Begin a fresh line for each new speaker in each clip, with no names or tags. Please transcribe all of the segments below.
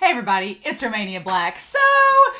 Hey everybody, it's Romania Black. So,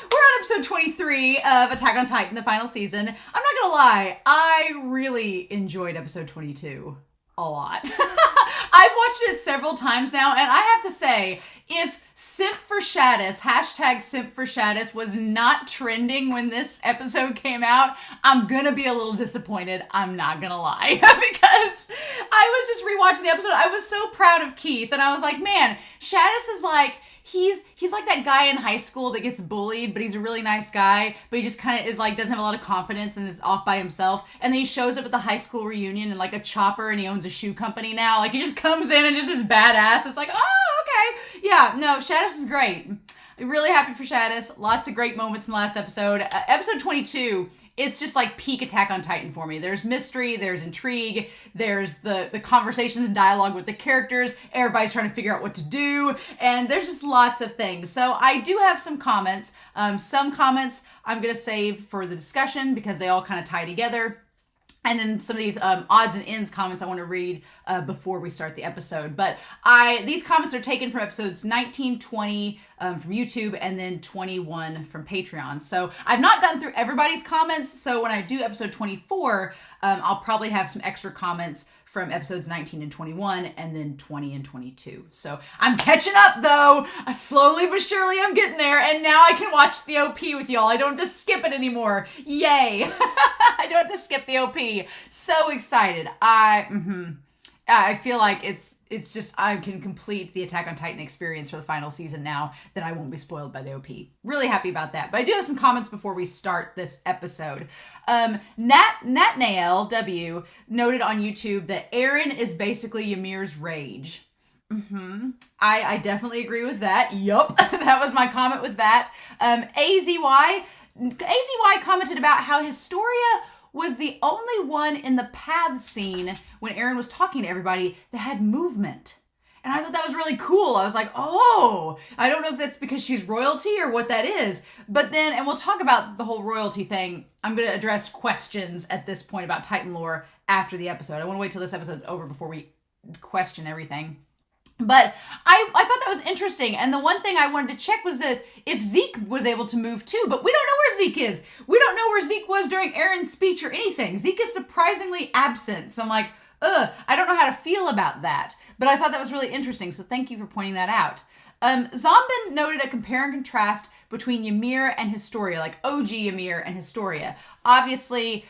we're on episode 23 of Attack on Titan, the final season. I'm not gonna lie, I really enjoyed episode 22 a lot. I've watched it several times now, and I have to say, if Simp for Shadis, hashtag Simp for Shadis, was not trending when this episode came out, I'm gonna be a little disappointed, I'm not gonna lie. Because I was just rewatching the episode, I was so proud of Keith, and I was like, man, Shadis is like, He's like that guy in high school that gets bullied, but he's a really nice guy, but he just kind of is like, doesn't have a lot of confidence and is off by himself. And then he shows up at the high school reunion in like a chopper and he owns a shoe company now. Like he just comes in and just is badass. It's like, oh, okay. Yeah, no, Shadis is great. I'm really happy for Shadis. Lots of great moments in the last episode. Episode 22, it's just like peak Attack on Titan for me. There's mystery, there's intrigue, there's the conversations and dialogue with the characters, everybody's trying to figure out what to do, and there's just lots of things. So I do have some comments. Some comments I'm going to save for the discussion because they all kind of tie together. And then some of these odds and ends comments I want to read before we start the episode. But these comments are taken from episodes 19, 20 from YouTube, and then 21 from Patreon. So I've not gotten through everybody's comments. So when I do episode 24, I'll probably have some extra comments from episodes 19 and 21, and then 20 and 22. So I'm catching up though. Slowly but surely I'm getting there, and now I can watch the OP with y'all. I don't have to skip it anymore. Yay. I don't have to skip the OP. So excited. I feel like it's just, I can complete the Attack on Titan experience for the final season now that I won't be spoiled by the OP. Really happy about that. But I do have some comments before we start this episode. Natnael W noted on YouTube that Eren is basically Ymir's rage. I definitely agree with that. Yup. That was my comment with that. AZY commented about how Historia was the only one in the path scene when Eren was talking to everybody that had movement. And I thought that was really cool. I was like, oh, I don't know if that's because she's royalty or what that is. But then, and we'll talk about the whole royalty thing. I'm going to address questions at this point about Titan lore after the episode. I want to wait till this episode's over before we question everything. But I thought that was interesting. And the one thing I wanted to check was that if Zeke was able to move too, but we don't know where Zeke is. We don't know where Zeke was during Eren's speech or anything. Zeke is surprisingly absent. So I'm like, I don't know how to feel about that. But I thought that was really interesting. So thank you for pointing that out. Zombin noted a compare and contrast between Ymir and Historia, like OG Ymir and Historia. Obviously,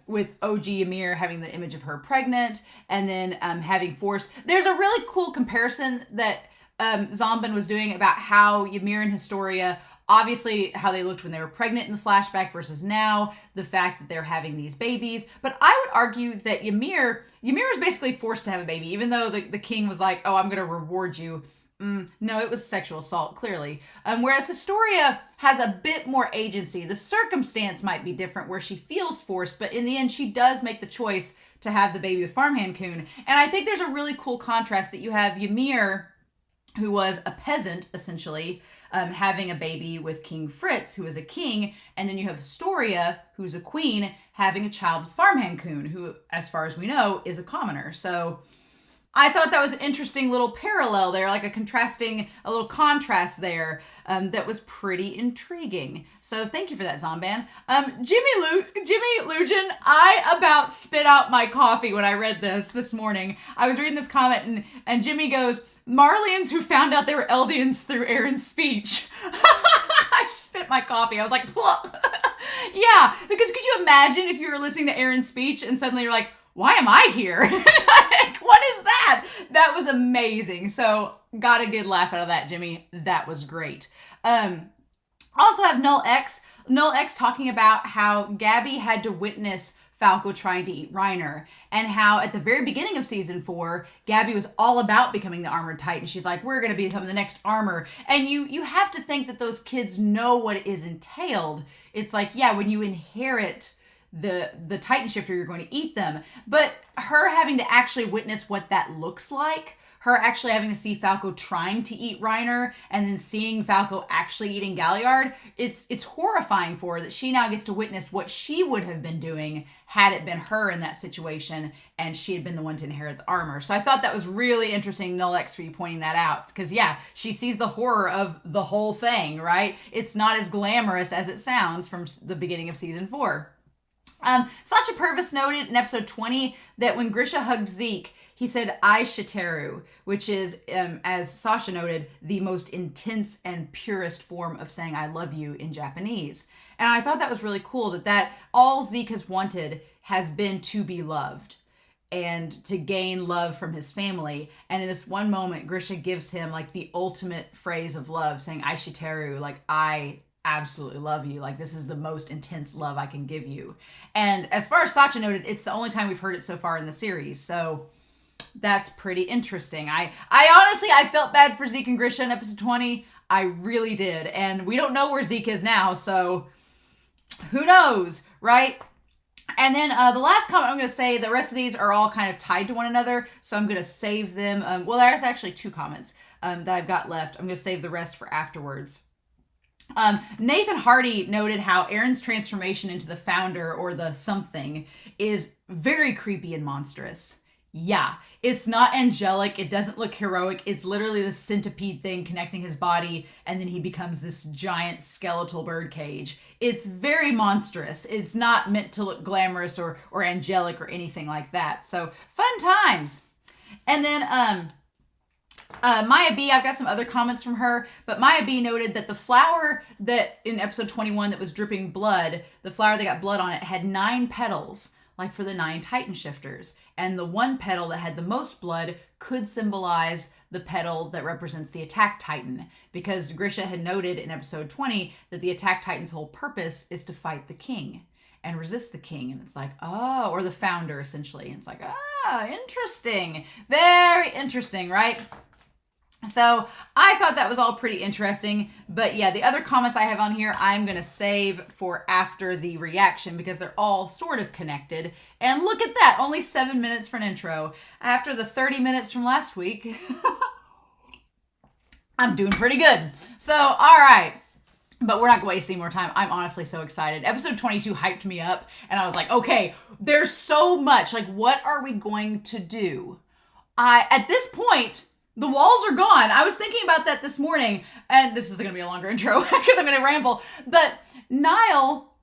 with OG Ymir having the image of her pregnant and then having forced. There's a really cool comparison that Zombin was doing about how Ymir and Historia, obviously how they looked when they were pregnant in the flashback versus now, the fact that they're having these babies. But I would argue that Ymir was basically forced to have a baby, even though the king was like, oh, I'm going to reward you. No, it was sexual assault, clearly. Whereas Historia has a bit more agency. The circumstance might be different where she feels forced, but in the end, she does make the choice to have the baby with Farmhand Coon. And I think there's a really cool contrast that you have Ymir, who was a peasant, essentially, having a baby with King Fritz, who is a king, and then you have Historia, who's a queen, having a child with Farmhand Coon, who, as far as we know, is a commoner. So I thought that was an interesting little parallel there, like a little contrast there that was pretty intriguing. So thank you for that, Zomban. Jimmy Lugin, I about spit out my coffee when I read this morning. I was reading this comment and Jimmy goes, Marlians who found out they were Eldians through Eren's speech. I spit my coffee. I was like, plop. Yeah, because could you imagine if you were listening to Eren's speech and suddenly you're like, why am I here? What is that? That was amazing. So got a good laugh out of that, Jimmy. That was great. Also have Null X talking about how Gabby had to witness Falco trying to eat Reiner, and how at the very beginning of season 4, Gabby was all about becoming the Armored Titan. She's like, we're going to become the next armor. And you have to think that those kids know what is entailed. It's like, yeah, when you inherit the Titan Shifter, you're going to eat them. But her having to actually witness what that looks like, her actually having to see Falco trying to eat Reiner and then seeing Falco actually eating Galliard, it's horrifying for her that she now gets to witness what she would have been doing had it been her in that situation and she had been the one to inherit the armor. So I thought that was really interesting, Null-X, for you pointing that out. Because yeah, she sees the horror of the whole thing, right? It's not as glamorous as it sounds from the beginning of season 4. Sacha Purvis noted in episode 20 that when Grisha hugged Zeke, he said, "I shiteru," which is, as Sasha noted, the most intense and purest form of saying "I love you" in Japanese. And I thought that was really cool that all Zeke has wanted has been to be loved and to gain love from his family. And in this one moment, Grisha gives him like the ultimate phrase of love, saying "I shiteru," like I absolutely love you. Like, this is the most intense love I can give you. And as far as Sacha noted, it's the only time we've heard it so far in the series. So that's pretty interesting. I honestly, I felt bad for Zeke and Grisha in episode 20. I really did. And we don't know where Zeke is now, so who knows, right? And then the last comment I'm going to say, the rest of these are all kind of tied to one another, so I'm going to save them. Well, there's actually 2 comments that I've got left. I'm going to save the rest for afterwards. Nathan Hardy noted how Eren's transformation into the Founder, or the something, is very creepy and monstrous. Yeah, it's not angelic. It doesn't look heroic. It's literally the centipede thing connecting his body, and then he becomes this giant skeletal birdcage. It's very monstrous. It's not meant to look glamorous or angelic or anything like that. So, fun times. And then, Maya B, I've got some other comments from her, but Maya B noted that the flower that in episode 21 that was dripping blood, the flower that got blood on it, had 9 petals, like for the 9 Titan shifters. And the one petal that had the most blood could symbolize the petal that represents the attack Titan, because Grisha had noted in episode 20 that the attack Titan's whole purpose is to fight the king and resist the king. And it's like, oh, or the Founder, essentially. And it's like, interesting. Very interesting, right? So I thought that was all pretty interesting. But yeah, the other comments I have on here, I'm going to save for after the reaction because they're all sort of connected. And look at that, only 7 minutes for an intro. After the 30 minutes from last week, I'm doing pretty good. So, all right. But we're not going to waste any more time. I'm honestly so excited. Episode 22 hyped me up. And I was like, okay, there's so much. Like, what are we going to do? At this point, the walls are gone. I was thinking about that this morning, and this is going to be a longer intro because I'm going to ramble. But Niall,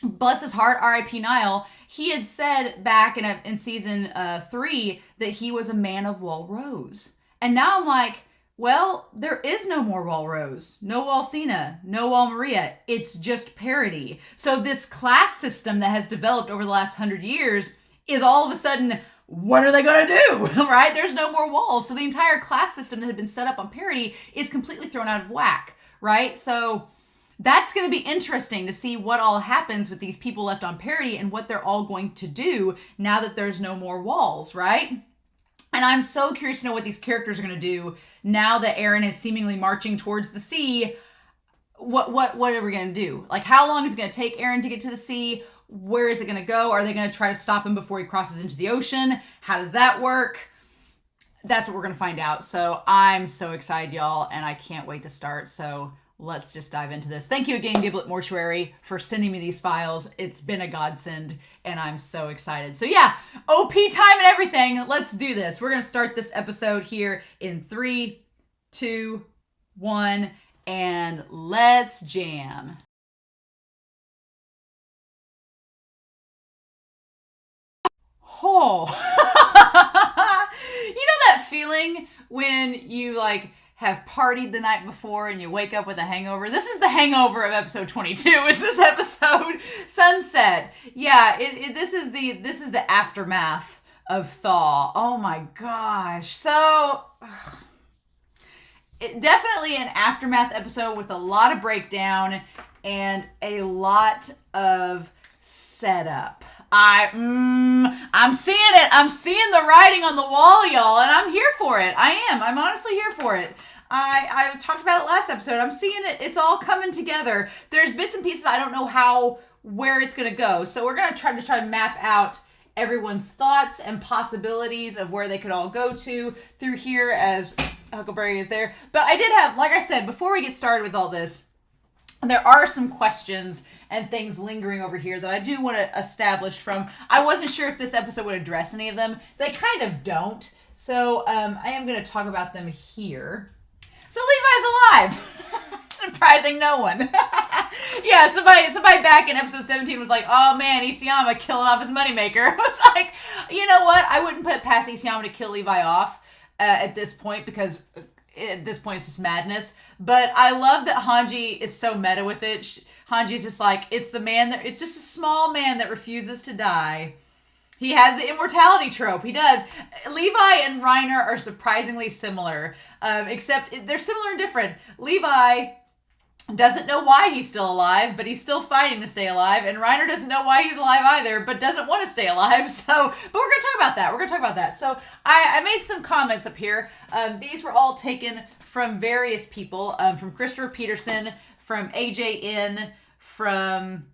bless his heart, R.I.P. Niall, he had said back in season 3 that he was a man of Wall Rose. And now I'm like, well, there is no more Wall Rose, no Wall Cena, no Wall Maria. It's just parody. So this class system that has developed over the last 100 years is all of a sudden, what are they going to do, right? There's no more walls. So the entire class system that had been set up on parody is completely thrown out of whack, right? So that's going to be interesting to see what all happens with these people left on parody and what they're all going to do now that there's no more walls, right? And I'm so curious to know what these characters are going to do now that Eren is seemingly marching towards the sea. What are we going to do? Like, how long is it going to take Eren to get to the sea? Where is it going to go? Are they going to try to stop him before he crosses into the ocean? How does that work? That's what we're going to find out. So I'm so excited, y'all, and I can't wait to start. So let's just dive into this. Thank you again, Giblet Mortuary, for sending me these files. It's been a godsend, and I'm so excited. So yeah, OP time and everything. Let's do this. We're going to start this episode here in 3, 2, 1, and let's jam. Oh, you know that feeling when you like have partied the night before and you wake up with a hangover? This is the hangover of episode 22. Is this episode Sunset? Yeah, this is the aftermath of Thaw. Oh my gosh. So definitely an aftermath episode with a lot of breakdown and a lot of setup. I'm seeing it. I'm seeing the writing on the wall, y'all, and I'm here for it. I'm honestly here for it. I talked about it last episode. I'm seeing it. It's all coming together. There's bits and pieces I don't know where it's going to go. So we're going to try to map out everyone's thoughts and possibilities of where they could all go to through here as Huckleberry is there. But I did have, like I said, before we get started with all this, there are some questions and things lingering over here that I do want to establish from. I wasn't sure if this episode would address any of them. They kind of don't. So I am going to talk about them here. So Levi's alive. Surprising no one. Yeah, somebody back in episode 17 was like, oh man, Isayama killing off his moneymaker. I was like, you know what? I wouldn't put past Isayama to kill Levi off at this point, because at this point it's just madness. But I love that Hanji is so meta with it. Hanji's just like, it's just a small man that refuses to die. He has the immortality trope. He does. Levi and Reiner are surprisingly similar, except they're similar and different. Levi doesn't know why he's still alive, but he's still fighting to stay alive. And Reiner doesn't know why he's alive either, but doesn't want to stay alive. So, but we're going to talk about that. So I made some comments up here. These were all taken from various people, from Christopher Peterson, from AJN, from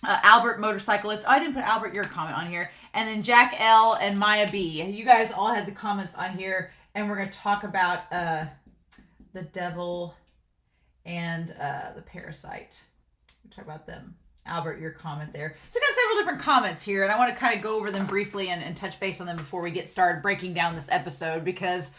Albert Motorcyclist. Oh, I didn't put Albert, your comment on here. And then Jack L. and Maya B. You guys all had the comments on here. And we're going to talk about the devil and the parasite. We'll talk about them. Albert, your comment there. So I've got several different comments here, and I want to kind of go over them briefly and touch base on them before we get started breaking down this episode, because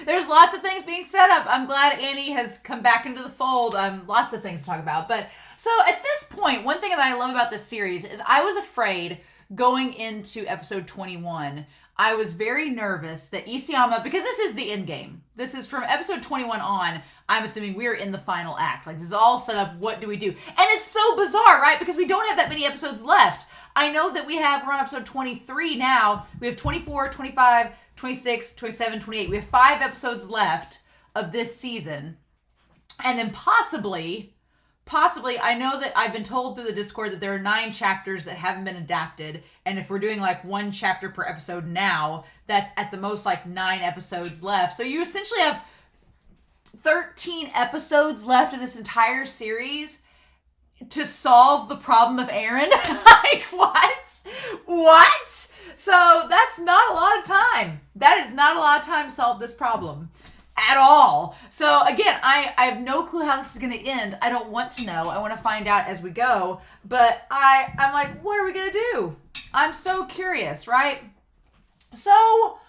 there's lots of things being set up. I'm glad Annie has come back into the fold. Lots of things to talk about. But so at this point, one thing that I love about this series is I was afraid going into episode 21. I was very nervous that Isayama, because this is the end game. This is from episode 21 on. I'm assuming we're in the final act. Like, this is all set up. What do we do? And it's so bizarre, right? Because we don't have that many episodes left. I know that we're on episode 23 now. We have 24, 25, 26, 27, 28. We have 5 episodes left of this season. And then possibly, I know that I've been told through the Discord that there are 9 chapters that haven't been adapted. And if we're doing like 1 chapter per episode now, that's at the most like 9 episodes left. So you essentially have 13 episodes left of this entire series to solve the problem of Eren. Like, what? So that's not a lot of time. That is not a lot of time to solve this problem at all. So again, I have no clue how this is going to end. I don't want to know. I want to find out as we go. But I'm like, what are we going to do? I'm so curious, right? So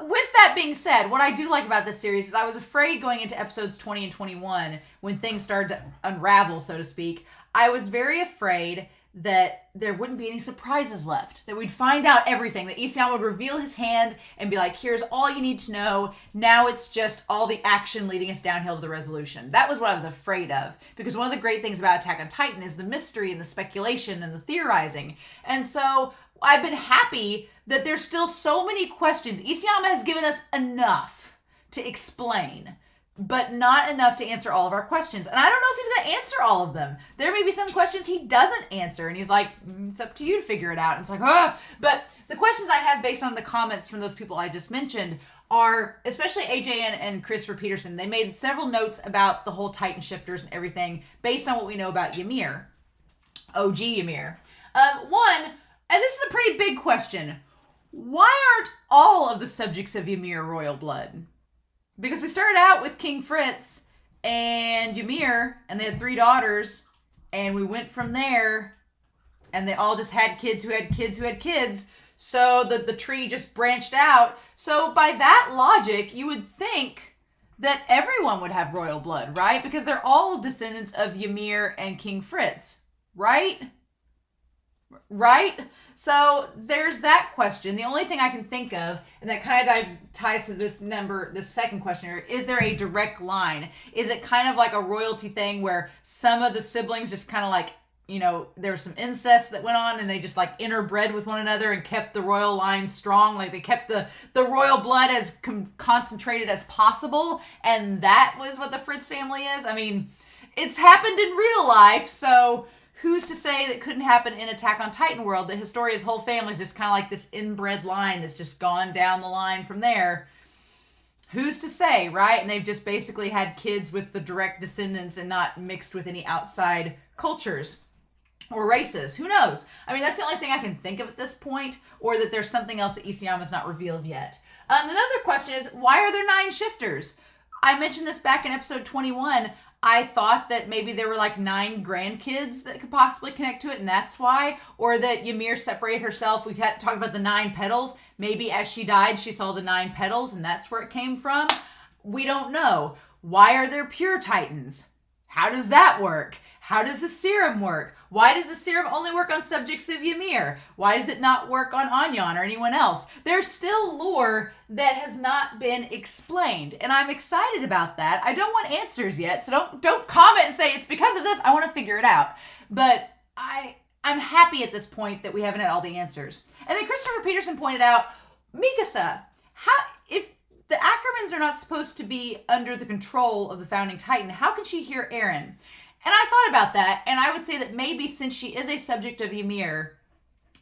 with that being said, what I do like about this series is I was afraid going into episodes 20 and 21 when things started to unravel, so to speak. I was very afraid that there wouldn't be any surprises left, that we'd find out everything, that Isayama would reveal his hand and be like, here's all you need to know. Now it's just all the action leading us downhill to the resolution. That was what I was afraid of, because one of the great things about Attack on Titan is the mystery and the speculation and the theorizing. And so I've been happy that there's still so many questions. Isayama has given us enough to explain, but not enough to answer all of our questions. And I don't know if he's going to answer all of them. There may be some questions he doesn't answer, and he's like, it's up to you to figure it out. And it's like, ah. But the questions I have based on the comments from those people I just mentioned are, especially AJN and Christopher Peterson, they made several notes about the whole Titan shifters and everything based on what we know about Ymir. OG Ymir. One, and this is a pretty big question, why aren't all of the subjects of Ymir royal blood? Because we started out with King Fritz and Ymir, and they had 3 daughters, and we went from there, and they all just had kids who had kids who had kids, so the tree just branched out. So by that logic, you would think that everyone would have royal blood, right? Because they're all descendants of Ymir and King Fritz, right? Right? So there's that question. The only thing I can think of, and that kind of ties to this second question here, is there a direct line? Is it kind of like a royalty thing where some of the siblings just kind of like, you know, there was some incest that went on and they just like interbred with one another and kept the royal line strong? Like they kept the royal blood as concentrated as possible, and that was what the Fritz family is? I mean, it's happened in real life, so who's to say that couldn't happen in Attack on Titan world, that Historia's whole family is just kind of like this inbred line that's just gone down the line from there. Who's to say, right? And they've just basically had kids with the direct descendants and not mixed with any outside cultures. or racist. Who knows? I mean, that's the only thing I can think of at this point, or that there's something else that Isayama's not revealed yet. Another question is, why are there 9 shifters? I mentioned this back in episode 21. I thought that maybe there were like 9 grandkids that could possibly connect to it, and that's why. Or that Ymir separated herself. We talked about the 9 petals. Maybe as she died, she saw the 9 petals, and that's where it came from. We don't know. Why are there pure titans? How does that work? How does the serum work? Why does the serum only work on subjects of Ymir? Why does it not work on Anyan or anyone else? There's still lore that has not been explained, and I'm excited about that. I don't want answers yet, so don't comment and say it's because of this. I want to figure it out. But I'm happy at this point that we haven't had all the answers. And then Christopher Peterson pointed out, Mikasa, if the Ackermans are not supposed to be under the control of the founding titan, how can she hear Eren? And I thought about that, and I would say that maybe since she is a subject of Ymir,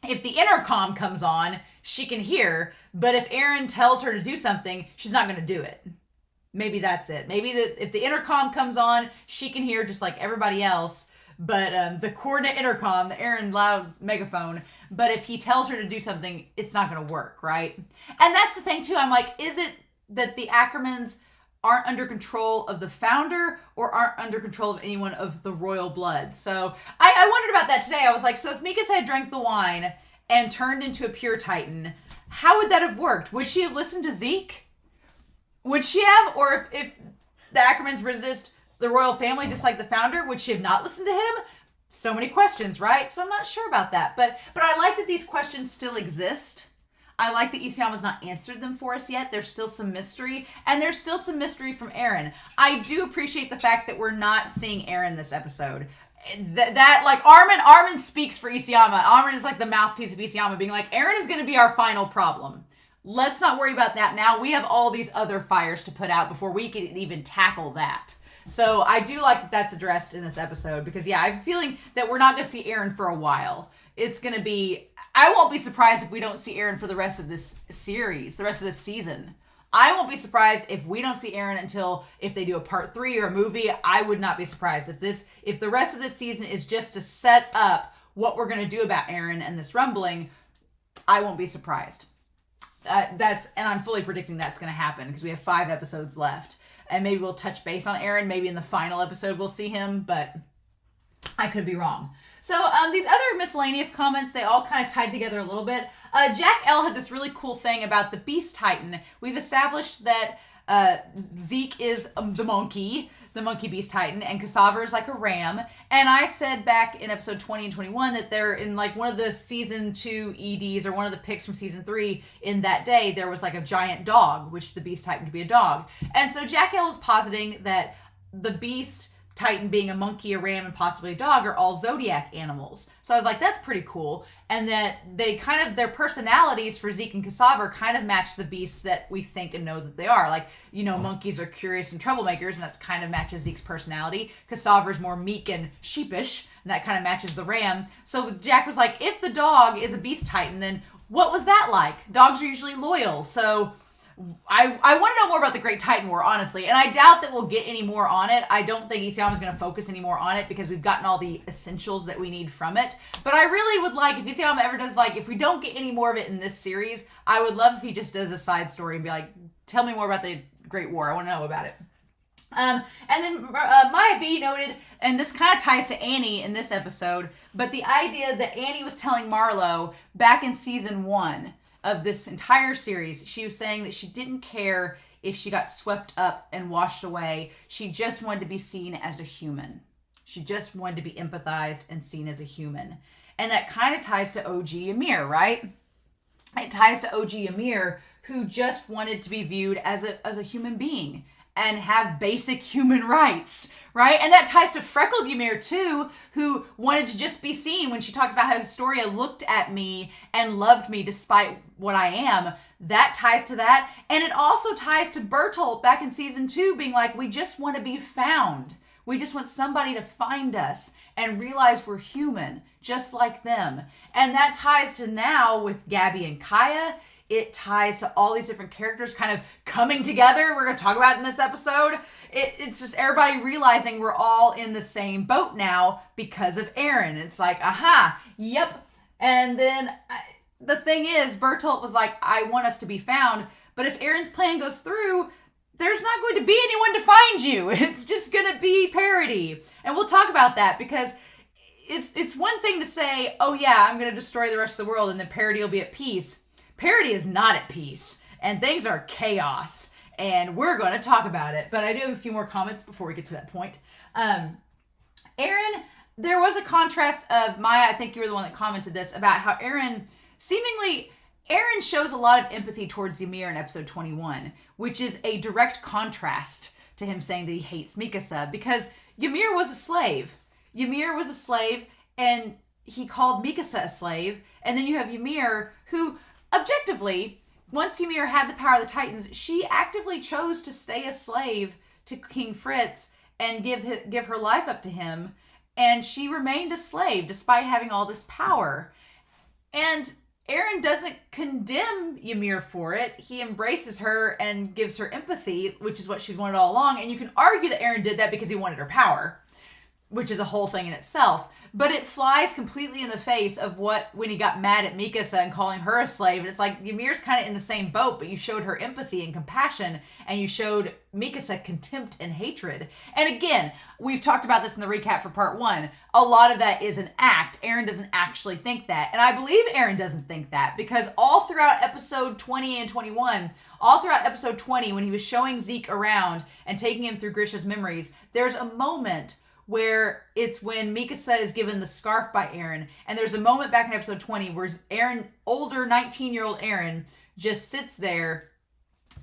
if the intercom comes on, she can hear, but if Eren tells her to do something, she's not going to do it. Maybe that's it. Maybe if the intercom comes on, she can hear just like everybody else, but the coordinate intercom, the Eren loud megaphone, but if he tells her to do something, it's not going to work, right? And that's the thing, too. I'm like, is it that the Ackermans aren't under control of the founder or aren't under control of anyone of the royal blood? So I wondered about that today. I was like, so if Mikasa had drank the wine and turned into a pure titan, how would that have worked? Would she have listened to Zeke? Would she have? Or if the Ackermans resist the royal family just like the founder, would she have not listened to him? So many questions, right? So I'm not sure about that. But I like that these questions still exist. I like that Isayama's not answered them for us yet. There's still some mystery, and there's still some mystery from Eren. I do appreciate the fact that we're not seeing Eren this episode. That like, Armin speaks for Isayama. Armin is like the mouthpiece of Isayama, being like, Eren is going to be our final problem. Let's not worry about that now. We have all these other fires to put out before we can even tackle that. So I do like that that's addressed in this episode, because yeah, I have a feeling that we're not going to see Eren for a while. It's going to be... I won't be surprised if we don't see Eren for the rest of this series, the rest of this season. I won't be surprised if we don't see Eren until if they do a part 3 or a movie. I would not be surprised if the rest of this season is just to set up what we're going to do about Eren and this rumbling. I won't be surprised. And I'm fully predicting that's going to happen because we have 5 episodes left, and maybe we'll touch base on Eren. Maybe in the final episode we'll see him, but I could be wrong. So these other miscellaneous comments, they all kind of tied together a little bit. Jack L had this really cool thing about the Beast Titan. We've established that Zeke is the monkey Beast Titan, and Cassava is like a ram. And I said back in episode 20 and 21 that they're in like one of the season 2 EDs or one of the picks from season 3 in that day, there was like a giant dog, which the Beast Titan could be a dog. And so Jack L was positing that the Beast Titan being a monkey, a ram, and possibly a dog are all zodiac animals. So I was like, that's pretty cool. And that they kind of, their personalities for Zeke and Cassava kind of match the beasts that we think and know that they are. Like, you know, monkeys are curious and troublemakers, and that's kind of matches Zeke's personality. Cassava is more meek and sheepish, and that kind of matches the ram. So Jack was like, if the dog is a Beast Titan, then what was that like? Dogs are usually loyal. So I want to know more about the Great Titan War, honestly, and I doubt that we'll get any more on it. I don't think Isayama's going to focus any more on it because we've gotten all the essentials that we need from it. But I really would like, if Isayama ever does, like, if we don't get any more of it in this series, I would love if he just does a side story and be like, tell me more about the Great War. I want to know about it. And then Maya B noted, and this kind of ties to Annie in this episode, but the idea that Annie was telling Marlo back in season 1 of this entire series, she was saying that she didn't care if she got swept up and washed away. She just wanted to be seen as a human. She just wanted to be empathized and seen as a human. And that kind of ties to OG Ymir, right? It ties to OG Ymir, who just wanted to be viewed as a human being and have basic human rights, right? And that ties to freckled Ymir too, who wanted to just be seen when she talks about how Historia looked at me and loved me despite what I am. That ties to that. And it also ties to Bertolt back in season 2 being like, we just want to be found. We just want somebody to find us and realize we're human, just like them. And that ties to now with Gabby and Kaya. It ties to all these different characters kind of coming together. We're going to talk about it in this episode. It's just everybody realizing we're all in the same boat now because of Eren. It's like, aha, yep. And then the thing is, Bertolt was like, I want us to be found. But if Eren's plan goes through, there's not going to be anyone to find you. It's just going to be parody. And we'll talk about that because it's one thing to say, oh yeah, I'm going to destroy the rest of the world and then parody will be at peace. Parody is not at peace and things are chaos. And we're going to talk about it. But I do have a few more comments before we get to that point. Eren, there was a contrast of Maya, I think you were the one that commented this, about how Eren shows a lot of empathy towards Ymir in episode 21, which is a direct contrast to him saying that he hates Mikasa, because Ymir was a slave. Ymir was a slave, and he called Mikasa a slave, and then you have Ymir, who, objectively, once Ymir had the power of the Titans, she actively chose to stay a slave to King Fritz and give her life up to him, and she remained a slave despite having all this power. And Eren doesn't condemn Ymir for it. He embraces her and gives her empathy, which is what she's wanted all along. And you can argue that Eren did that because he wanted her power, which is a whole thing in itself. But it flies completely in the face of when he got mad at Mikasa and calling her a slave. And it's like, Ymir's kind of in the same boat, but you showed her empathy and compassion, and you showed Mikasa contempt and hatred. And again, we've talked about this in the recap for part 1. A lot of that is an act. Eren doesn't actually think that. And I believe Eren doesn't think that, because all throughout episode 20 and 21, all throughout episode 20, when he was showing Zeke around and taking him through Grisha's memories, there's a moment where it's when Mikasa is given the scarf by Eren. And there's a moment back in episode 20 where Eren, older 19-year-old Eren, just sits there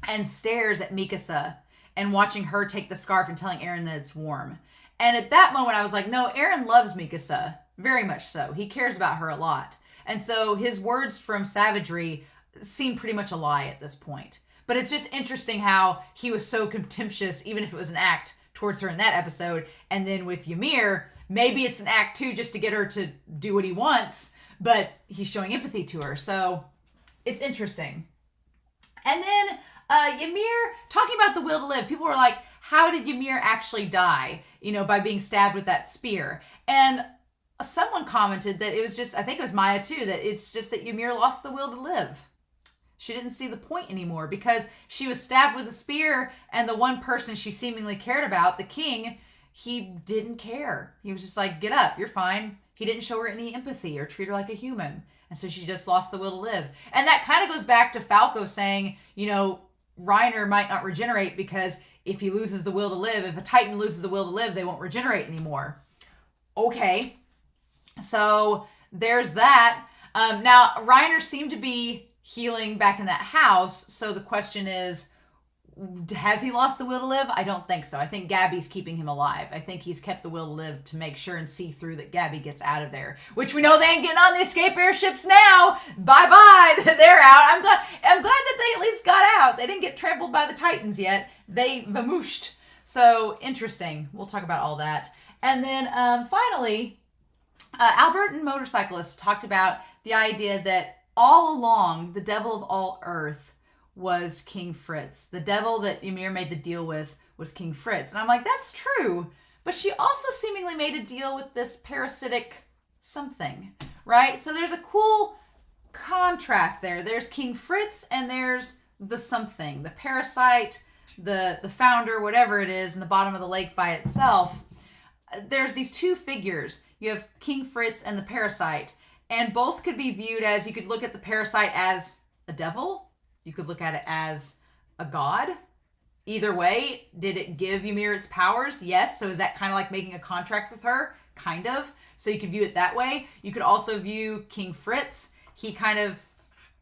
and stares at Mikasa and watching her take the scarf and telling Eren that it's warm. And at that moment, I was like, no, Eren loves Mikasa. Very much so. He cares about her a lot. And so his words from savagery seem pretty much a lie at this point. But it's just interesting how he was so contemptuous, even if it was an act, towards her in that episode. And then with Ymir, maybe it's an act too, just to get her to do what he wants, but he's showing empathy to her. So it's interesting. And then Ymir, talking about the will to live, people were like, how did Ymir actually die? By being stabbed with that spear. And someone commented that it was just, I think it was Maya too, that it's just that Ymir lost the will to live. She didn't see the point anymore because she was stabbed with a spear, and the one person she seemingly cared about, the king, he didn't care. He was just like, get up, you're fine. He didn't show her any empathy or treat her like a human. And so she just lost the will to live. And that kind of goes back to Falco saying, Reiner might not regenerate because if he loses the will to live, if a Titan loses the will to live, they won't regenerate anymore. Okay. So there's that. Now, Reiner seemed to be healing back in that house. So the question is, has he lost the will to live? I don't think so. I think Gabby's keeping him alive. I think he's kept the will to live to make sure and see through that Gabby gets out of there, which we know they ain't getting on the escape airships now. Bye-bye. They're out. I'm glad that they at least got out. They didn't get trampled by the Titans yet. They vamooshed. So interesting. We'll talk about all that. And then finally, Albertan Motorcyclist talked about the idea that all along, the devil of all Earth was King Fritz. The devil that Ymir made the deal with was King Fritz. And I'm like, that's true. But she also seemingly made a deal with this parasitic something, right? So there's a cool contrast there. There's King Fritz and there's the something, the parasite, the founder, whatever it is, in the bottom of the lake by itself. There's these two figures. You have King Fritz and the parasite. And both could be viewed as, you could look at the parasite as a devil. You could look at it as a god. Either way, did it give Ymir its powers? Yes. So is that kind of like making a contract with her? Kind of. So you could view it that way. You could also view King Fritz. He kind of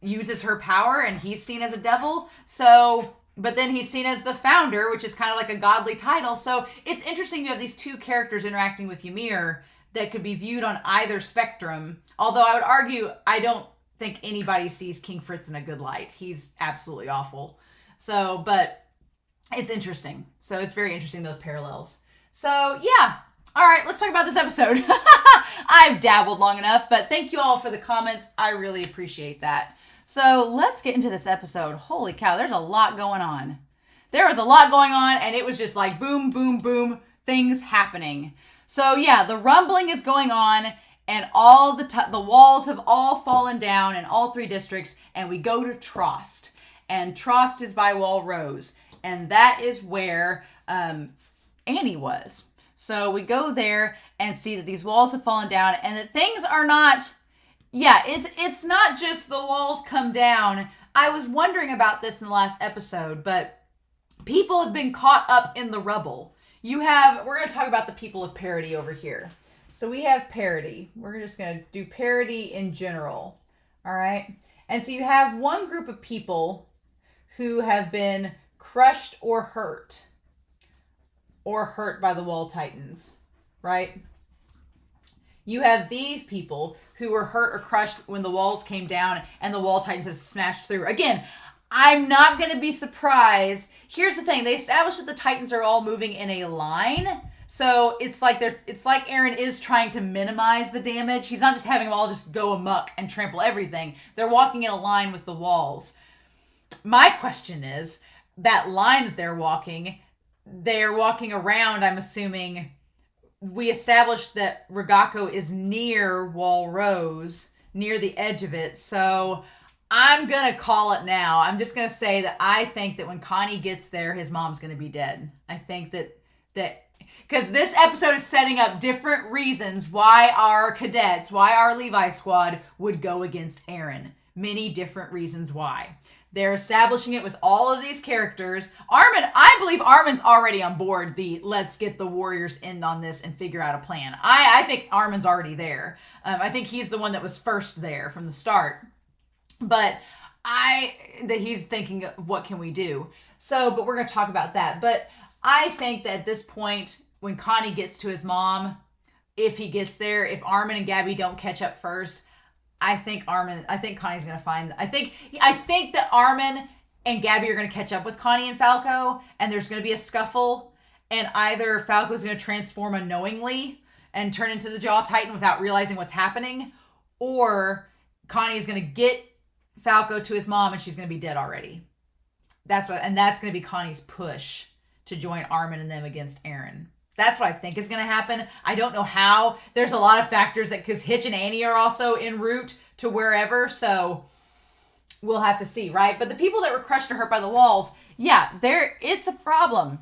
uses her power and he's seen as a devil. So, but then he's seen as the founder, which is kind of like a godly title. So it's interesting you have these two characters interacting with Ymir that could be viewed on either spectrum. Although I would argue, I don't think anybody sees King Fritz in a good light. He's absolutely awful. So, but it's interesting. So it's very interesting, those parallels. So yeah. All right, let's talk about this episode. I've dabbled long enough, but thank you all for the comments. I really appreciate that. So let's get into this episode. Holy cow, there's a lot going on. There was a lot going on, and it was just like boom, boom, boom, things happening. So yeah, the rumbling is going on, and all the walls have all fallen down in all 3 districts, and we go to Trost. And Trost is by Walrose, and that is where Annie was. So we go there and see that these walls have fallen down, and that things are not... Yeah, it's not just the walls come down. I was wondering about this in the last episode, but people have been caught up in the rubble. We're going to talk about the people of Parody over here. So we have Parody. We're just going to do Parody in general. All right? And so you have one group of people who have been crushed or hurt by the Wall Titans, right? You have these people who were hurt or crushed when the walls came down and the Wall Titans have smashed through. Again, I'm not going to be surprised. Here's the thing. They established that the Titans are all moving in a line. So it's like Eren is trying to minimize the damage. He's not just having them all just go amok and trample everything. They're walking in a line with the walls. My question is, that line that they're walking around, I'm assuming... We established that Rogako is near Walrose, near the edge of it. So I'm going to call it now. I'm just going to say that I think that when Connie gets there, his mom's going to be dead. I think that because this episode is setting up different reasons why our cadets, why our Levi squad would go against Eren. Many different reasons why. They're establishing it with all of these characters. I believe Armin's already on board let's get the Warriors in on this and figure out a plan. I think Armin's already there. I think he's the one that was first there from the start. But that he's thinking, what can we do? But we're going to talk about that. But I think that at this point, when Connie gets to his mom, if he gets there, if Armin and Gabby don't catch up first, I think Connie's going to find... I think that Armin and Gabby are going to catch up with Connie and Falco, and there's going to be a scuffle, and either Falco's going to transform unknowingly and turn into the Jaw Titan without realizing what's happening, or Connie's going to get Falco to his mom, and she's going to be dead already. That's going to be Connie's push to join Armin and them against Eren. That's what I think is going to happen. I don't know how. There's a lot of factors because Hitch and Annie are also en route to wherever, so we'll have to see, right? But the people that were crushed or hurt by the walls, yeah, it's a problem.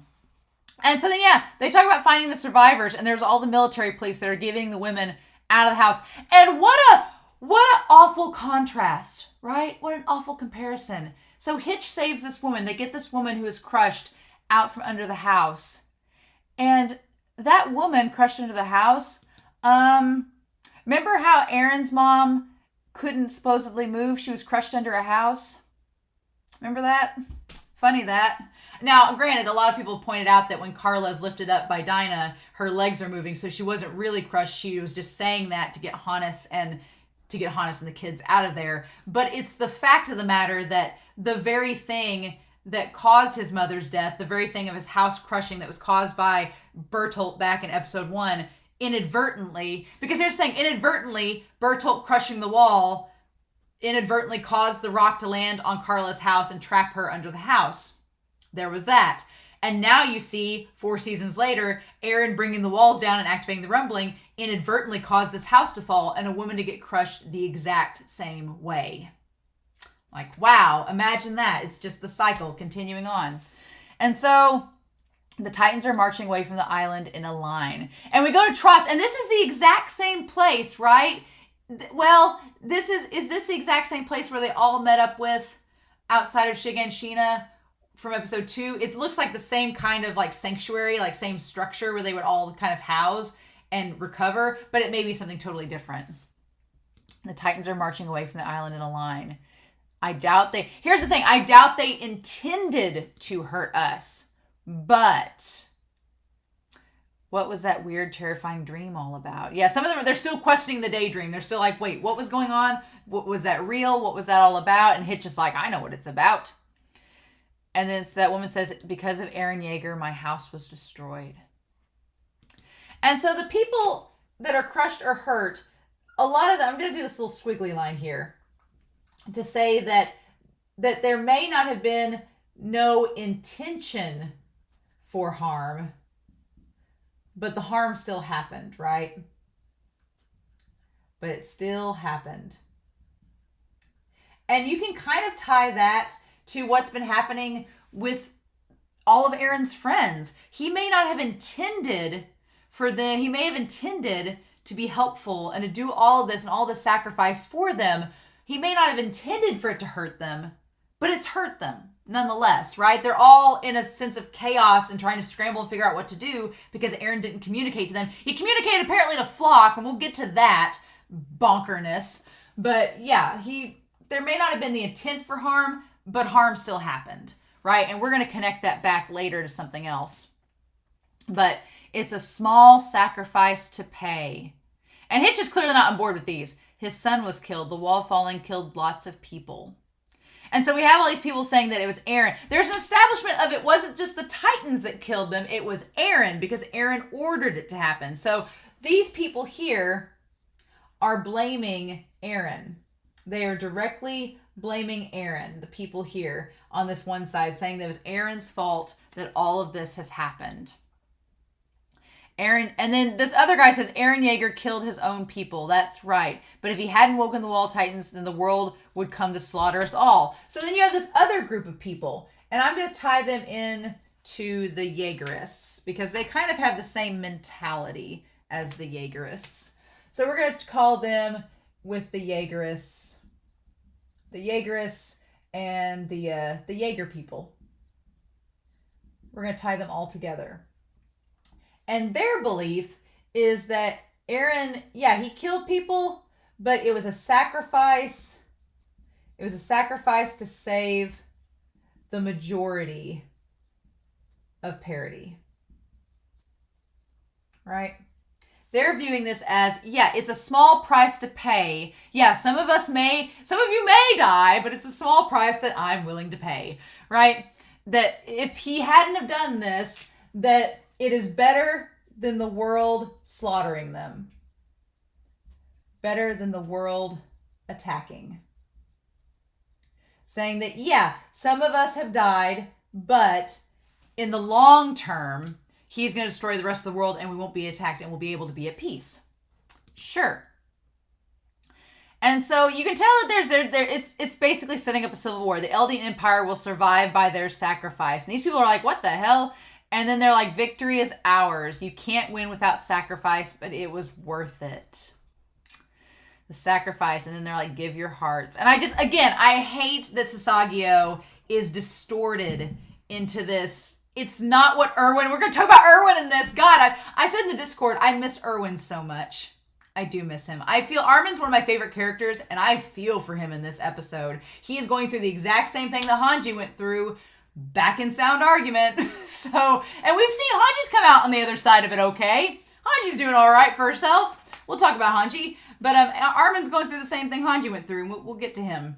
And so then, yeah, they talk about finding the survivors, and there's all the military police that are getting the women out of the house. And what an awful contrast, right? What an awful comparison. So Hitch saves this woman. They get this woman who is crushed out from under the house. And that woman crushed into the house, remember how Eren's mom couldn't supposedly move? She was crushed under a house. Remember that? Funny that. Now, granted, a lot of people pointed out that when Carla is lifted up by Dinah, her legs are moving, so she wasn't really crushed. She was just saying that to get Hannes and the kids out of there. But it's the fact of the matter that the very thing that caused his mother's death, the very thing of his house crushing that was caused by Bertolt back in episode 1, inadvertently, because here's the thing, inadvertently, Bertolt crushing the wall inadvertently caused the rock to land on Carla's house and trap her under the house. There was that. And now you see, 4 seasons later, Eren bringing the walls down and activating the rumbling inadvertently caused this house to fall and a woman to get crushed the exact same way. Like, wow, imagine that. It's just the cycle continuing on. And so the Titans are marching away from the island in a line. And we go to Trost, and this is the exact same place, right? Well, is this the exact same place where they all met up with outside of Shiganshina from episode 2? It looks like the same kind of like sanctuary, like same structure where they would all kind of house and recover, but it may be something totally different. The Titans are marching away from the island in a line. Here's the thing, I doubt they intended to hurt us, but what was that weird, terrifying dream all about? Yeah, some of them, they're still questioning the daydream. They're still like, wait, what was going on? What was that real? What was that all about? And Hitch is like, I know what it's about. And then that woman says, because of Eren Yeager, my house was destroyed. And so the people that are crushed or hurt, a lot of them, I'm going to do this little squiggly line here. to say that there may not have been no intention for harm, but the harm still happened, right? But it still happened. And you can kind of tie that to what's been happening with all of Eren's friends. He may not have intended he may have intended to be helpful and to do all of this and all this sacrifice for them. He may not have intended for it to hurt them, but it's hurt them nonetheless, right? They're all in a sense of chaos and trying to scramble and figure out what to do because Eren didn't communicate to them. He communicated apparently to Floch, and we'll get to that bonkerness. But yeah, there may not have been the intent for harm, but harm still happened, right? And we're going to connect that back later to something else. But it's a small sacrifice to pay. And Hitch is clearly not on board with these. His son was killed. The wall falling killed lots of people. And so we have all these people saying that it was Eren. There's an establishment of it wasn't just the Titans that killed them. It was Eren because Eren ordered it to happen. So these people here are blaming Eren. They are directly blaming Eren, the people here on this one side, saying that it was Eren's fault that all of this has happened. Eren, and then this other guy says Eren Yeager killed his own people. That's right. But if he hadn't woken the Wall Titans, then the world would come to slaughter us all. So then you have this other group of people, and I'm going to tie them in to the Jaegerists because they kind of have the same mentality as the Jaegerists. So we're going to call them with the Jaegerists and the Jaeger people. We're going to tie them all together. And their belief is that Eren, he killed people, but it was a sacrifice. It was a sacrifice to save the majority of parity. Right? They're viewing this as, it's a small price to pay. Yeah, some of you may die, but it's a small price that I'm willing to pay. Right? That if he hadn't have done this, that it is better than the world slaughtering them. Better than the world attacking. Saying that, some of us have died, but in the long term, he's going to destroy the rest of the world and we won't be attacked and we'll be able to be at peace. Sure. And so you can tell that it's basically setting up a civil war. The Eldian Empire will survive by their sacrifice. And these people are like, what the hell? And then they're like, victory is ours. You can't win without sacrifice, but it was worth it. The sacrifice. And then they're like, give your hearts. And I hate that Sasageo is distorted into this. It's not what Erwin, we're going to talk about Erwin in this. God, I said in the Discord, I miss Erwin so much. I do miss him. I feel Armin's one of my favorite characters, and I feel for him in this episode. He is going through the exact same thing that Hanji went through back in Sound Argument. And we've seen Hanji's come out on the other side of it okay. Hanji's doing all right for herself. We'll talk about Hanji. But Armin's going through the same thing Hanji went through, and we'll get to him.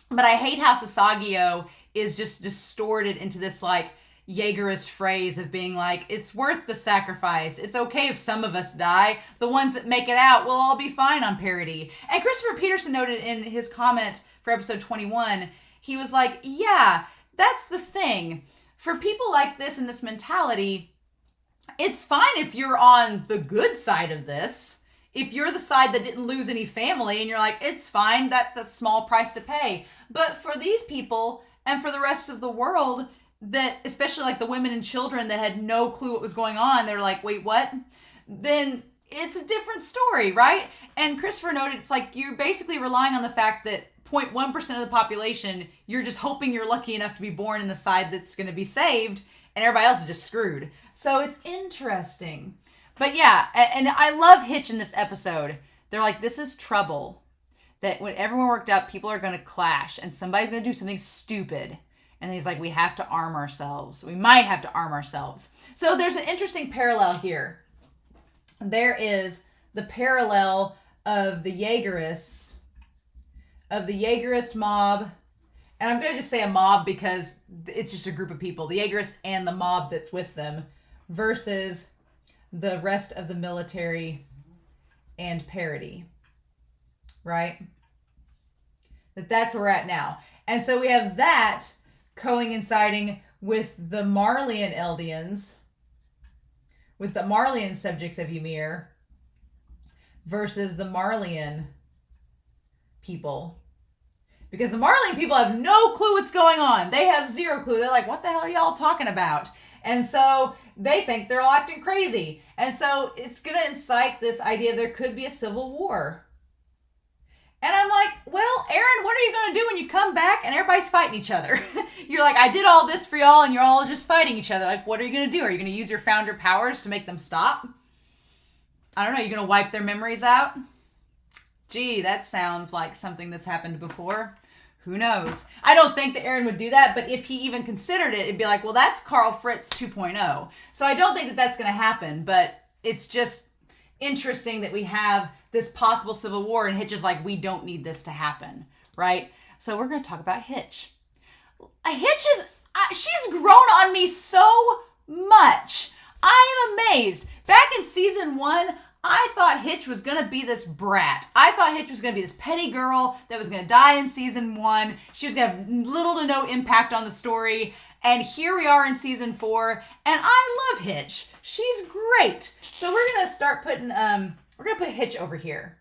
But I hate how Sasageo is just distorted into this, like, Jaegerist phrase of being like, it's worth the sacrifice. It's okay if some of us die. The ones that make it out will all be fine on parity. And Christopher Peterson noted in his comment for episode 21, he was like, that's the thing. For people like this and this mentality, it's fine if you're on the good side of this. If you're the side that didn't lose any family and you're like, it's fine, that's the small price to pay. But for these people and for the rest of the world, that especially like the women and children that had no clue what was going on, they're like, wait, what? Then it's a different story, right? And Christopher noted, it's like you're basically relying on the fact that 0.1% of the population, you're just hoping you're lucky enough to be born in the side that's going to be saved, and everybody else is just screwed. So it's interesting. But and I love Hitch in this episode. They're like, this is trouble. That when everyone worked out, people are going to clash, and somebody's going to do something stupid. And he's like, we have to arm ourselves. We might have to arm ourselves. So there's an interesting parallel here. There is the parallel of the Jaegerists, of the Jaegerist mob. And I'm going to just say a mob because it's just a group of people. The Jaegerists and the mob that's with them versus the rest of the military and parity. Right? That's where we're at now. And so we have that coinciding with the Marleyan Eldians, with the Marleyan subjects of Ymir versus the Marleyan people. Because the Marleyan people have no clue what's going on. They have zero clue. They're like, what the hell are y'all talking about? And so they think they're all acting crazy. And so it's going to incite this idea there could be a civil war. And I'm like, well, Eren, what are you going to do when you come back and everybody's fighting each other? You're like, I did all this for y'all and you're all just fighting each other. Like, what are you going to do? Are you going to use your founder powers to make them stop? I don't know. You're going to wipe their memories out? Gee, that sounds like something that's happened before. Who knows? I don't think that Eren would do that, but if he even considered it, it'd be like, well, that's Karl Fritz 2.0. So I don't think that that's going to happen, but it's just interesting that we have this possible civil war and Hitch is like, we don't need this to happen, right? So we're going to talk about Hitch. Hitch is, she's grown on me so much. I am amazed. Back in season 1, I thought Hitch was going to be this brat. I thought Hitch was going to be this petty girl that was going to die in season 1. She was going to have little to no impact on the story. And here we are in season 4, and I love Hitch. She's great. So we're going to start putting, we're going to put Hitch over here.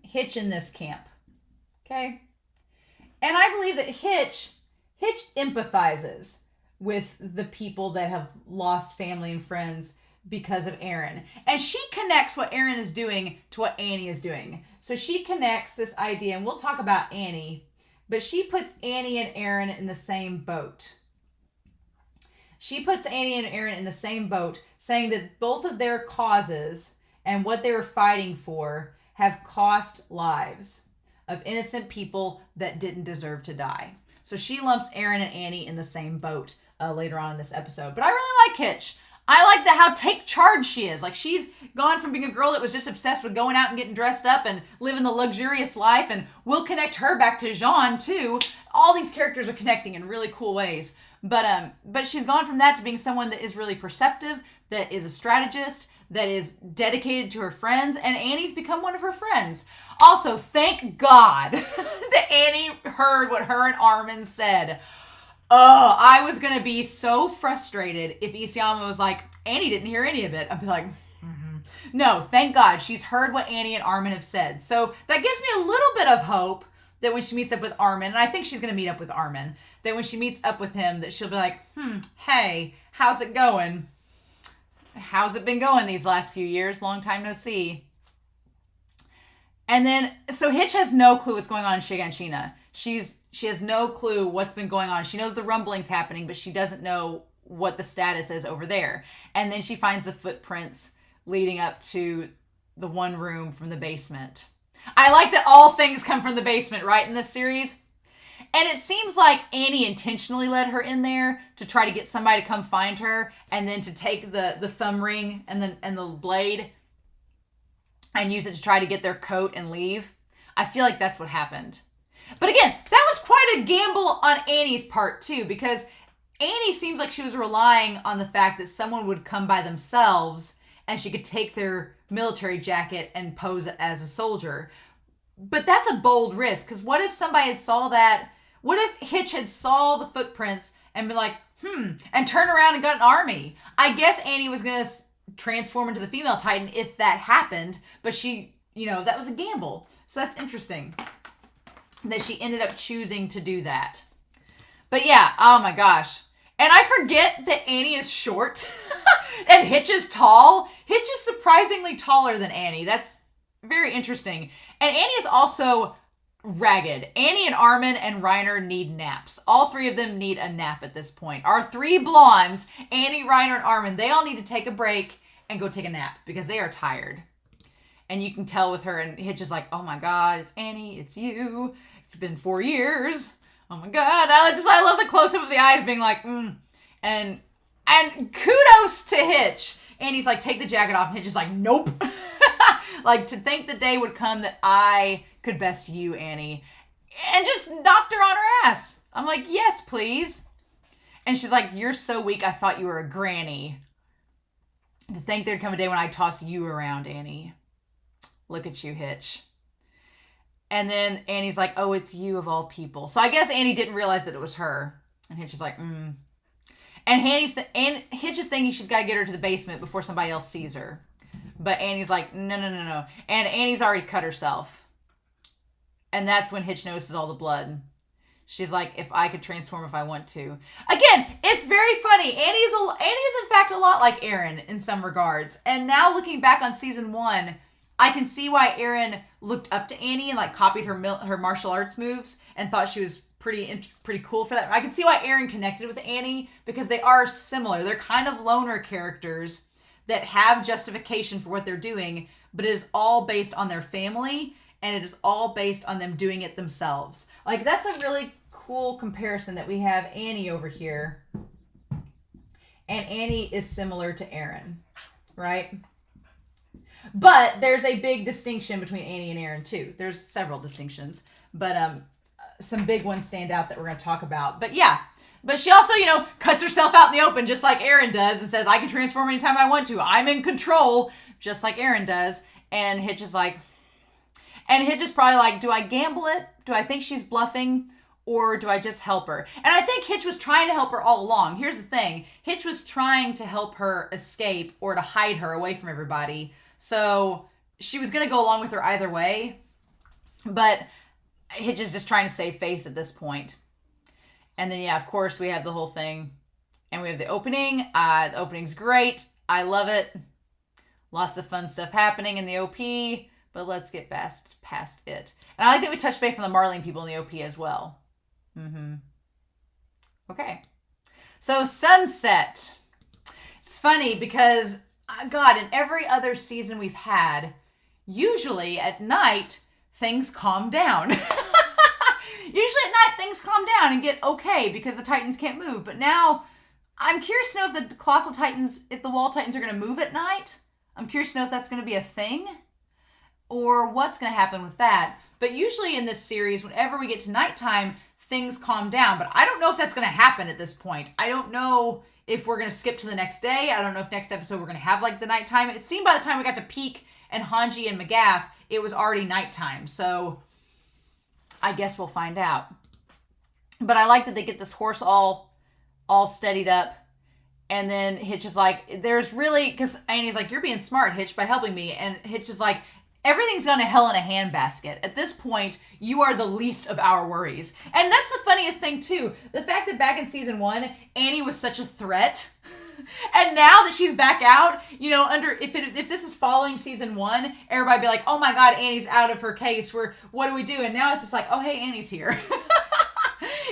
Hitch in this camp. Okay? And I believe that Hitch empathizes with the people that have lost family and friends because of Eren. And she connects what Eren is doing to what Annie is doing. So she connects this idea, and we'll talk about Annie, but she puts Annie and Eren in the same boat. She puts Annie and Eren in the same boat, saying that both of their causes and what they were fighting for have cost lives of innocent people that didn't deserve to die. So she lumps Eren and Annie in the same boat later on in this episode. But I really like Hitch. I like how take charge she is. Like, she's gone from being a girl that was just obsessed with going out and getting dressed up and living the luxurious life, and we'll connect her back to Jean too. All these characters are connecting in really cool ways. But she's gone from that to being someone that is really perceptive, that is a strategist, that is dedicated to her friends, and Annie's become one of her friends. Also, thank God that Annie heard what her and Armin said. Oh, I was going to be so frustrated if Isayama was like, Annie didn't hear any of it. I'd be like, No, thank God she's heard what Annie and Armin have said. So that gives me a little bit of hope that when she meets up with Armin, and I think she's going to meet up with Armin, that when she meets up with him, that she'll be like, hey, how's it going? How's it been going these last few years? Long time no see. And then, so Hitch has no clue what's going on in Shiganshina. She has no clue what's been going on. She knows the rumblings happening, but she doesn't know what the status is over there. And then she finds the footprints leading up to the one room from the basement. I like that all things come from the basement, right, in this series? And it seems like Annie intentionally led her in there to try to get somebody to come find her, and then to take the thumb ring and the blade and use it to try to get their coat and leave. I feel like that's what happened. But again, that was quite a gamble on Annie's part too, because Annie seems like she was relying on the fact that someone would come by themselves and she could take their military jacket and pose as a soldier. But that's a bold risk, because what if somebody had saw that? What if Hitch had saw the footprints and been like, and turned around and got an army? I guess Annie was going to transform into the female Titan if that happened, but she, that was a gamble. So that's interesting that she ended up choosing to do that. But yeah, oh my gosh. And I forget that Annie is short and Hitch is tall. Hitch is surprisingly taller than Annie. That's very interesting. And Annie is also ragged. Annie and Armin and Reiner need naps. All three of them need a nap at this point. Our three blondes, Annie, Reiner, and Armin, they all need to take a break and go take a nap because they are tired. And you can tell with her, and Hitch is like, oh my God, it's Annie, it's you. It's been 4 years. Oh my God. I love the close-up of the eyes being like, And kudos to Hitch. Annie's like, take the jacket off. And Hitch is like, nope. Like, to think the day would come that I could best you, Annie. And just knocked her on her ass. I'm like, yes, please. And she's like, you're so weak, I thought you were a granny. To think there'd come a day when I toss you around, Annie. Look at you, Hitch. And then Annie's like, oh, it's you of all people. So I guess Annie didn't realize that it was her. And Hitch is like, And Hitch is thinking she's got to get her to the basement before somebody else sees her. But Annie's like, no. And Annie's already cut herself. And that's when Hitch notices all the blood. She's like, if I could transform if I want to. Again, it's very funny. Annie's in fact a lot like Eren in some regards. And now looking back on season 1, I can see why Eren looked up to Annie and like copied her martial arts moves and thought she was pretty cool for that. I can see why Eren connected with Annie because they are similar. They're kind of loner characters that have justification for what they're doing, but it is all based on their family and it is all based on them doing it themselves. Like, that's a really cool comparison that we have Annie over here. And Annie is similar to Eren, right? But there's a big distinction between Annie and Eren too. There's several distinctions, but some big ones stand out that we're going to talk about. But yeah, but she also, cuts herself out in the open just like Eren does and says, I can transform anytime I want to. I'm in control, just like Eren does. And Hitch is probably like, do I gamble it? Do I think she's bluffing? Or do I just help her? And I think Hitch was trying to help her all along. Here's the thing. Hitch was trying to help her escape or to hide her away from everybody. So she was going to go along with her either way. But Hitch is just trying to save face at this point. And then, yeah, of course, we have the whole thing. And we have the opening. The opening's great. I love it. Lots of fun stuff happening in the OP. But let's get past it. And I like that we touched base on the Marlene people in the OP as well. Okay. So Sunset. It's funny because, God, in every other season we've had, usually at night, things calm down. Usually at night, things calm down and get okay because the Titans can't move. But now, I'm curious to know if the Colossal Titans, if the Wall Titans are going to move at night. I'm curious to know if that's going to be a thing or what's going to happen with that. But usually in this series, whenever we get to nighttime, things calm down. But I don't know if that's going to happen at this point. I don't know if we're going to skip to the next day. I don't know if next episode we're going to have like the nighttime. It seemed by the time we got to Peak and Hanji and Magath, it was already nighttime. So I guess we'll find out. But I like that they get this horse all steadied up. And then Hitch is like, there's really, because Annie's like, you're being smart, Hitch, by helping me. And Hitch is like, everything's gone to hell in a handbasket. At this point, you are the least of our worries. And that's the funniest thing, too. The fact that back in season 1, Annie was such a threat. And now that she's back out, if this was following season 1, everybody'd be like, oh my God, Annie's out of her case. What do we do? And now it's just like, oh, hey, Annie's here.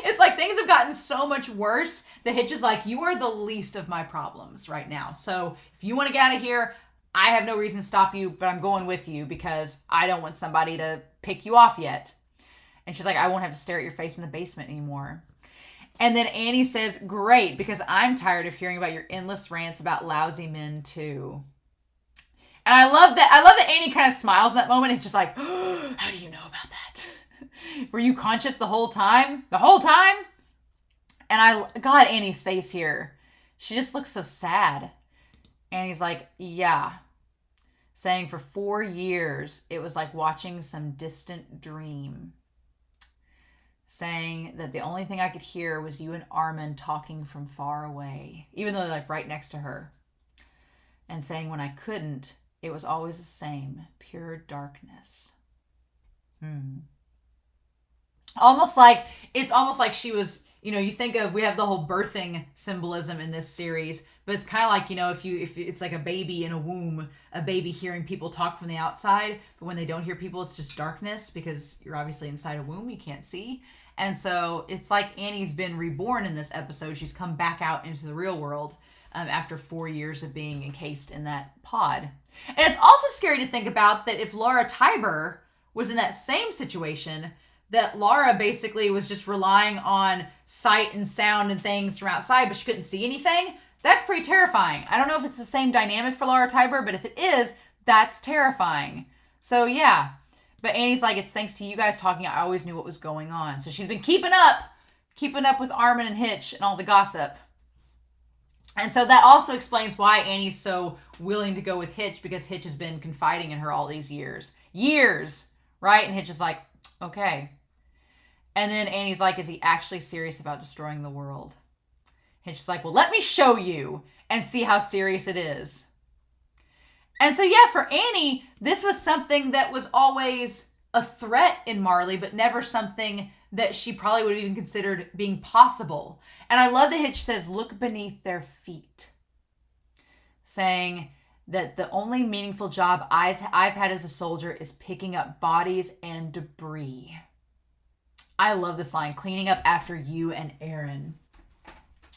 It's like things have gotten so much worse that Hitch is like, you are the least of my problems right now. So if you want to get out of here, I have no reason to stop you, but I'm going with you because I don't want somebody to pick you off yet. And she's like, I won't have to stare at your face in the basement anymore. And then Annie says, great, because I'm tired of hearing about your endless rants about lousy men too. And I love that Annie kind of smiles in that moment. It's just like, oh, how do you know about that? Were you conscious the whole time? The whole time? And God, Annie's face here. She just looks so sad. Annie's like, yeah. Saying for 4 years, it was like watching some distant dream. Saying that the only thing I could hear was you and Armin talking from far away, even though they're like right next to her. And saying when I couldn't, it was always the same, pure darkness. It's almost like she was, you think of, we have the whole birthing symbolism in this series, but it's kind of like, if it's like a baby in a womb, a baby hearing people talk from the outside, but when they don't hear people, it's just darkness because you're obviously inside a womb, you can't see. And so it's like Annie's been reborn in this episode. She's come back out into the real world after 4 years of being encased in that pod. And it's also scary to think about that if Laura Tiber was in that same situation, that Laura basically was just relying on sight and sound and things from outside, but she couldn't see anything. That's pretty terrifying. I don't know if it's the same dynamic for Laura Tiber, but if it is, that's terrifying. So yeah. But Annie's like, it's thanks to you guys talking, I always knew what was going on. So she's been keeping up with Armin and Hitch and all the gossip. And so that also explains why Annie's so willing to go with Hitch, because Hitch has been confiding in her all these years. Right? And Hitch is like, Okay. And then Annie's like, is he actually serious about destroying the world? And she's like, well, let me show you and see how serious it is. And so, yeah, for Annie, this was something that was always a threat in Marley, but never something that she probably would have even considered being possible. And I love that Hitch says, look beneath their feet, saying that the only meaningful job I've had as a soldier is picking up bodies and debris. I love this line, cleaning up after you and Eren.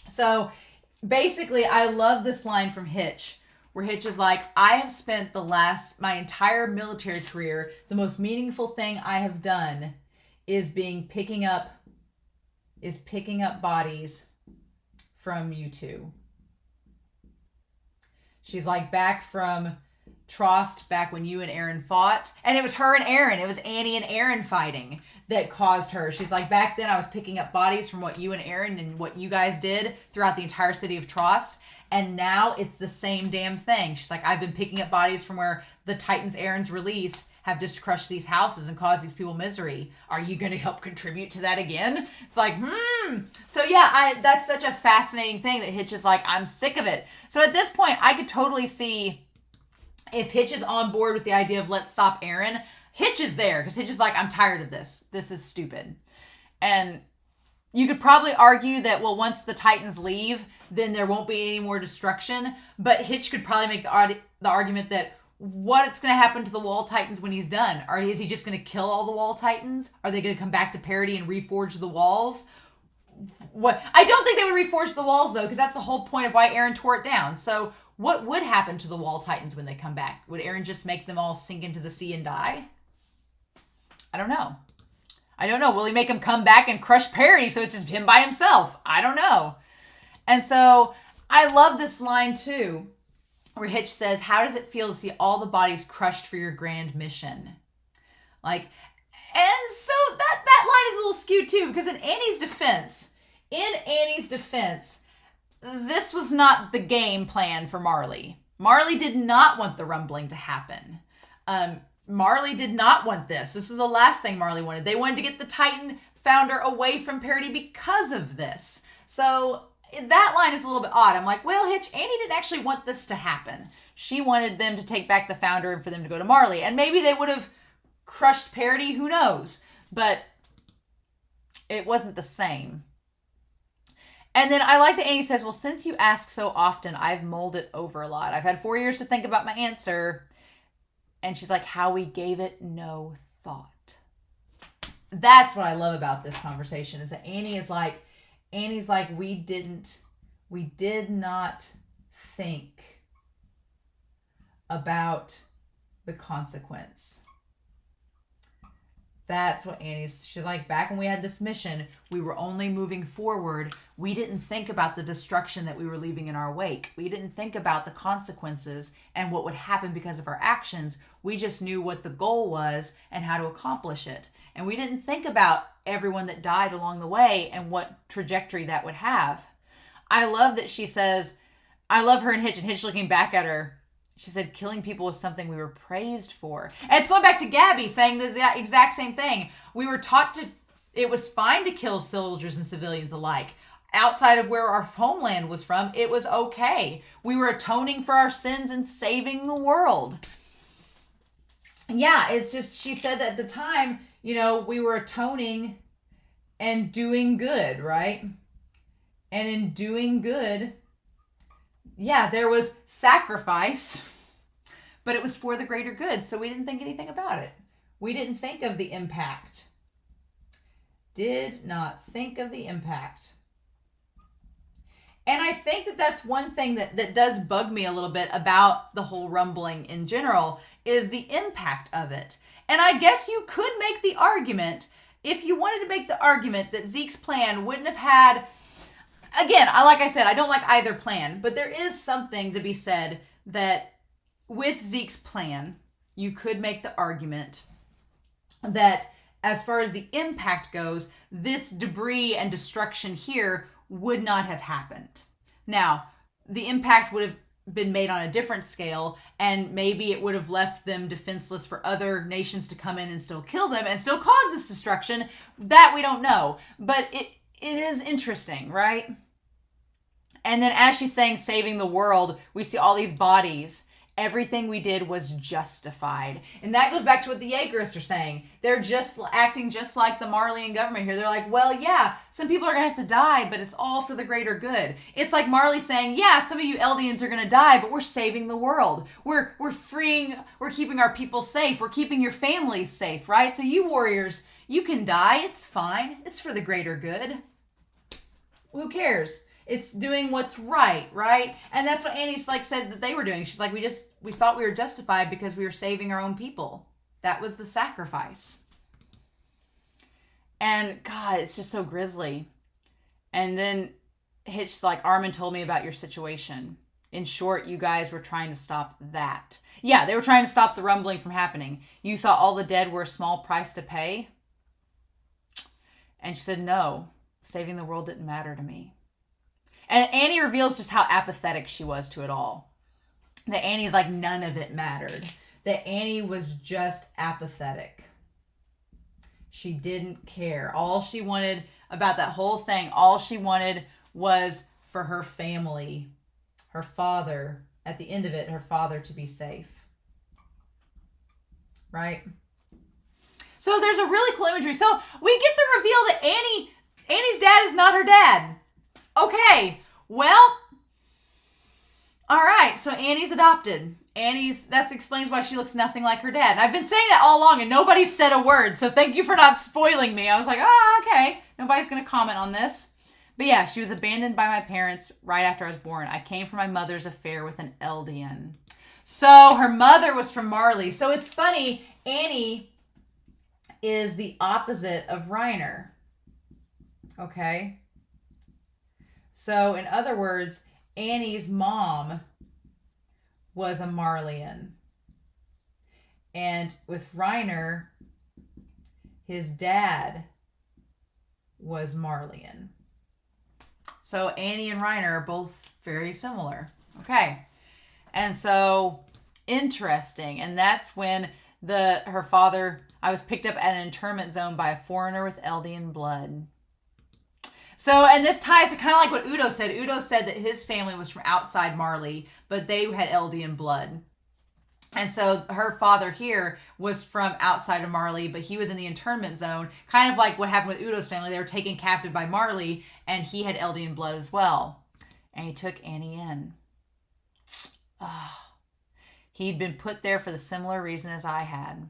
So basically, I love this line from Hitch, where Hitch is like, I have spent my entire military career, the most meaningful thing I have done is picking up bodies from you two. She's like, back from Trost, back when you and Eren fought. And it was her and Eren. It was Annie and Eren fighting that caused her. She's like, back then I was picking up bodies from what you and Eren and what you guys did throughout the entire city of Trost. And now it's the same damn thing. She's like, I've been picking up bodies from where the Titans Eren's released have just crushed these houses and caused these people misery. Are you going to help contribute to that again? It's like, So yeah, that's such a fascinating thing that Hitch is like, I'm sick of it. So at this point, I could totally see if Hitch is on board with the idea of let's stop Eren. Hitch is there because Hitch is like, I'm tired of this. This is stupid. And you could probably argue that, well, once the Titans leave, then there won't be any more destruction. But Hitch could probably make the argument that what's going to happen to the Wall Titans when he's done? Or is he just going to kill all the Wall Titans? Are they going to come back to parity and reforge the walls? What? I don't think they would reforge the walls, though, because that's the whole point of why Eren tore it down. So what would happen to the Wall Titans when they come back? Would Eren just make them all sink into the sea and die? I don't know. Will he make him come back and crush parity so it's just him by himself? I don't know. And so I love this line, too, where Hitch says, how does it feel to see all the bodies crushed for your grand mission? Like, and so that line is a little skewed too, because in Annie's defense, this was not the game plan for Marley. Marley did not want the rumbling to happen. Marley did not want this. This was the last thing Marley wanted. They wanted to get the Titan founder away from parity because of this. So that line is a little bit odd. I'm like, well, Hitch, Annie didn't actually want this to happen. She wanted them to take back the founder and for them to go to Marley. And maybe they would have crushed parity, who knows? But it wasn't the same. And then I like that Annie says, well, since you ask so often, I've mulled it over a lot. I've had 4 years to think about my answer. And she's like, how we gave it no thought. That's what I love about this conversation, is that Annie's like, we did not think about the consequence. That's what she's like, back when we had this mission, we were only moving forward. We didn't think about the destruction that we were leaving in our wake. We didn't think about the consequences and what would happen because of our actions. We just knew what the goal was and how to accomplish it. And we didn't think about everyone that died along the way and what trajectory that would have. I love that she says, I love her and Hitch looking back at her. She said, killing people was something we were praised for. And it's going back to Gabby saying the exact same thing. We were taught it was fine to kill soldiers and civilians alike. Outside of where our homeland was from, it was okay. We were atoning for our sins and saving the world. Yeah, it's just, she said that at the time, we were atoning and doing good, right? And in doing good, yeah, there was sacrifice, but it was for the greater good. So we didn't think anything about it. We didn't think of the impact. Did not think of the impact. And I think that that's one thing that does bug me a little bit about the whole rumbling in general, is the impact of it. And I guess you could make the argument, if you wanted to make the argument, that Zeke's plan wouldn't have had, again, like I said, I don't like either plan, but there is something to be said that with Zeke's plan, you could make the argument that as far as the impact goes, this debris and destruction here would not have happened. Now, the impact would have been made on a different scale, and maybe it would have left them defenseless for other nations to come in and still kill them and still cause this destruction. That we don't know. But it is interesting, right? And then as she's saying saving the world, we see all these bodies. Everything we did was justified. And that goes back to what the Jaegerists are saying. They're just acting just like the Marleyan government here. They're like, well, yeah, some people are going to have to die, but it's all for the greater good. It's like Marley saying, yeah, some of you Eldians are going to die, but we're saving the world. We're keeping our people safe. We're keeping your families safe, right? So you warriors, you can die. It's fine. It's for the greater good. Who cares? It's doing what's right? And that's what Annie's like said that they were doing. She's like, we thought we were justified because we were saving our own people. That was the sacrifice. And God, it's just so grisly. And then Hitch's like, Armin told me about your situation. In short, you guys were trying to stop that. Yeah, they were trying to stop the rumbling from happening. You thought all the dead were a small price to pay? And she said, no, saving the world didn't matter to me. And Annie reveals just how apathetic she was to it all. That Annie's like, none of it mattered. That Annie was just apathetic. She didn't care. All she wanted about that whole thing, all she wanted was for her family, her father, at the end of it, her father to be safe. Right? So there's a really cool imagery. So we get the reveal that Annie's dad is not her dad. Okay, well, all right, so Annie's adopted. That explains why she looks nothing like her dad. And I've been saying that all along, and nobody said a word, so thank you for not spoiling me. I was like, oh, okay, nobody's going to comment on this. But yeah, she was abandoned by my parents right after I was born. I came from my mother's affair with an Eldian. So her mother was from Marley. So it's funny, Annie is the opposite of Reiner. Okay? So, in other words, Annie's mom was a Marleyan. And with Reiner, his dad was Marleyan. So, Annie and Reiner are both very similar. Okay. And so, interesting. And that's when her father, I was picked up at an internment zone by a foreigner with Eldian blood. So, and this ties to kind of like what Udo said. Udo said that his family was from outside Marley, but they had Eldian blood. And so her father here was from outside of Marley, but he was in the internment zone. Kind of like what happened with Udo's family. They were taken captive by Marley, and he had Eldian blood as well. And he took Annie in. Oh, he'd been put there for the similar reason as I had.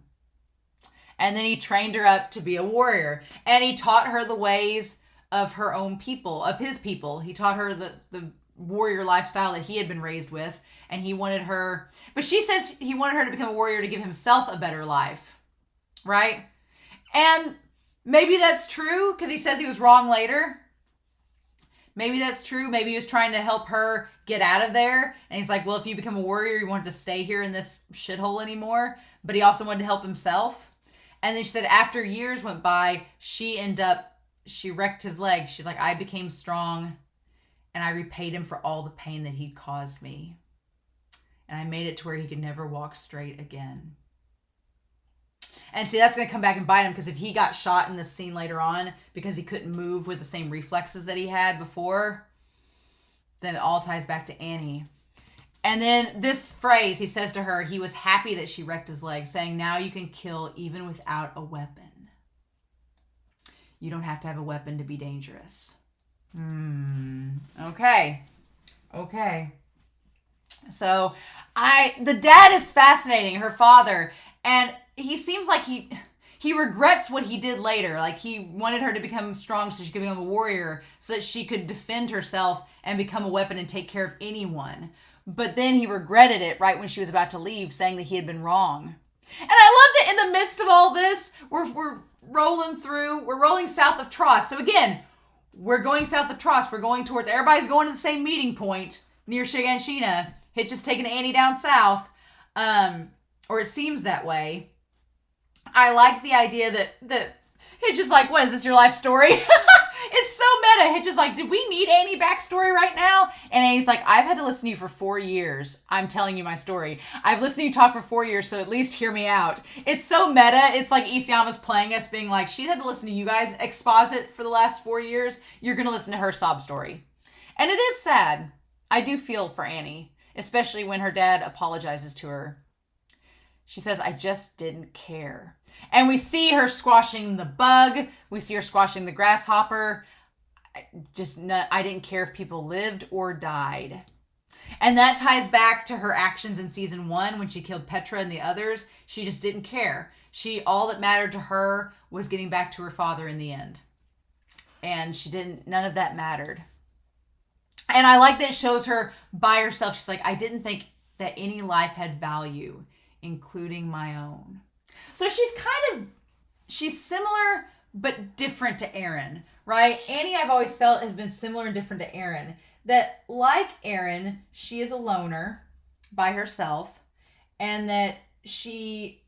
And then he trained her up to be a warrior. And he taught her the ways of her own people, of his people. He taught her the warrior lifestyle that he had been raised with, and he wanted her, but she says he wanted her to become a warrior to give himself a better life, right? And maybe that's true, because he says he was wrong later. Maybe that's true. Maybe he was trying to help her get out of there, and he's like, well, if you become a warrior, you want to stay here in this shithole anymore, but he also wanted to help himself. And then she said after years went by, she wrecked his leg. She's like, I became strong and I repaid him for all the pain that he'd caused me. And I made it to where he could never walk straight again. And see, that's going to come back and bite him, because if he got shot in this scene later on because he couldn't move with the same reflexes that he had before, then it all ties back to Annie. And then this phrase, he says to her, he was happy that she wrecked his leg, saying, now you can kill even without a weapon. You don't have to have a weapon to be dangerous. Okay. So, the dad is fascinating, her father, and he seems like he regrets what he did later. Like, he wanted her to become strong so she could become a warrior, so that she could defend herself and become a weapon and take care of anyone. But then he regretted it right when she was about to leave, saying that he had been wrong. And I love that in the midst of all this, we're rolling south of Tross. So again, we're going south of Tross. We're going towards, everybody's going to the same meeting point near Shiganshina. Hitch is taking Annie down south. Or it seems that way. I like the idea that Hitch is like, what is this, your life story? It's so meta. Hitch is like, did we need Annie backstory right now? And Annie's like, I've had to listen to you for 4 years. I'm telling you my story. I've listened to you talk for 4 years, so at least hear me out. It's so meta. It's like Isayama's playing us, being like, she had to listen to you guys exposit for the last 4 years. You're going to listen to her sob story. And it is sad. I do feel for Annie, especially when her dad apologizes to her. She says, I just didn't care. And we see her squashing the bug. We see her squashing the grasshopper. I didn't care if people lived or died. And that ties back to her actions in season 1 when she killed Petra and the others. She just didn't care. All that mattered to her was getting back to her father in the end. And none of that mattered. And I like that it shows her by herself. She's like, I didn't think that any life had value, including my own. So she's similar but different to Eren, right? Annie, I've always felt, has been similar and different to Eren. That like Eren, she is a loner by herself, and that she's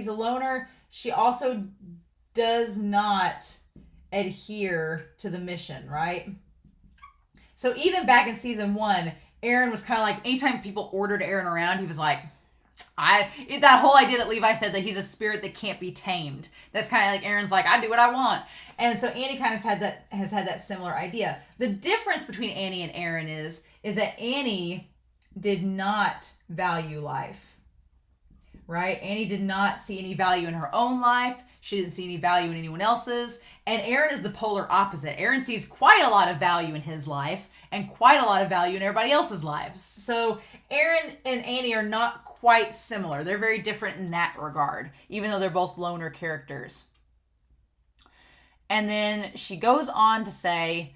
a loner. She also does not adhere to the mission, right? So even back in season 1, Eren was kind of like, anytime people ordered Eren around, he was like, that whole idea that Levi said that he's a spirit that can't be tamed. That's kind of like Eren's like, I do what I want. And so Annie kind of has had that similar idea. The difference between Annie and Eren is that Annie did not value life, right? Annie did not see any value in her own life. She didn't see any value in anyone else's. And Eren is the polar opposite. Eren sees quite a lot of value in his life and quite a lot of value in everybody else's lives. So Eren and Annie are not quite similar. They're very different in that regard, even though they're both loner characters. And then she goes on to say,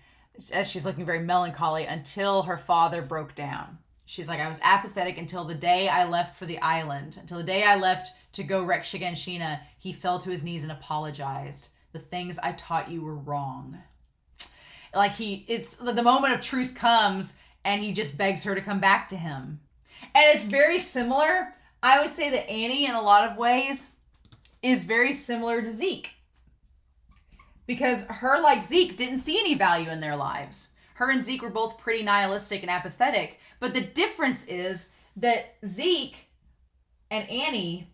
as she's looking very melancholy, until her father broke down. She's like, I was apathetic until the day I left for the island. Until the day I left to go wreck Shiganshina, he fell to his knees and apologized. The things I taught you were wrong. Like it's the moment of truth comes and he just begs her to come back to him. And it's very similar. I would say that Annie, in a lot of ways, is very similar to Zeke. Because her, like Zeke, didn't see any value in their lives. Her and Zeke were both pretty nihilistic and apathetic. But the difference is that Zeke and Annie,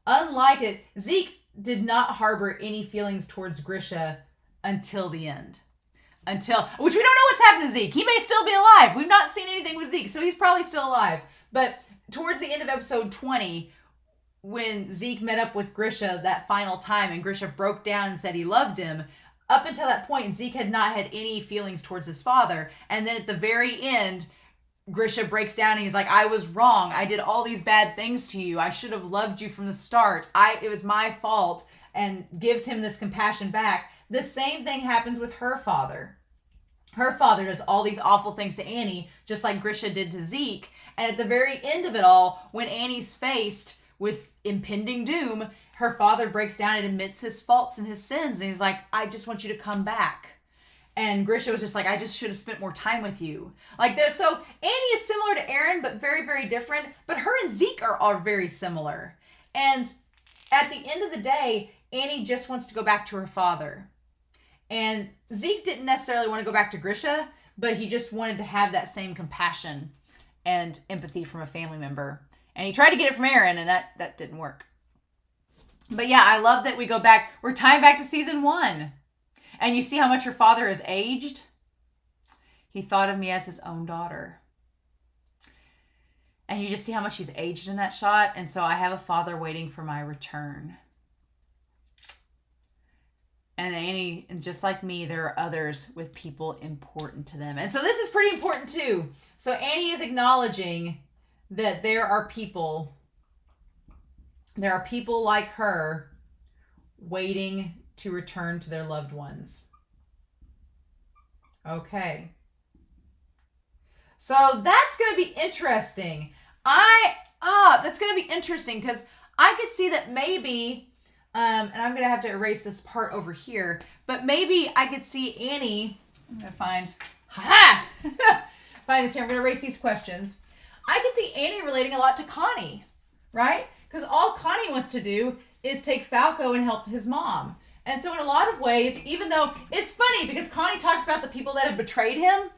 unlike it, Zeke did not harbor any feelings towards Grisha until the end. Which we don't know what's happened to Zeke. He may still be alive. We've not seen anything with Zeke, so he's probably still alive. But towards the end of episode 20, when Zeke met up with Grisha that final time and Grisha broke down and said he loved him, up until that point, Zeke had not had any feelings towards his father. And then at the very end, Grisha breaks down and he's like, I was wrong. I did all these bad things to you. I should have loved you from the start. It was my fault, and gives him this compassion back. The same thing happens with her father. Her father does all these awful things to Annie, just like Grisha did to Zeke. And at the very end of it all, when Annie's faced with impending doom, her father breaks down and admits his faults and his sins. And he's like, I just want you to come back. And Grisha was just like, I just should have spent more time with you. So Annie is similar to Eren, but very, very different. But her and Zeke are very similar. And at the end of the day, Annie just wants to go back to her father. And Zeke didn't necessarily want to go back to Grisha, but he just wanted to have that same compassion and empathy from a family member. And he tried to get it from Eren, and that didn't work. But yeah, I love that we go back. We're tying back to season 1. And you see how much her father has aged? He thought of me as his own daughter. And you just see how much he's aged in that shot. And so I have a father waiting for my return. And Annie, and just like me, there are others with people important to them. And so this is pretty important too. So Annie is acknowledging that there are people like her waiting to return to their loved ones. Okay. So that's going to be interesting. That's going to be interesting because I could see that maybe, and I'm going to have to erase this part over here, but maybe I could see Annie, I'm going to find this here. I'm going to erase these questions. I could see Annie relating a lot to Connie, right? Because all Connie wants to do is take Falco and help his mom. And so in a lot of ways, even though it's funny because Connie talks about the people that have betrayed him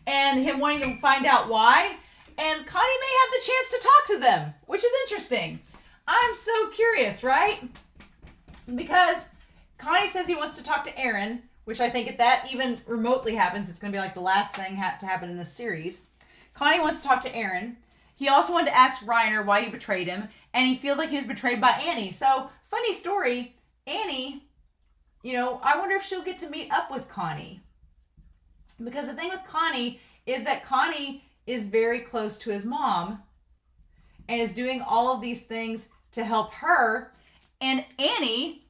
and him wanting to find out why, and Connie may have the chance to talk to them, which is interesting. I'm so curious, right? Because Connie says he wants to talk to Eren, which I think if that even remotely happens, it's going to be like the last thing to happen in this series. Connie wants to talk to Eren. He also wanted to ask Reiner why he betrayed him, and he feels like he was betrayed by Annie. So, funny story, Annie, I wonder if she'll get to meet up with Connie. Because the thing with Connie is that Connie is very close to his mom and is doing all of these things to help her, and Annie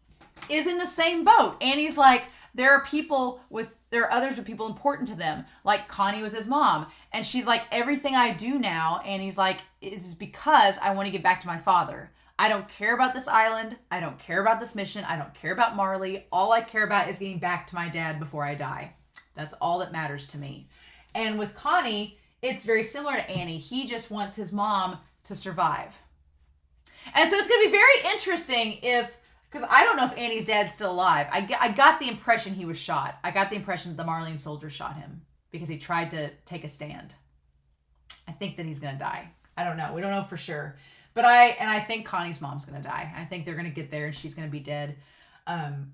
is in the same boat. Annie's like, there are others with people important to them, like Connie with his mom. And she's like, everything I do now, Annie's like, it's because I want to get back to my father. I don't care about this island. I don't care about this mission. I don't care about Marley. All I care about is getting back to my dad before I die. That's all that matters to me. And with Connie, it's very similar to Annie. He just wants his mom to survive. And so it's going to be very interesting because I don't know if Annie's dad's still alive. I got the impression he was shot. I got the impression that the Marleyan soldiers shot him because he tried to take a stand. I think that he's going to die. I don't know. We don't know for sure. But I think Connie's mom's going to die. I think they're going to get there and she's going to be dead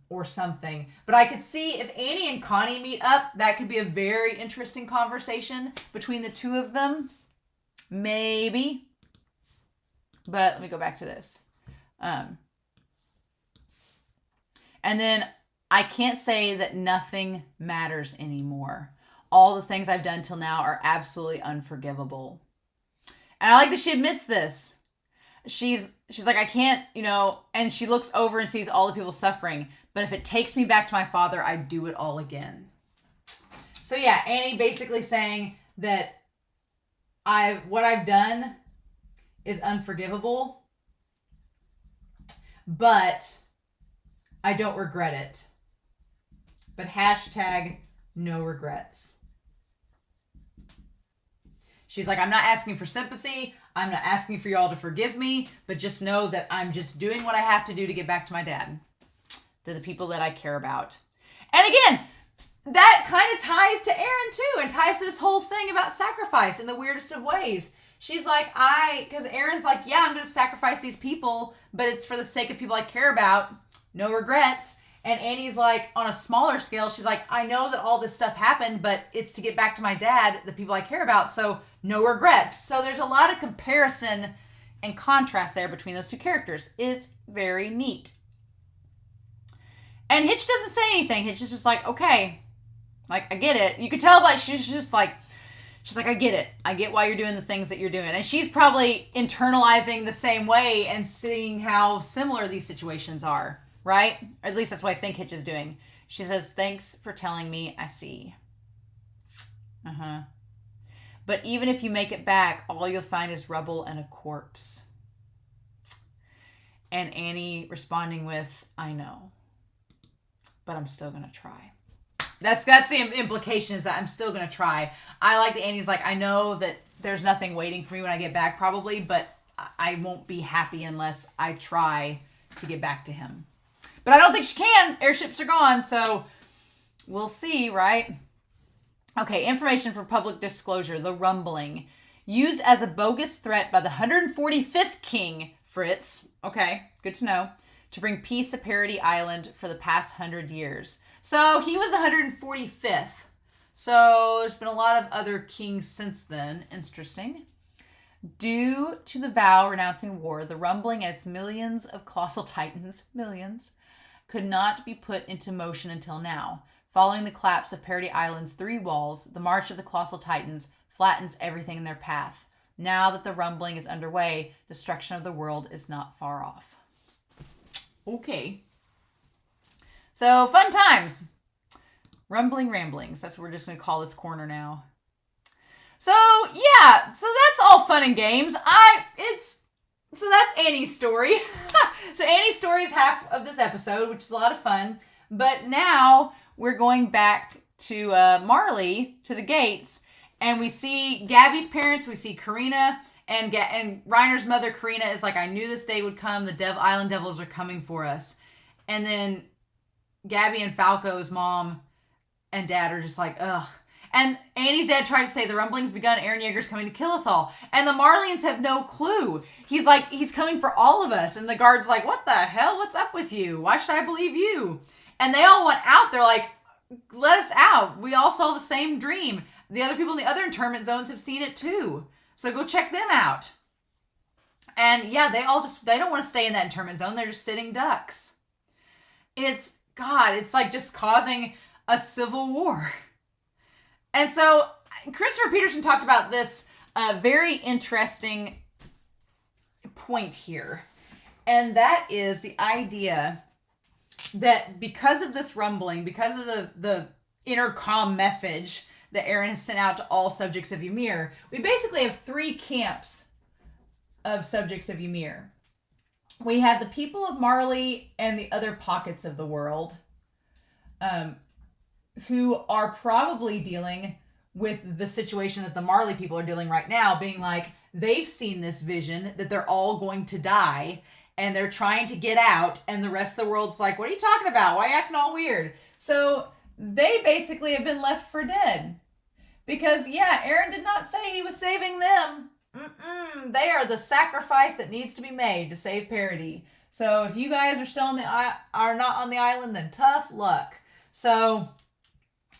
or something. But I could see if Annie and Connie meet up, that could be a very interesting conversation between the two of them. Maybe. But let me go back to this. And then I can't say that nothing matters anymore. All the things I've done till now are absolutely unforgivable. And I like that she admits this. She's like, I can't, and she looks over and sees all the people suffering. But if it takes me back to my father, I'd do it all again. So yeah, Annie basically saying that what I've done is unforgivable, but I don't regret it. But #no regrets. She's like, I'm not asking for sympathy. I'm not asking for y'all to forgive me, but just know that I'm just doing what I have to do to get back to my dad, to the people that I care about. And again, that kind of ties to Eren too, and ties to this whole thing about sacrifice in the weirdest of ways. She's like, because Eren's like, yeah, I'm going to sacrifice these people, but it's for the sake of people I care about. No regrets. And Annie's like, on a smaller scale, she's like, I know that all this stuff happened, but it's to get back to my dad, the people I care about, so no regrets. So there's a lot of comparison and contrast there between those two characters. It's very neat. And Hitch doesn't say anything. Hitch is just like, okay, like, I get it. You could tell, like, she's like, I get it. I get why you're doing the things that you're doing. And she's probably internalizing the same way and seeing how similar these situations are. Right? Or at least that's what I think Hitch is doing. She says, thanks for telling me, I see. But even if you make it back, all you'll find is rubble and a corpse. And Annie responding with, I know. But I'm still going to try. That's the implication, is that I'm still going to try. I like that Annie's like, I know that there's nothing waiting for me when I get back probably, but I won't be happy unless I try to get back to him. But I don't think she can. Airships are gone, so we'll see, right? Okay, information for public disclosure. The rumbling. Used as a bogus threat by the 145th King, Fritz. Okay, good to know. To bring peace to Parody Island for the past 100 years. So he was 145th. So there's been a lot of other kings since then. Interesting. Due to the vow renouncing war, the rumbling and its millions of colossal titans, could not be put into motion until now. Following the collapse of Parody Island's 3 walls, the march of the colossal titans flattens everything in their path. Now that the rumbling is underway, destruction of the world is not far off. Okay. So, fun times. Rumbling ramblings. That's what we're just going to call this corner now. So, yeah. So, that's all fun and games. So that's Annie's story. So Annie's story is half of this episode, which is a lot of fun. But now we're going back to Marley, to the gates, and we see Gabby's parents, we see Karina, and Reiner's mother, Karina, is like, I knew this day would come. The Island Devils are coming for us. And then Gabby and Falco's mom and dad are just like, ugh. And Annie's dad tried to say, the rumbling's begun, Eren Yeager's coming to kill us all. And the Marleyans have no clue. He's like, he's coming for all of us. And the guard's like, what the hell? What's up with you? Why should I believe you? And they all went out. They're like, let us out. We all saw the same dream. The other people in the other internment zones have seen it too. So go check them out. And yeah, they don't want to stay in that internment zone. They're just sitting ducks. It's like just causing a civil war. And so Christopher Peterson talked about this very interesting point here. And that is the idea that because of this rumbling, because of the intercom message that Eren has sent out to all subjects of Ymir, we basically have 3 camps of subjects of Ymir. We have the people of Marley and the other pockets of the world, who are probably dealing with the situation that the Marley people are dealing right now, being like, they've seen this vision that they're all going to die and they're trying to get out, and the rest of the world's like, what are you talking about? Why are you acting all weird? So they basically have been left for dead. Because, yeah, Eren did not say he was saving them. They are the sacrifice that needs to be made to save Parody. So if you guys are still are not on the island, then tough luck. So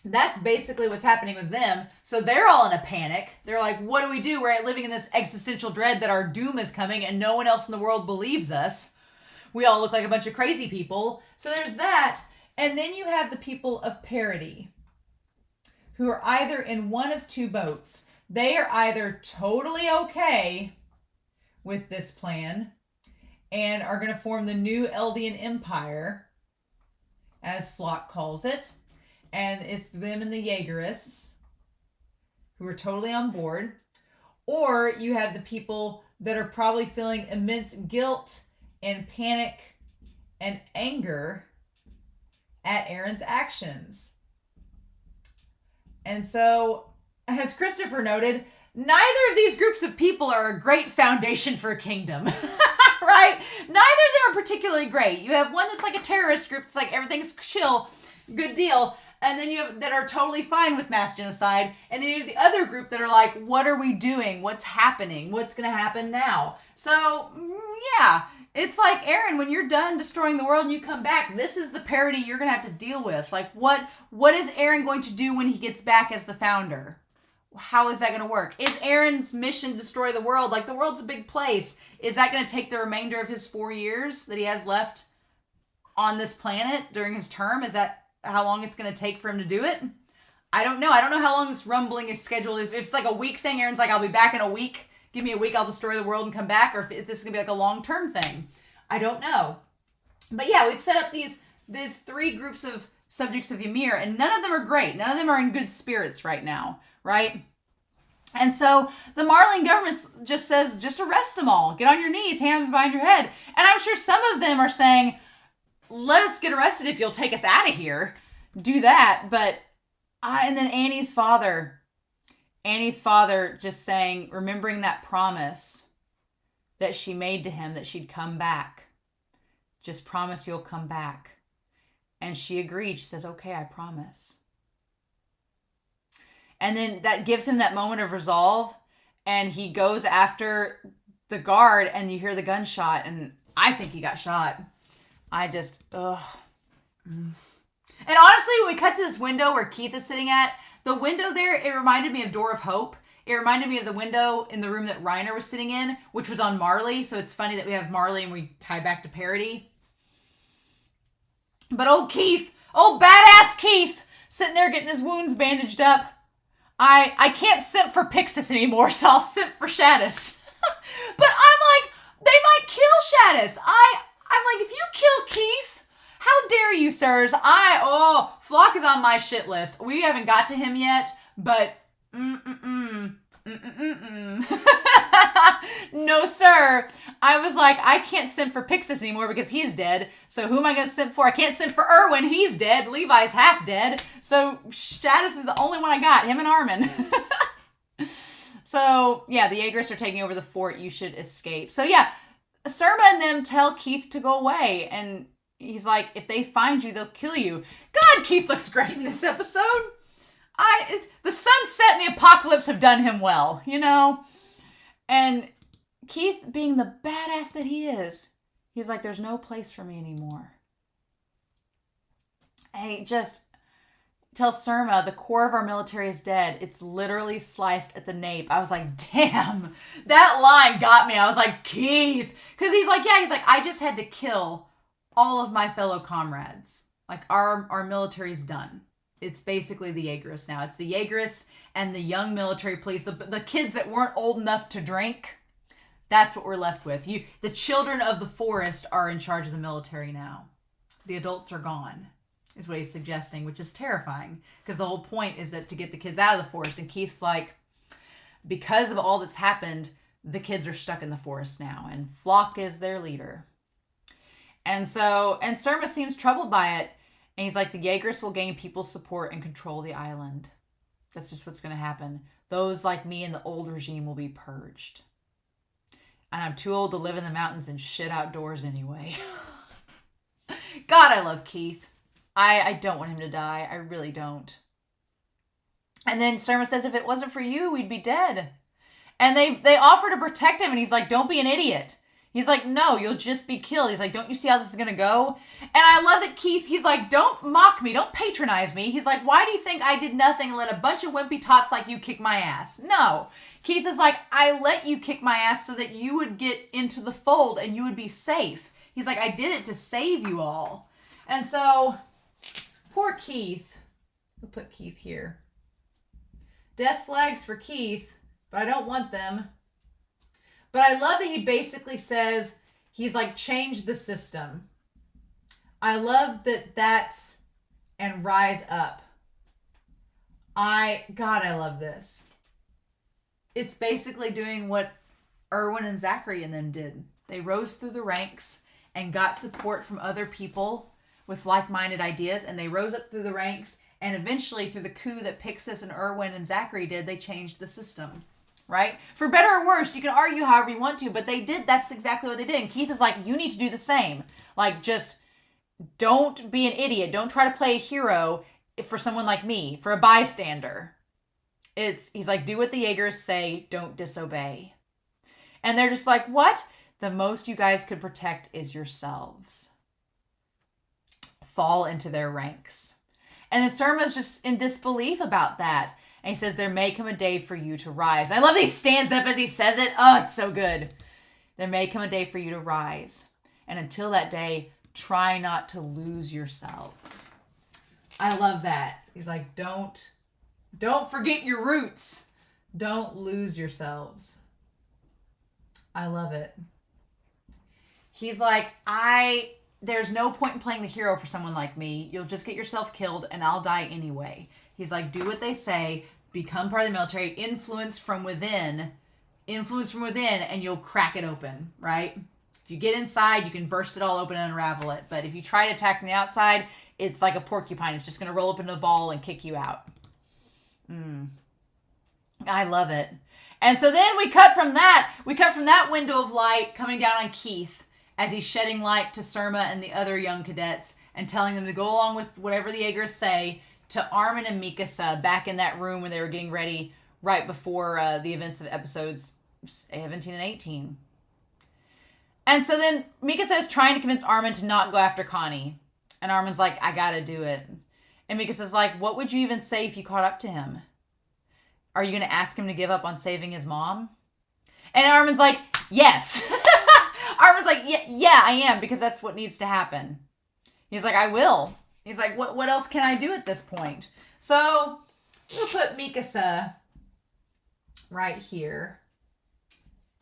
that's basically what's happening with them. So they're all in a panic. They're like, what do we do? We're living in this existential dread that our doom is coming and no one else in the world believes us. We all look like a bunch of crazy people. So there's that. And then you have the people of Parody, who are either in one of 2 boats. They are either totally okay with this plan and are going to form the new Eldian Empire, as Floch calls it. And it's them and the Jaegerists who are totally on board. Or you have the people that are probably feeling immense guilt and panic and anger at Eren's actions. And so, as Christopher noted, neither of these groups of people are a great foundation for a kingdom. Right? Neither of them are particularly great. You have one that's like a terrorist group. It's like everything's chill, good deal. And then you have that are totally fine with mass genocide. And then you have the other group that are like, what are we doing? What's happening? What's going to happen now? So, yeah, it's like, Eren, when you're done destroying the world and you come back, this is the Parody you're going to have to deal with. Like, what is Eren going to do when he gets back as the founder? How is that going to work? Is Eren's mission to destroy the world? Like, the world's a big place. Is that going to take the remainder of his 4 years that he has left on this planet during his term? Is that how long it's going to take for him to do it? I don't know. I don't know how long this rumbling is scheduled. If it's like a week thing, Eren's like, I'll be back in a week. Give me a week, I'll destroy the world and come back. Or if this is going to be like a long-term thing. I don't know. But yeah, we've set up these 3 groups of subjects of Ymir, and none of them are great. None of them are in good spirits right now, right? And so the Marleyan government just says, just arrest them all. Get on your knees, hands behind your head. And I'm sure some of them are saying, let us get arrested if you'll take us out of here. Do that. But, and then Annie's father just saying, remembering that promise that she made to him that she'd come back. Just promise you'll come back. And she agreed. She says, okay, I promise. And then that gives him that moment of resolve. And he goes after the guard and you hear the gunshot. And I think he got shot. And honestly, when we cut to this window where Keith is sitting at, the window there, it reminded me of Door of Hope. It reminded me of the window in the room that Reiner was sitting in, which was on Marley. So it's funny that we have Marley and we tie back to Parody. But old Keith, old badass Keith, sitting there getting his wounds bandaged up. I can't simp for Pixis anymore, so I'll simp for Shadis. But I'm like, they might kill Shadis. I'm like, if you kill Keith, how dare you, sirs? Floch is on my shit list. We haven't got to him yet, but no, sir. I was like, I can't simp for Pixis anymore because he's dead. So who am I going to simp for? I can't simp for Erwin. He's dead. Levi's half dead. So Shadis is the only one I got. Him and Armin. So, yeah, the Jaegerists are taking over the fort. You should escape. So, yeah, Surma and them tell Keith to go away. And he's like, if they find you, they'll kill you. God, Keith looks great in this episode. The sunset and the apocalypse have done him well, you know? And Keith, being the badass that he is, he's like, there's no place for me anymore. And he just tells Surma, the core of our military is dead. It's literally sliced at the nape. I was like, damn, that line got me. I was like, Keith. Because he's like, I just had to kill all of my fellow comrades. Like, our military's done. It's basically the Jaegerists now. It's the Jaegerists and the young military police, the kids that weren't old enough to drink. That's what we're left with. The children of the forest are in charge of the military now. The adults are gone, is what he's suggesting, which is terrifying. Because the whole point is that to get the kids out of the forest. And Keith's like, because of all that's happened, the kids are stuck in the forest now. And Floch is their leader. And Surma seems troubled by it. And he's like, the Jaegers will gain people's support and control the island. That's just what's going to happen. Those like me and the old regime will be purged. And I'm too old to live in the mountains and shit outdoors anyway. God, I love Keith. I don't want him to die. I really don't. And then Surma says, if it wasn't for you, we'd be dead. And they offer to protect him. And he's like, don't be an idiot. He's like, no, you'll just be killed. He's like, don't you see how this is going to go? And I love that Keith, he's like, don't mock me. Don't patronize me. He's like, why do you think I did nothing and let a bunch of wimpy tots like you kick my ass? No. Keith is like, I let you kick my ass so that you would get into the fold and you would be safe. He's like, I did it to save you all. And so, poor Keith. We'll put Keith here. Death flags for Keith, but I don't want them. But I love that he basically says, he's like, change the system. I love that that's, and rise up. God, I love this. It's basically doing what Erwin and Zachary and them did. They rose through the ranks and got support from other people with like-minded ideas, and they rose up through the ranks, and eventually through the coup that Pixis and Erwin and Zachary did, they changed the system. Right? For better or worse, you can argue however you want to, but they did. That's exactly what they did. And Keith is like, you need to do the same. Like, just don't be an idiot. Don't try to play a hero for someone like me, for a bystander. He's like, do what the Jaegers say. Don't disobey. And they're just like, what? The most you guys could protect is yourselves. Fall into their ranks. And then Surma's just in disbelief about that. And he says, there may come a day for you to rise. I love that he stands up as he says it. Oh, it's so good. There may come a day for you to rise. And until that day, try not to lose yourselves. I love that. He's like, don't forget your roots. Don't lose yourselves. I love it. He's like, there's no point in playing the hero for someone like me. You'll just get yourself killed and I'll die anyway. He's like, do what they say, become part of the military, influence from within, and you'll crack it open, right? If you get inside, you can burst it all open and unravel it. But if you try to attack from the outside, it's like a porcupine. It's just going to roll up into a ball and kick you out. I love it. And so then we cut from that window of light coming down on Keith as he's shedding light to Surma and the other young cadets and telling them to go along with whatever the Jaegers say, to Armin and Mikasa back in that room when they were getting ready right before the events of episodes 17 and 18. And so then Mikasa is trying to convince Armin to not go after Connie. And Armin's like, I gotta do it. And Mikasa's like, what would you even say if you caught up to him? Are you going to ask him to give up on saving his mom? And Armin's like, yes. Armin's like, yeah, I am, because that's what needs to happen. He's like, I will. He's like, what else can I do at this point? So we'll put Mikasa right here.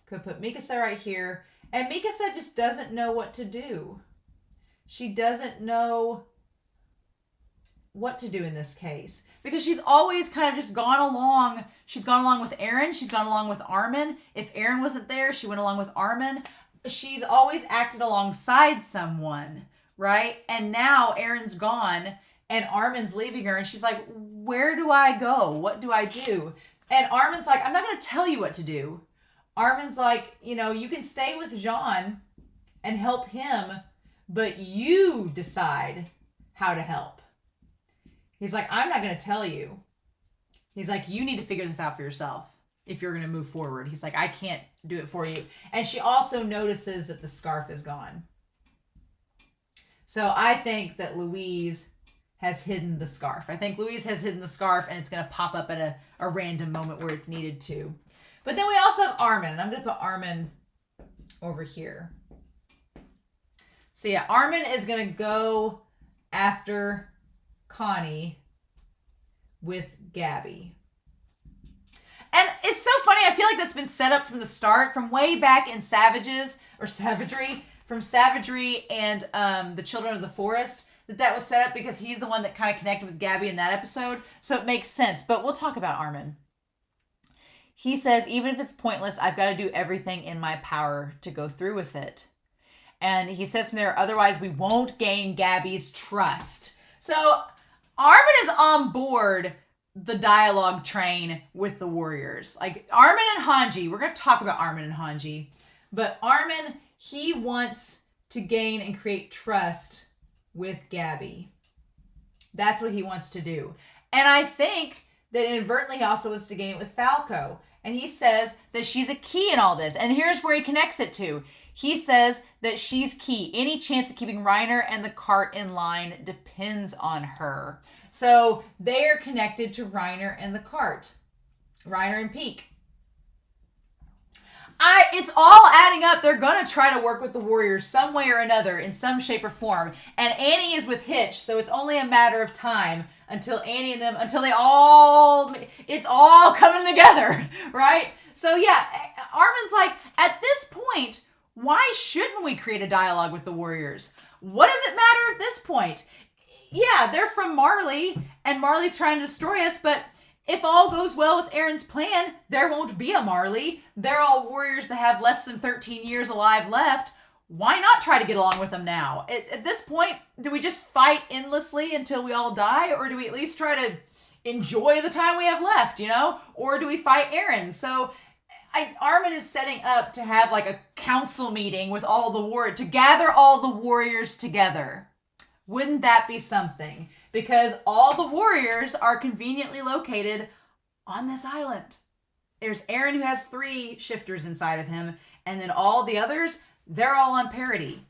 Could put Mikasa right here. And Mikasa just doesn't know what to do. She doesn't know what to do in this case. Because she's always kind of just gone along. She's gone along with Eren. She's gone along with Armin. If Eren wasn't there, she went along with Armin. She's always acted alongside someone. Right? And now Eren's gone and Armin's leaving her and she's like, where do I go? What do I do? And Armin's like, I'm not going to tell you what to do. Armin's like, you can stay with Jean and help him, but you decide how to help. He's like, I'm not going to tell you. He's like, you need to figure this out for yourself if you're going to move forward. He's like, I can't do it for you. And she also notices that the scarf is gone. So I think that Louise has hidden the scarf. I think Louise has hidden the scarf, and it's going to pop up at a random moment where it's needed to. But then we also have Armin, and I'm going to put Armin over here. So yeah, Armin is going to go after Connie with Gabby. And it's so funny. I feel like that's been set up from the start, from way back in Savagery, from Savagery and the Children of the Forest, that was set up because he's the one that kind of connected with Gabby in that episode. So it makes sense. But we'll talk about Armin. He says, even if it's pointless, I've got to do everything in my power to go through with it. And he says from there, otherwise we won't gain Gabby's trust. So Armin is on board the dialogue train with the warriors. Like Armin and Hanji, we're going to talk about Armin and Hanji. But Armin, he wants to gain and create trust with Gabby. That's what he wants to do. And I think that inadvertently he also wants to gain it with Falco. And he says that she's a key in all this. And here's where he connects it to. He says that she's key. Any chance of keeping Reiner and the cart in line depends on her. So they are connected to Reiner and the cart. Reiner and Peak. It's all adding up. They're going to try to work with the Warriors some way or another, in some shape or form. And Annie is with Hitch, so it's only a matter of time until Annie and them, it's all coming together, right? So yeah, Armin's like, at this point, why shouldn't we create a dialogue with the Warriors? What does it matter at this point? Yeah, they're from Marley, and Marley's trying to destroy us, but if all goes well with Eren's plan, there won't be a Marley. They're all warriors that have less than 13 years alive left. Why not try to get along with them now? At this point, do we just fight endlessly until we all die? Or do we at least try to enjoy the time we have left, you know? Or do we fight Eren? So Armin is setting up to have like a council meeting with all the warriors, to gather all the warriors together. Wouldn't that be something? Because all the warriors are conveniently located on this island. There's Eren, who has 3 shifters inside of him, and then all the others, they're all on parity.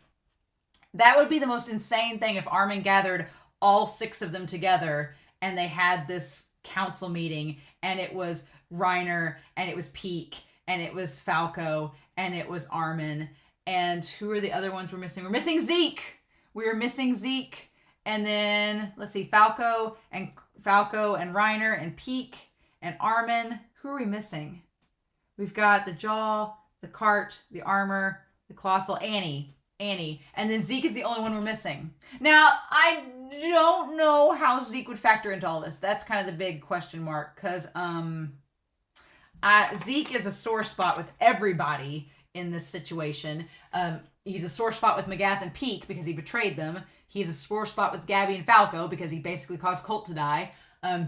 That would be the most insane thing if Armin gathered all 6 of them together and they had this council meeting, and it was Reiner, and it was Peak, and it was Falco, and it was Armin. And who are the other ones we're missing? We're missing Zeke. We were missing Zeke. And then, let's see, Falco and Reiner and Peak and Armin. Who are we missing? We've got the jaw, the cart, the armor, the colossal, Annie. And then Zeke is the only one we're missing. Now, I don't know how Zeke would factor into all this. That's kind of the big question mark. Because Zeke is a sore spot with everybody in this situation. He's a sore spot with Magath and Peak because he betrayed them. He's a sore spot with Gabby and Falco because he basically caused Colt to die.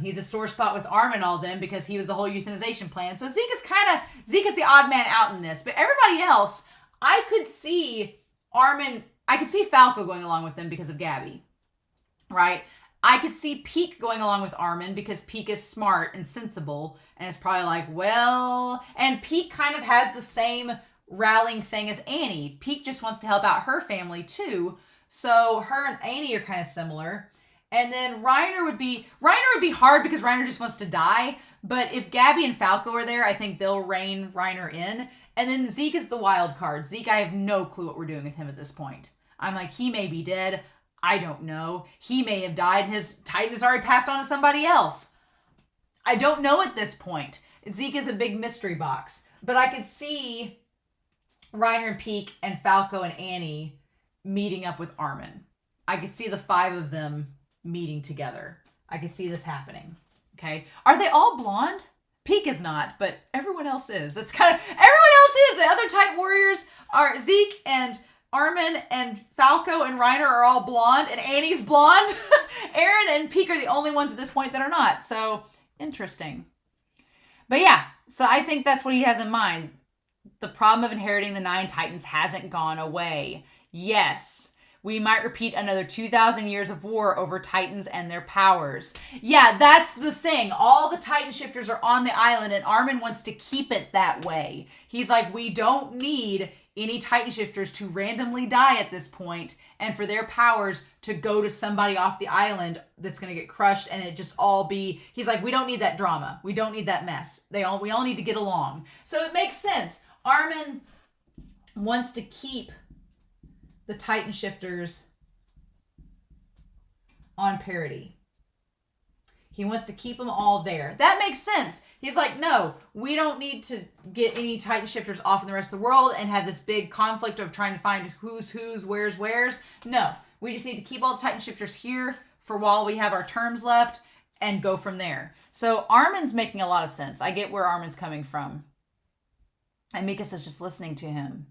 He's a sore spot with Armin and all them because he was the whole euthanization plan. So Zeke is the odd man out in this. But everybody else, I could see Falco going along with them because of Gabby. Right? I could see Peak going along with Armin because Peak is smart and sensible. And it's probably like, well... And Peak kind of has the same rallying thing as Annie. Peak just wants to help out her family too. So her and Annie are kind of similar. And then Reiner would be hard because Reiner just wants to die. But if Gabby and Falco are there, I think they'll rein Reiner in. And then Zeke is the wild card. Zeke, I have no clue what we're doing with him at this point. I'm like, he may be dead. I don't know. He may have died and his Titan has already passed on to somebody else. I don't know at this point. Zeke is a big mystery box. But I could see Reiner and Peak and Falco and Annie meeting up with Armin. I could see the 5 of them meeting together. I could see this happening. Okay. Are they all blonde? Peak is not, but everyone else is. Everyone else is. The other Titan warriors are Zeke and Armin and Falco and Reiner are all blonde, and Annie's blonde. Eren and Peak are the only ones at this point that are not. So interesting. But yeah, so I think that's what he has in mind. The problem of inheriting the 9 Titans hasn't gone away. Yes, We might repeat another 2,000 years of war over Titans and their powers. Yeah, that's the thing. All the Titan shifters are on the island, and Armin wants to keep it that way. He's like, we don't need any Titan shifters to randomly die at this point, and for their powers to go to somebody off the island that's going to get crushed, and it just all be... He's like, we don't need that drama. We don't need that mess. We all need to get along. So it makes sense. Armin wants to keep the Titan shifters on parity. He wants to keep them all there. That makes sense. He's like, no, we don't need to get any Titan shifters off in the rest of the world and have this big conflict of trying to find who's, where's. No, we just need to keep all the Titan shifters here for while we have our terms left and go from there. So Armin's making a lot of sense. I get where Armin's coming from. And Mikasa's just listening to him.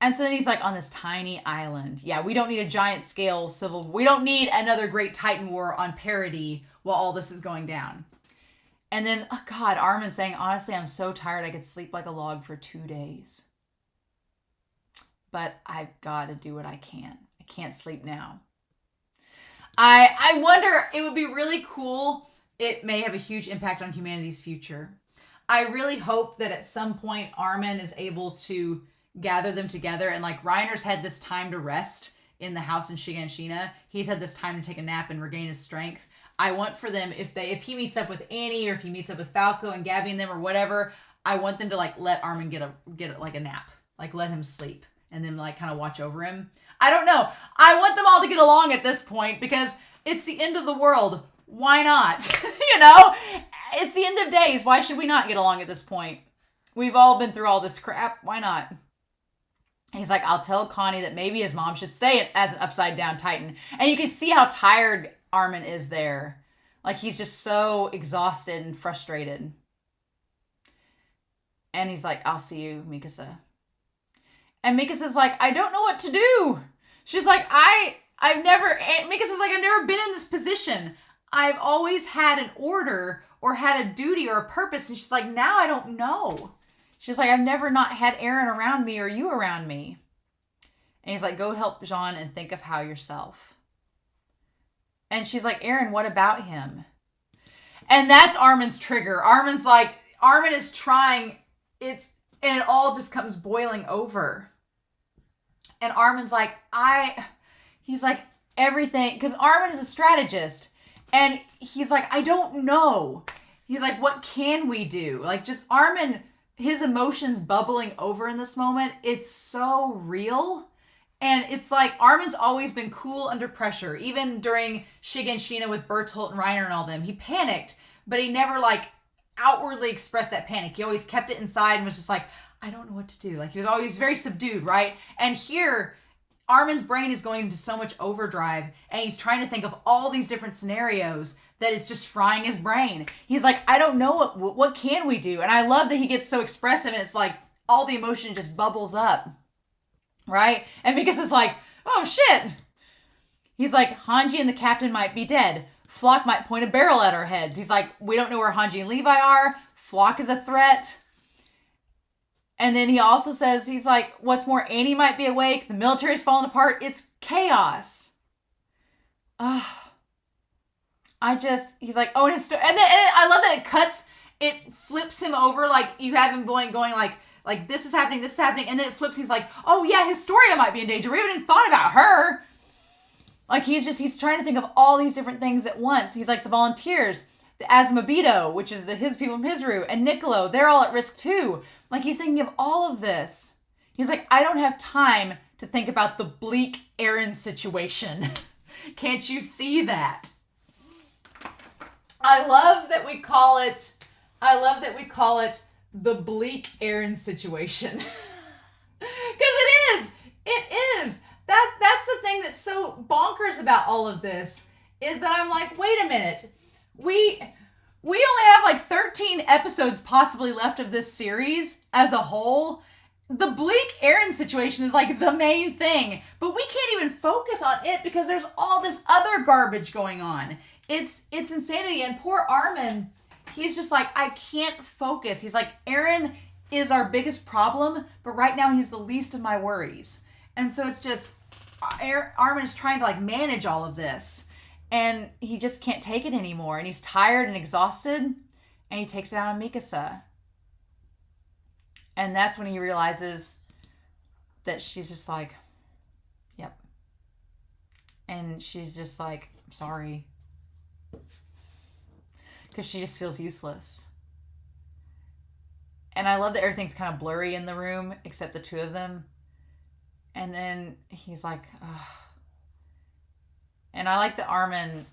And so then he's like, on this tiny island. Yeah, we don't need a giant scale civil... We don't need another great Titan war on parity while all this is going down. And then, oh God, Armin's saying, honestly, I'm so tired I could sleep like a log for 2 days. But I've got to do what I can. I can't sleep now. I wonder, it would be really cool. It may have a huge impact on humanity's future. I really hope that at some point Armin is able to gather them together, and like Reiner's had this time to rest in the house in Shiganshina. He's had this time to take a nap and regain his strength. I want for them, if he meets up with Annie, or if he meets up with Falco and Gabby and them or whatever, I want them to like let Armin get a nap, like let him sleep, and then like kind of watch over him. I don't know. I want them all to get along at this point because it's the end of the world. Why not? You know, it's the end of days. Why should we not get along at this point? We've all been through all this crap. Why not? He's like, I'll tell Connie that maybe his mom should stay as an upside down Titan. And you can see how tired Armin is there. Like he's just so exhausted and frustrated. And he's like, I'll see you, Mikasa. And Mikasa's like, I don't know what to do. She's like, Mikasa's like, I've never been in this position. I've always had an order or had a duty or a purpose. And she's like, now I don't know. She's like, I've never not had Eren around me or you around me. And he's like, go help Jean and think of how yourself. And she's like, Eren, what about him? And that's Armin's trigger. Armin is trying, and it all just comes boiling over. And Armin's like, he's like, everything, because Armin is a strategist. And he's like, I don't know. He's like, what can we do? Like, just Armin, his emotions bubbling over in this moment, it's so real. And it's like, Armin's always been cool under pressure. Even during Shiganshina with Bertolt and Reiner and all them, he panicked, but he never like outwardly expressed that panic. He always kept it inside and was just like, I don't know what to do. Like he was always very subdued, right? And here, Armin's brain is going into so much overdrive, and he's trying to think of all these different scenarios that it's just frying his brain. He's like, I don't know, what can we do? And I love that he gets so expressive, and it's like all the emotion just bubbles up, right? And Mikasa's like, oh shit. He's like, Hanji and the captain might be dead. Floch might point a barrel at our heads. He's like, we don't know where Hanji and Levi are. Floch is a threat. And then he also says, he's like, what's more, Annie might be awake. The military's falling apart. It's chaos. He's like, oh, and his story. And then I love that it flips him over. Like you have him going like this is happening. And then it flips. He's like, oh yeah, Historia might be in danger. We haven't even thought about her. Like he's trying to think of all these different things at once. He's like the volunteers, the Azumabito, which is his people from Hisru, and Niccolo, they're all at risk too. Like he's thinking of all of this. He's like, I don't have time to think about the Bleak Eren situation. Can't you see that? I love that we call it the Bleak Eren situation. Because it is. That's the thing that's so bonkers about all of this, is that I'm like, wait a minute. We only have like 13 episodes possibly left of this series as a whole. The Bleak Eren situation is like the main thing, but we can't even focus on it because there's all this other garbage going on. It's insanity. And poor Armin, he's just like, I can't focus. He's like, Eren is our biggest problem, but right now he's the least of my worries. And so it's just, Armin is trying to like manage all of this, and he just can't take it anymore, and he's tired and exhausted, and he takes it out on Mikasa. And that's when he realizes that she's just like, yep. And she's just like, I'm sorry. Because she just feels useless. And I love that everything's kind of blurry in the room, except the two of them. And then he's like, ugh. And I like that Armin,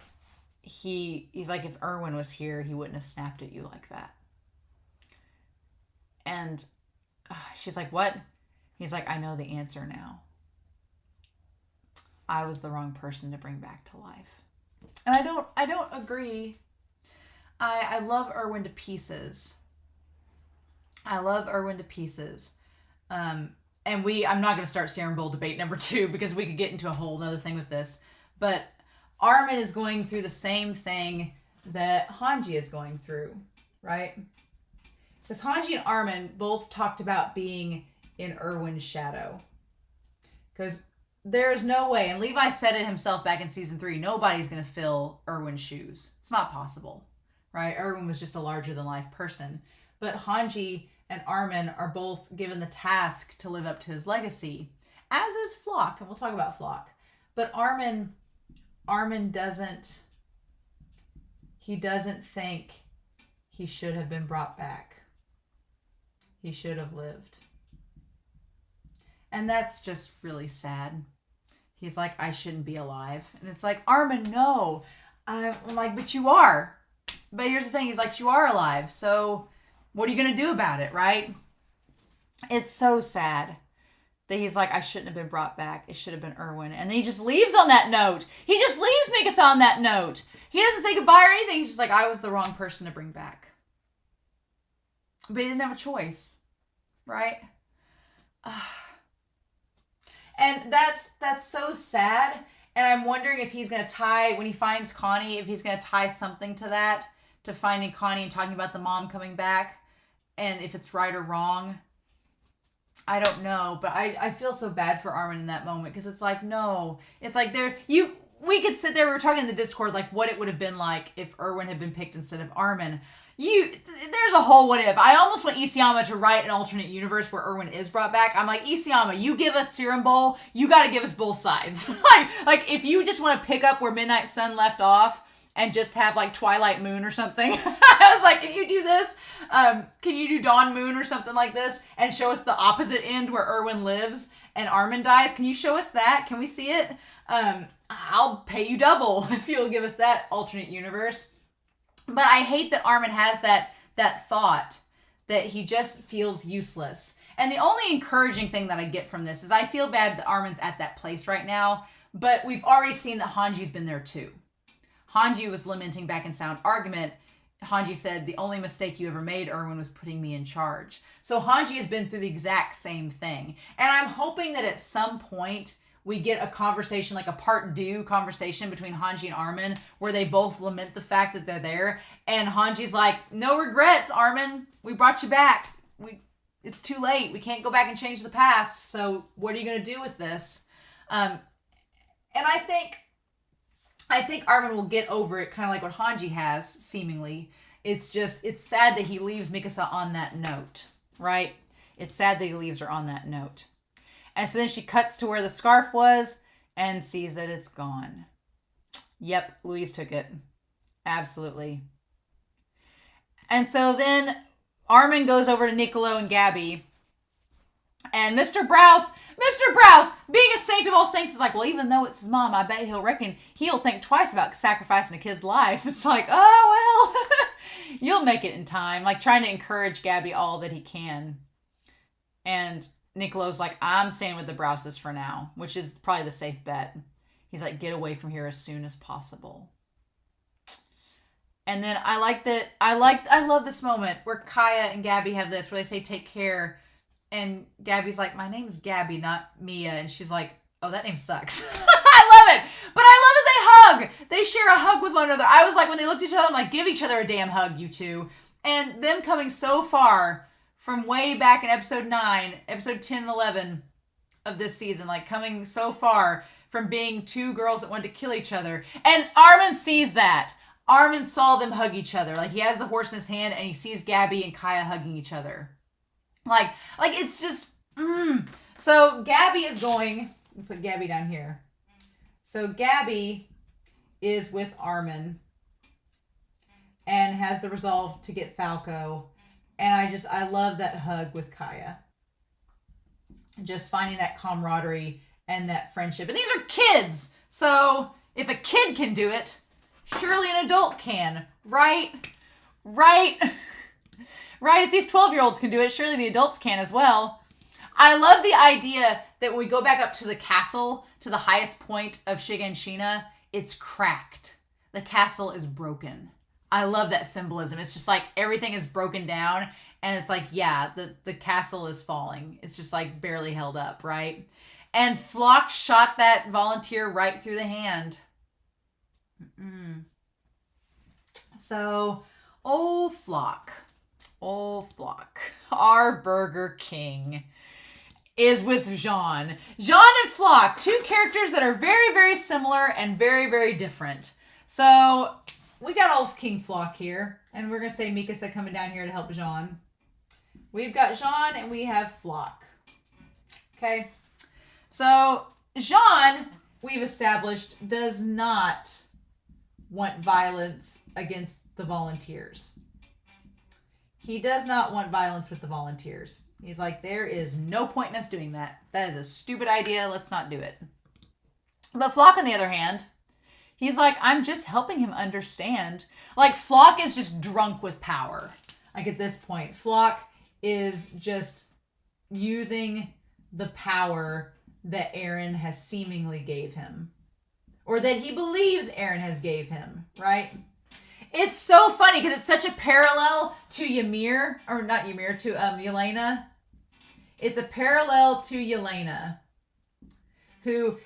he's like, if Erwin was here, he wouldn't have snapped at you like that. And she's like, what? He's like, I know the answer now. I was the wrong person to bring back to life. And I don't agree. I love Erwin to pieces. I'm not going to start Serum Bowl debate number 2 because we could get into a whole other thing with this. But Armin is going through the same thing that Hanji is going through, right? Because Hanji and Armin both talked about being in Erwin's shadow. Because there's no way, and Levi said it himself back in season 3, nobody's going to fill Erwin's shoes. It's not possible, right? Erwin was just a larger-than-life person. But Hanji and Armin are both given the task to live up to his legacy, as is Floch, and we'll talk about Floch. But Armin doesn't think he should have been brought back. He should have lived. And that's just really sad. He's like, I shouldn't be alive. And it's like, Armin, no. I'm like, but you are. But here's the thing. He's like, you are alive. So what are you going to do about it, right? It's so sad that he's like, I shouldn't have been brought back. It should have been Erwin. And then he just leaves on that note. He just leaves Mikasa on that note. He doesn't say goodbye or anything. He's just like, I was the wrong person to bring back. But he didn't have a choice, right? And that's so sad. And I'm wondering if he's going to tie, when he finds Connie, if he's going to tie something to that, to finding Connie and talking about the mom coming back, and if it's right or wrong. I don't know, but I feel so bad for Armin in that moment, because it's like, no. It's like, we could sit there, we were talking in the Discord, like, what it would have been like if Erwin had been picked instead of Armin. There's a whole what if. I almost want Isayama to write an alternate universe where Erwin is brought back. I'm like, Isayama, you give us Serum Bowl, you got to give us both sides. like if you just want to pick up where Midnight Sun left off and just have like Twilight Moon or something. I was like, can you do this? Can you do Dawn Moon or something like this and show us the opposite end where Erwin lives and Armin dies? Can you show us that? Can we see it? I'll pay you double if you'll give us that alternate universe. But I hate that Armin has that thought that he just feels useless. And the only encouraging thing that I get from this is I feel bad that Armin's at that place right now, but we've already seen that Hanji's been there too. Hanji was lamenting back in Sound Argument. Hanji said, the only mistake you ever made, Erwin, was putting me in charge. So Hanji has been through the exact same thing. And I'm hoping that at some point we get a conversation, like a part 2 conversation between Hanji and Armin, where they both lament the fact that they're there. And Hanji's like, no regrets, Armin. We brought you back. It's too late. We can't go back and change the past. So what are you going to do with this? And I think Armin will get over it, kind of like what Hanji has, seemingly. It's sad that he leaves Mikasa on that note, right? It's sad that he leaves her on that note. And so then she cuts to where the scarf was and sees that it's gone. Yep, Louise took it. Absolutely. And so then Armin goes over to Niccolo and Gabby. And Mr. Browse, being a saint of all saints, is like, well, even though it's his mom, I bet he'll think twice about sacrificing a kid's life. It's like, oh, well, you'll make it in time. Like, trying to encourage Gabby all that he can. And Niccolo's like, I'm staying with the Brouses for now, which is probably the safe bet. He's like, get away from here as soon as possible. And then I love this moment where Kaya and Gabby have this, where they say, take care. And Gabby's like, my name's Gabby, not Mia. And she's like, oh, that name sucks. I love it. But I love that they hug. They share a hug with one another. I was like, when they looked at each other, I'm like, give each other a damn hug, you two. And them coming so far from way back in episode 9, episode 10 and 11 of this season, like coming so far from being two girls that wanted to kill each other. And Armin sees that. Armin saw them hug each other. Like, he has the horse in his hand and he sees Gabby and Kaya hugging each other. Like it's just, So Gabby is going, put Gabby down here. So Gabby is with Armin and has the resolve to get Falco. And I love that hug with Kaya. Just finding that camaraderie and that friendship. And these are kids. So if a kid can do it, surely an adult can. Right? Right? Right? If these 12-year-olds can do it, surely the adults can as well. I love the idea that when we go back up to the castle, to the highest point of Shiganshina, it's cracked. The castle is broken. I love that symbolism. It's just like everything is broken down and it's like, yeah, the castle is falling. It's just like barely held up, right? And Floch shot that volunteer right through the hand. So, old Floch, our Burger King, is with Jean. Jean and Floch, two characters that are very, very similar and very, very different. So, we got old King Floch here, and we're going to say Mikasa coming down here to help Jean. We've got Jean and we have Floch. Okay. So, Jean, we've established, does not want violence against the volunteers. He does not want violence with the volunteers. He's like, there is no point in us doing that. That is a stupid idea. Let's not do it. But Floch, on the other hand, he's like, I'm just helping him understand. Like, Floch is just drunk with power. Like, at this point, Floch is just using the power that Eren has seemingly gave him. Or that he believes Eren has gave him, right? It's so funny because it's such a parallel to Ymir, or not Ymir, to Yelena. It's a parallel to Yelena, who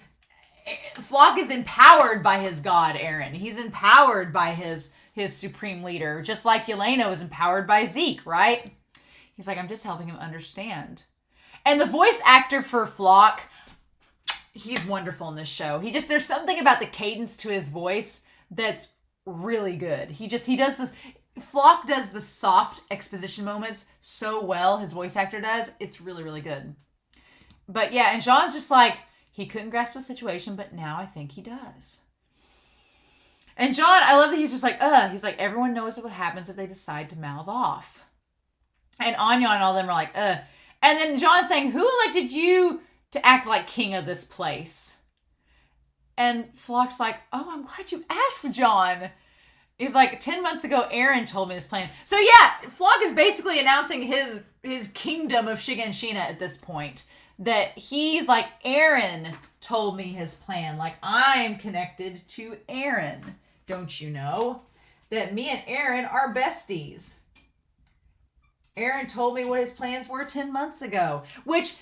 Floch is empowered by his god, Eren. He's empowered by his supreme leader, just like Yelena was empowered by Zeke, right? He's like, I'm just helping him understand. And the voice actor for Floch, he's wonderful in this show. There's something about the cadence to his voice that's really good. He does this. Floch does the soft exposition moments so well. His voice actor does. It's really, really good. But yeah, and Jean's just like, he couldn't grasp the situation, but now I think he does. And Jean, I love that he's just like, he's like, everyone knows what happens if they decide to mouth off. And Anya and all them are like, And then Jean's saying, who elected you to act like king of this place? And Floch's like, oh, I'm glad you asked, John. He's like, 10 months ago, Eren told me this plan. So yeah, Floch is basically announcing his kingdom of Shiganshina at this point. That he's like, Eren told me his plan. Like, I'm connected to Eren. Don't you know that me and Eren are besties? Eren told me what his plans were 10 months ago. Which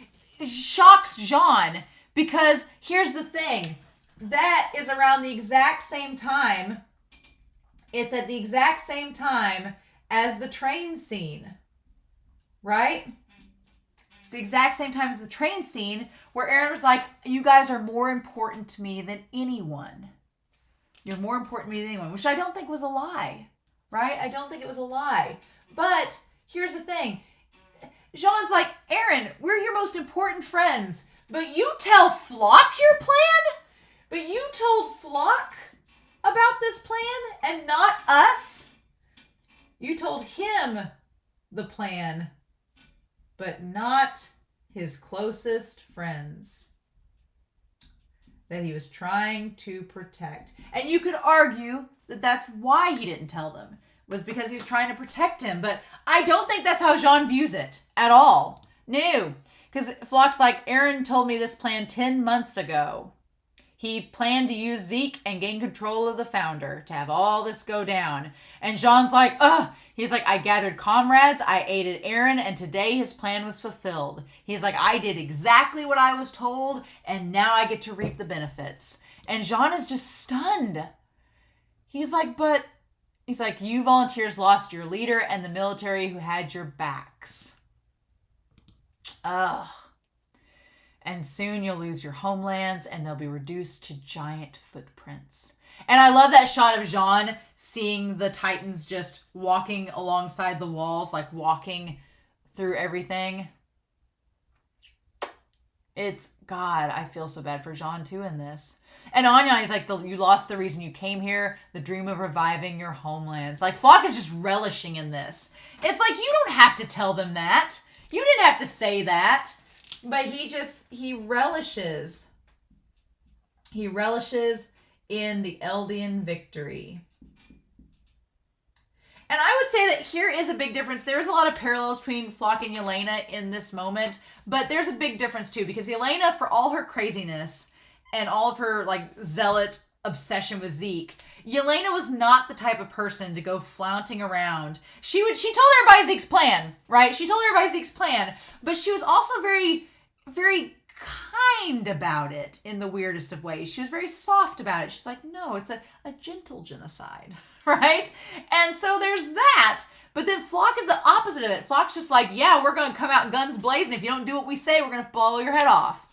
shocks Jean. Because here's the thing. That is around the exact same time. It's at the exact same time as the train scene. Right? It's the exact same time as the train scene where Eren was like, you guys are more important to me than anyone. You're more important to me than anyone. Which I don't think was a lie. Right? I don't think it was a lie. But here's the thing. Jean's like, Eren, we're your most important friends. But you tell Floch your plan? But you told Floch about this plan and not us? You told him the plan, but not his closest friends that he was trying to protect. And you could argue that that's why he didn't tell them, was because he was trying to protect him. But I don't think that's how Jean views it at all. No. Because Floch's like, Eren told me this plan 10 months ago. He planned to use Zeke and gain control of the Founder to have all this go down. And Jean's like, he's like, I gathered comrades, I aided Eren, and today his plan was fulfilled. He's like, I did exactly what I was told, and now I get to reap the benefits. And Jean is just stunned. He's like, you volunteers lost your leader and the military who had your backs. Ugh. And soon you'll lose your homelands and they'll be reduced to giant footprints. And I love that shot of Jean seeing the Titans just walking alongside the walls, like walking through everything. God, I feel so bad for Jean too in this. And Anya, he's like, you lost the reason you came here, the dream of reviving your homelands. Like, Floch is just relishing in this. It's like, you don't have to tell them that. You didn't have to say that. But he relishes. He relishes in the Eldian victory. And I would say that here is a big difference. There's a lot of parallels between Floch and Yelena in this moment, but there's a big difference too, because Yelena, for all her craziness and all of her like zealot obsession with Zeke, Yelena was not the type of person to go flaunting around. She told everybody Zeke's plan, right? She told everybody Zeke's plan, but she was also very, very kind about it in the weirdest of ways. She was very soft about it. She's like, no, it's a gentle genocide, right? And so there's that. But then Floch is the opposite of it. Floch's just like, yeah, we're going to come out guns blazing. If you don't do what we say, we're going to blow your head off.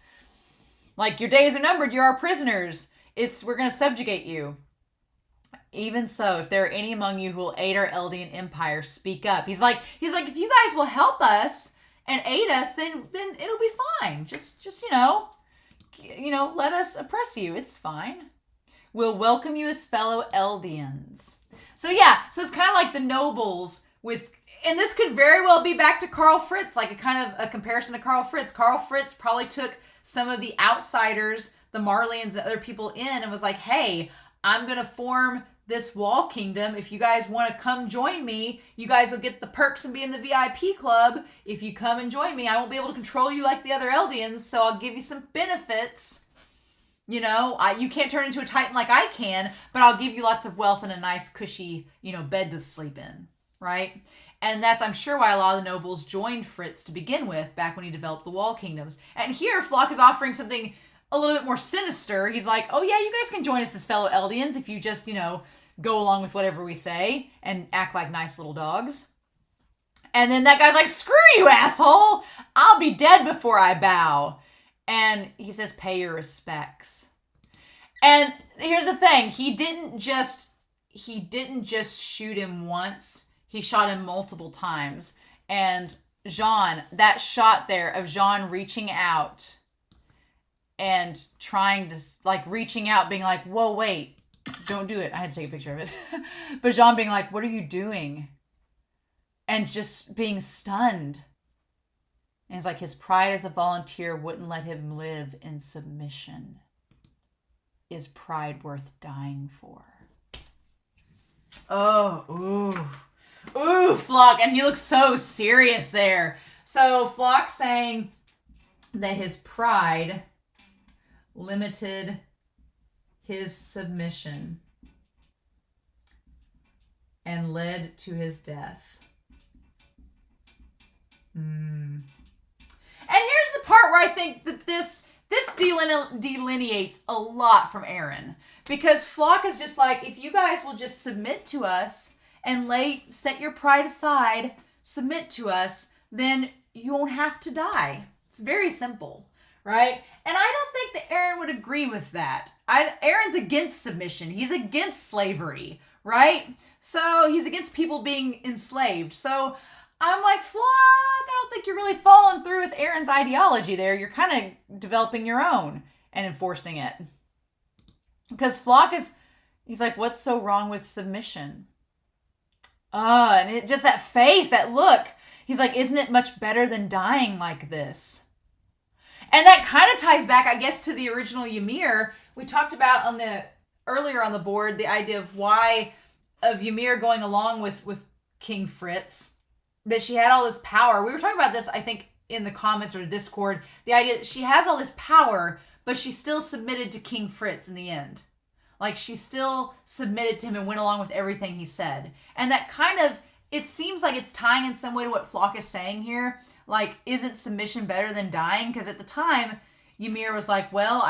Like, your days are numbered. You're our prisoners. We're going to subjugate you. Even so, if there are any among you who will aid our Eldian empire, speak up. He's like, if you guys will help us and aid us, then it'll be fine. Just let us oppress you. It's fine. We'll welcome you as fellow Eldians. So it's kind of like the nobles and this could very well be back to Karl Fritz, like a kind of a comparison to Karl Fritz. Karl Fritz probably took some of the outsiders, the Marleyans and other people in, and was like, hey, I'm going to form this wall kingdom. If you guys want to come join me, you guys will get the perks and be in the VIP club. If you come and join me, I won't be able to control you like the other Eldians, so I'll give you some benefits. You can't turn into a Titan like I can, but I'll give you lots of wealth and a nice cushy, bed to sleep in, right? And that's, I'm sure, why a lot of the nobles joined Fritz to begin with, back when he developed the wall kingdoms. And here, Floch is offering something a little bit more sinister. He's like, oh yeah, you guys can join us as fellow Eldians if you just, go along with whatever we say and act like nice little dogs. And then that guy's like, screw you, asshole! I'll be dead before I bow. And he says, pay your respects. And here's the thing. He didn't just shoot him once. He shot him multiple times. And Jean, that shot there of Jean reaching out and trying to, reaching out, being like, whoa, wait, don't do it. I had to take a picture of it. But Jean being like, what are you doing? And just being stunned. And it's like his pride as a volunteer wouldn't let him live in submission. Is pride worth dying for? Oh, ooh, Floch. And he looks so serious there. So Floch saying that his pride limited his submission and led to his death. And here's the part where I think that this delineates a lot from Eren. Because Floch is just like, if you guys will just submit to us and set your pride aside, submit to us, then you won't have to die. It's very simple, right? And I don't think that Eren would agree with that. Eren's against submission. He's against slavery, right? So he's against people being enslaved. So I'm like, Floch, I don't think you're really following through with Eren's ideology there. You're kind of developing your own and enforcing it. Because Floch he's like, what's so wrong with submission? And just that face, that look. He's like, isn't it much better than dying like this? And that kind of ties back, I guess, to the original Ymir. We talked about earlier on the board, the idea of Ymir going along with King Fritz, that she had all this power. We were talking about this, I think, in the comments or Discord. The idea that she has all this power, but she still submitted to King Fritz in the end. Like, she still submitted to him and went along with everything he said. And that kind of, it seems like it's tying in some way to what Floch is saying here. Like, isn't submission better than dying? Because at the time, Ymir was like, well,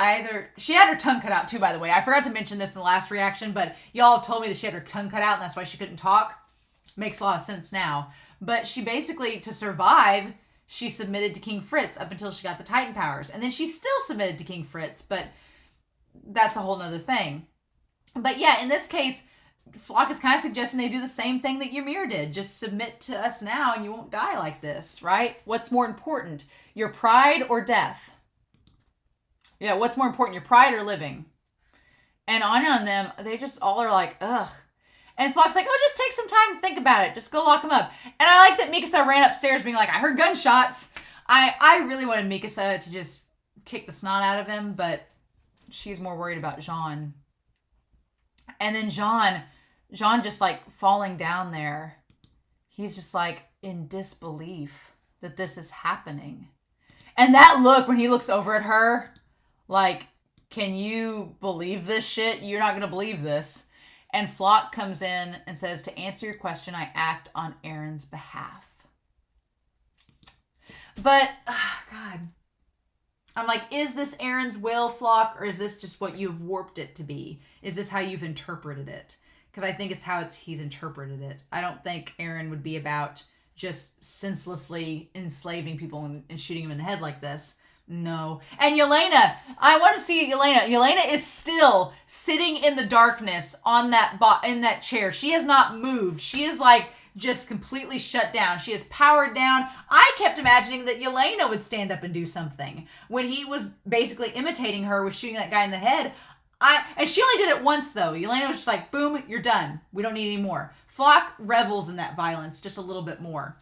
she had her tongue cut out too, by the way. I forgot to mention this in the last reaction, but y'all have told me that she had her tongue cut out and that's why she couldn't talk. Makes a lot of sense now. But she basically, to survive, she submitted to King Fritz up until she got the Titan powers. And then she still submitted to King Fritz, but that's a whole nother thing. But yeah, in this case, Floch is kind of suggesting they do the same thing that Ymir did. Just submit to us now and you won't die like this, right? What's more important, your pride or death? Yeah, what's more important, your pride or living? And Anya and them, they just all are like, ugh. And Floch's like, oh, just take some time to think about it. Just go lock him up. And I like that Mikasa ran upstairs being like, I heard gunshots. I really wanted Mikasa to just kick the snot out of him, but she's more worried about Jean. And then Jean just like falling down there. He's just like in disbelief that this is happening. And that look when he looks over at her, like, can you believe this shit? You're not going to believe this. And Floch comes in and says, to answer your question, I act on Eren's behalf. But, God, I'm like, is this Eren's will, Floch, or is this just what you've warped it to be? Is this how you've interpreted it? Because I think it's how he's interpreted it. I don't think Eren would be about just senselessly enslaving people and shooting them in the head like this. No. And Yelena, I want to see Yelena. Yelena is still sitting in the darkness on in that chair. She has not moved. She is like just completely shut down. She is powered down. I kept imagining that Yelena would stand up and do something. When he was basically imitating her with shooting that guy in the head, and she only did it once though. Yelena was just like, boom, you're done. We don't need any more. Floch revels in that violence just a little bit more.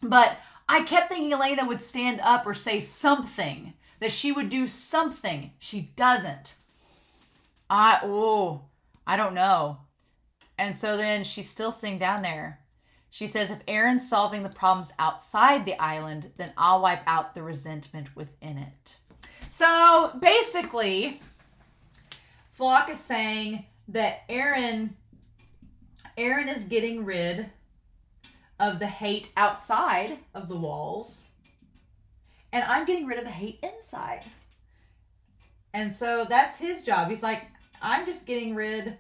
But I kept thinking Elena would stand up or say something, that she would do something. She doesn't. I don't know. And so then she's still sitting down there. She says, if Eren's solving the problems outside the island, then I'll wipe out the resentment within it. So basically, Floch is saying that Eren is getting rid of the hate outside of the walls, and I'm getting rid of the hate inside. And so that's his job. He's like, I'm just getting rid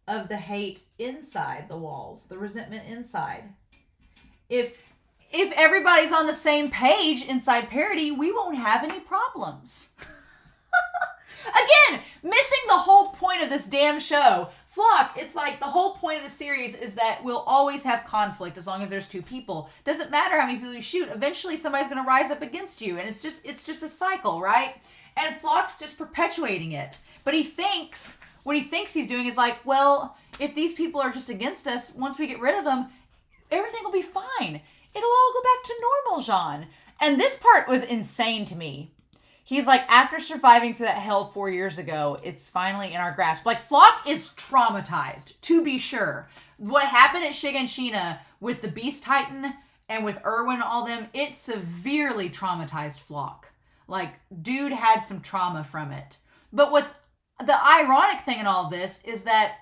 of the hate inside the walls, the resentment inside. If everybody's on the same page inside Parody, we won't have any problems. Again, missing the whole point of this damn show. Floch, it's like the whole point of the series is that we'll always have conflict as long as there's two people. Doesn't matter how many people you shoot. Eventually somebody's going to rise up against you. And it's just a cycle, right? And Floch's just perpetuating it. But what he thinks he's doing is like, well, if these people are just against us, once we get rid of them, everything will be fine. It'll all go back to normal, Jean. And this part was insane to me. He's like, after surviving through that hell 4 years ago, it's finally in our grasp. Like, Floch is traumatized, to be sure. What happened at Shiganshina with the Beast Titan and with Erwin and all them, it severely traumatized Floch. Like, dude had some trauma from it. But what's the ironic thing in all this is that,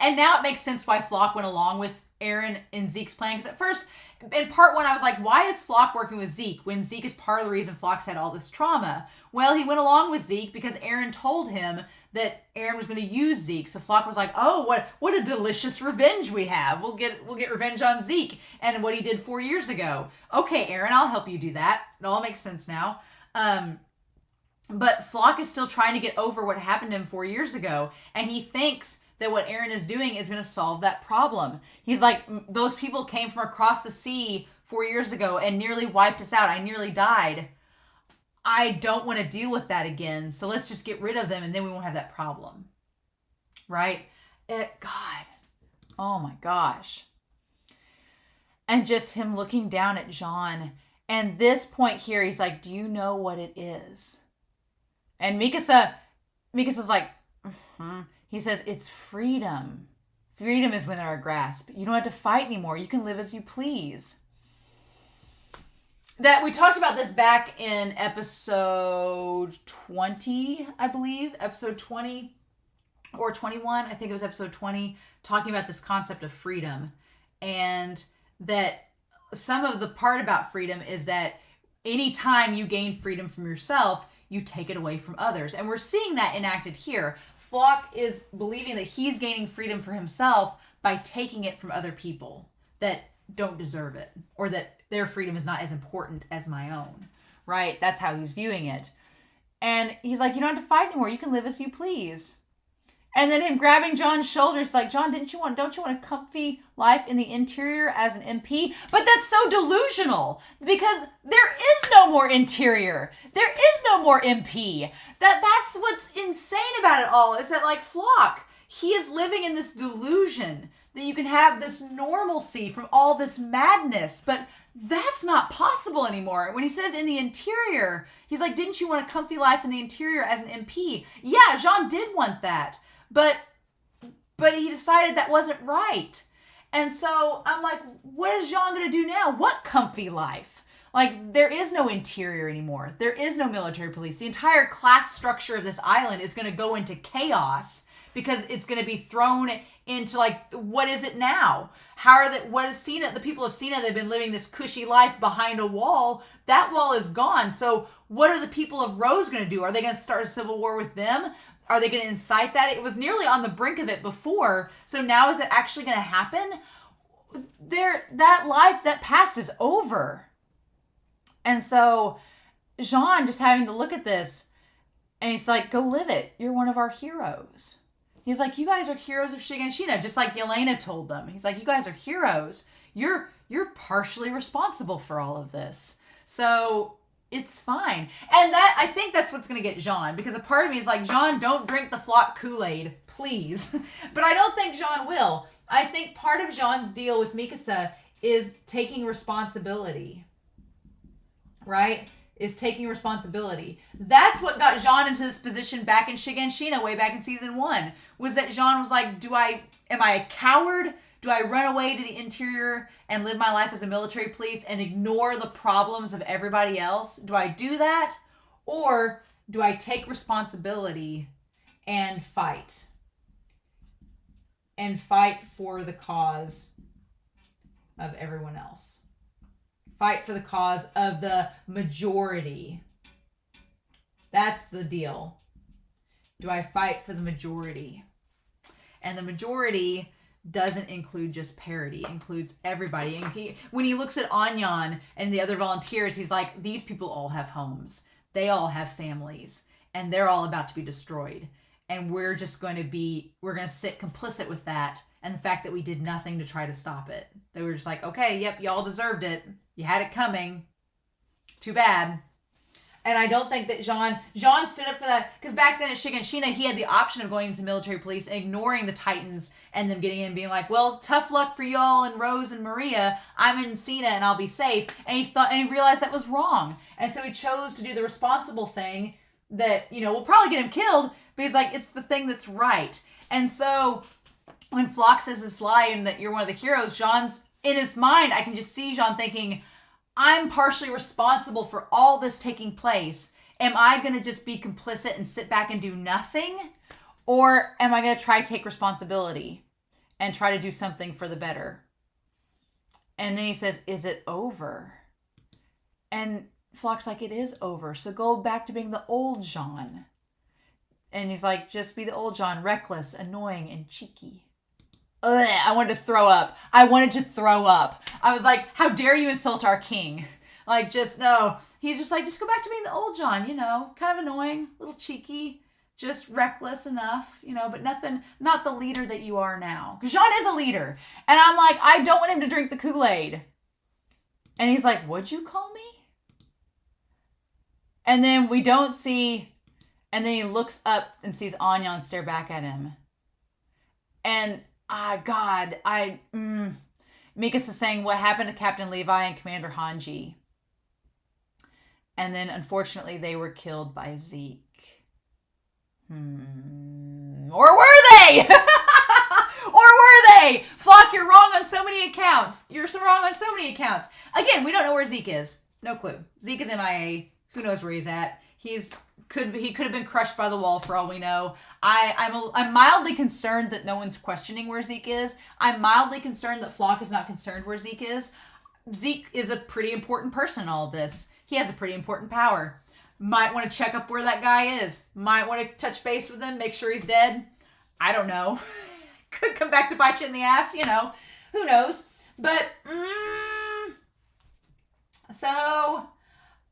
and now it makes sense why Floch went along with Eren and Zeke's plan, because at first, in part one, I was like, why is Floch working with Zeke when Zeke is part of the reason Floch's had all this trauma? Well, he went along with Zeke because Eren told him that Eren was going to use Zeke. So Floch was like, oh, what a delicious revenge we have. We'll get revenge on Zeke and what he did 4 years ago. Okay, Eren, I'll help you do that. It all makes sense now. But Floch is still trying to get over what happened to him 4 years ago. And he thinks that what Eren is doing is going to solve that problem. He's like, those people came from across the sea 4 years ago and nearly wiped us out. I nearly died. I don't want to deal with that again. So let's just get rid of them and then we won't have that problem. Right? God. Oh my gosh. And just him looking down at Jean. And this point here, he's like, do you know what it is? And Mikasa's like, He says, it's freedom. Freedom is within our grasp. You don't have to fight anymore. You can live as you please. That we talked about this back in episode 20, I believe. Episode 20 or 21. I think it was episode 20, talking about this concept of freedom. And that some of the part about freedom is that anytime you gain freedom from yourself, you take it away from others. And we're seeing that enacted here. Floch is believing that he's gaining freedom for himself by taking it from other people. That don't deserve it, or that their freedom is not as important as my own, right? That's how he's viewing it. And he's like, you don't have to fight anymore. You can live as you please. And then him grabbing John's shoulders, like, John, don't you want a comfy life in the interior as an MP? But that's so delusional, because there is no more interior. There is no more MP. That's what's insane about it all, is that, like, Floch, he is living in this delusion that you can have this normalcy from all this madness, but that's not possible anymore. When he says in the interior, he's like, didn't you want a comfy life in the interior as an MP? Yeah, Jean did want that. But he decided that wasn't right. And so I'm like, what is Jean going to do now? What comfy life? Like, there is no interior anymore. There is no military police. The entire class structure of this island is going to go into chaos, because it's going to be thrown into, like, what is it now? What is Cena? The people of Cena, they've been living this cushy life behind a wall. That wall is gone. So what are the people of Rose going to do? Are they going to start a civil war with them? Are they going to incite that? It was nearly on the brink of it before. So now is it actually going to happen? That life, that past is over. And so Jean just having to look at this, and he's like, go live it. You're one of our heroes. He's like, you guys are heroes of Shiganshina, just like Yelena told them. He's like, you guys are heroes. You're partially responsible for all of this. So it's fine. And I think that's what's going to get Jean, because a part of me is like, Jean, don't drink the Floch Kool-Aid, please. But I don't think Jean will. I think part of Jean's deal with Mikasa is taking responsibility, right? Is taking responsibility. That's what got Jean into this position back in Shiganshina, way back in season 1, was that Jean was like, am I a coward? Do I run away to the interior and live my life as a military police and ignore the problems of everybody else? Do I do that? Or do I take responsibility and fight? And fight for the cause of everyone else. Fight for the cause of the majority. That's the deal. Do I fight for the majority? And the majority doesn't include just parody. It includes everybody. And when he looks at Anyan and the other volunteers, he's like, these people all have homes. They all have families. And they're all about to be destroyed. And we're going to sit complicit with that. And the fact that we did nothing to try to stop it. They were just like, okay, yep, y'all deserved it. You had it coming. Too bad. And I don't think that Jean stood up for that. Because back then at Shiganshina, he had the option of going into military police and ignoring the Titans and them getting in and being like, well, tough luck for y'all and Rose and Maria. I'm in Cena and I'll be safe. And he realized that was wrong. And so he chose to do the responsible thing that, will probably get him killed. But he's like, it's the thing that's right. And so when Floch says this line that you're one of the heroes, Jean's in his mind, I can just see Jean thinking, I'm partially responsible for all this taking place. Am I going to just be complicit and sit back and do nothing? Or am I going to try to take responsibility and try to do something for the better? And then he says, is it over? And Floch's like, it is over. So go back to being the old Jean. And he's like, just be the old Jean, reckless, annoying, and cheeky. Ugh, I wanted to throw up. I was like, how dare you insult our king? Like, no. He's just like, just go back to being the old John, kind of annoying, a little cheeky, just reckless enough, but nothing, not the leader that you are now. Because Jean is a leader. And I'm like, I don't want him to drink the Kool-Aid. And he's like, what'd you call me? And then we don't see, and then he looks up and sees Anyan stare back at him. And Mikasa saying what happened to Captain Levi and Commander Hanji. And then, unfortunately, they were killed by Zeke. Or were they? Floch, you're wrong on so many accounts. Again, we don't know where Zeke is. No clue. Zeke is MIA. Who knows where he's at? He could have been crushed by the wall for all we know. I'm mildly concerned that no one's questioning where Zeke is. I'm mildly concerned that Floch is not concerned where Zeke is. Zeke is a pretty important person in all of this. He has a pretty important power. Might want to check up where that guy is. Might want to touch base with him, make sure he's dead. I don't know. Could come back to bite you in the ass, Who knows? But, so,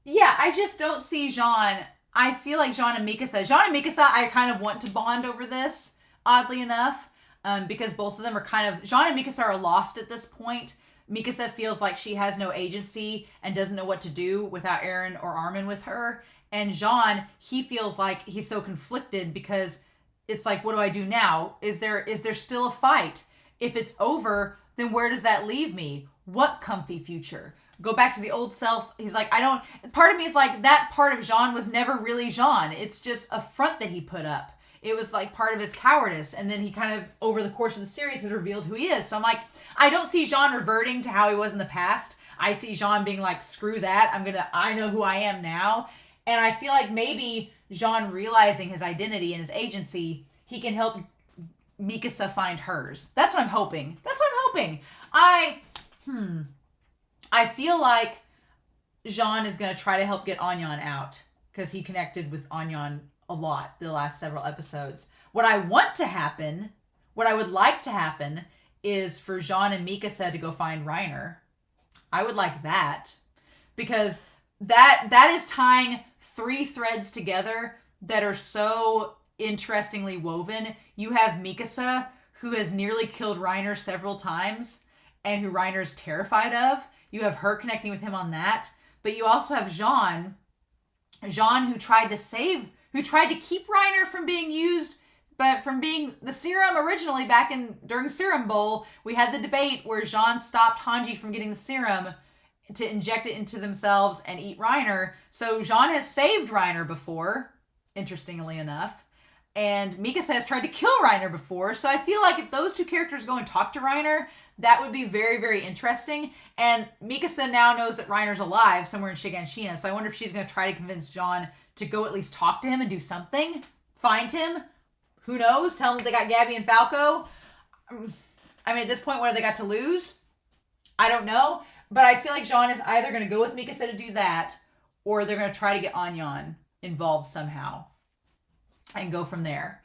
yeah, I just don't see Jean. I feel like Jean and Mikasa, I kind of want to bond over this, oddly enough, because both of them are kind of, Jean and Mikasa are lost at this point. Mikasa feels like she has no agency and doesn't know what to do without Eren or Armin with her. And Jean, he feels like he's so conflicted because it's like, what do I do now? Is there still a fight? If it's over, then where does that leave me? What comfy future? Go back to the old self. He's like, part of me is like, that part of Jean was never really Jean. It's just a front that he put up. It was like part of his cowardice. And then he kind of, over the course of the series, has revealed who he is. So I'm like, I don't see Jean reverting to how he was in the past. I see Jean being like, screw that. I know who I am now. And I feel like maybe Jean realizing his identity and his agency, he can help Mikasa find hers. That's what I'm hoping. I feel like Jean is going to try to help get Anyan out because he connected with Anyan a lot the last several episodes. What I would like to happen is for Jean and Mikasa to go find Reiner. I would like that because that is tying 3 threads together that are so interestingly woven. You have Mikasa, who has nearly killed Reiner several times and who Reiner is terrified of. You have her connecting with him on that. But you also have Jean who tried to keep Reiner from being used, but from being the serum originally during Serum Bowl. We had the debate where Jean stopped Hanji from getting the serum to inject it into themselves and eat Reiner. So Jean has saved Reiner before, interestingly enough. And Mikasa has tried to kill Reiner before. So I feel like if those 2 characters go and talk to Reiner, that would be very, very interesting. And Mikasa now knows that Reiner's alive somewhere in Shiganshina. So I wonder if she's going to try to convince Jean to go at least talk to him and do something. Find him. Who knows? Tell him that they got Gabby and Falco. I mean, at this point, what have they got to lose? I don't know. But I feel like Jean is either going to go with Mikasa to do that, or they're going to try to get Anyan involved somehow and go from there.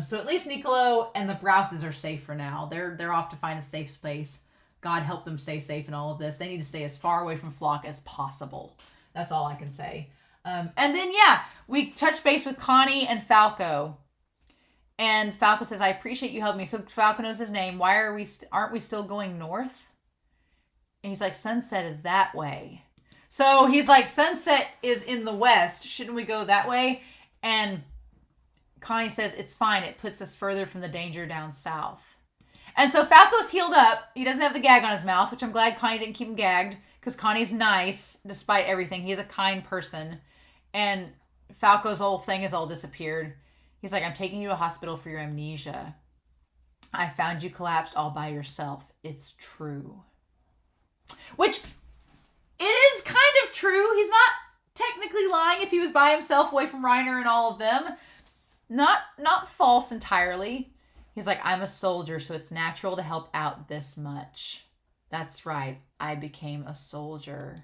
So at least Niccolo and the Brouses are safe for now. They're off to find a safe space. God help them stay safe in all of this. They need to stay as far away from Floch as possible. That's all I can say. And then, yeah, we touch base with Connie and Falco. And Falco says, I appreciate you helping me. So Falco knows his name. Why aren't we still going north? And he's like, sunset is that way. So he's like, sunset is in the west. Shouldn't we go that way? And Connie says, it's fine. It puts us further from the danger down south. And so Falco's healed up. He doesn't have the gag on his mouth, which I'm glad Connie didn't keep him gagged because Connie's nice despite everything. He's a kind person. And Falco's whole thing has all disappeared. He's like, I'm taking you to a hospital for your amnesia. I found you collapsed all by yourself. It's true. Which, it is kind of true. He's not technically lying if he was by himself away from Reiner and all of them. Not false entirely. He's like, I'm a soldier, so it's natural to help out this much. That's right. I became a soldier.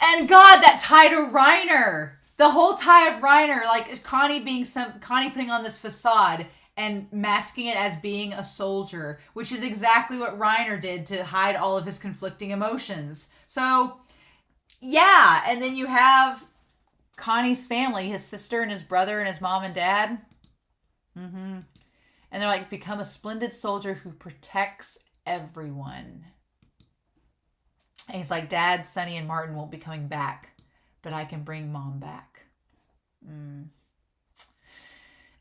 And God, that tie to Reiner. The whole tie of Reiner, like Connie putting on this facade and masking it as being a soldier, which is exactly what Reiner did to hide all of his conflicting emotions. So, yeah, and then you have Connie's family, his sister and his brother and his mom and dad. And they're like, become a splendid soldier who protects everyone. And he's like, Dad, Sonny, and Martin won't be coming back, but I can bring Mom back.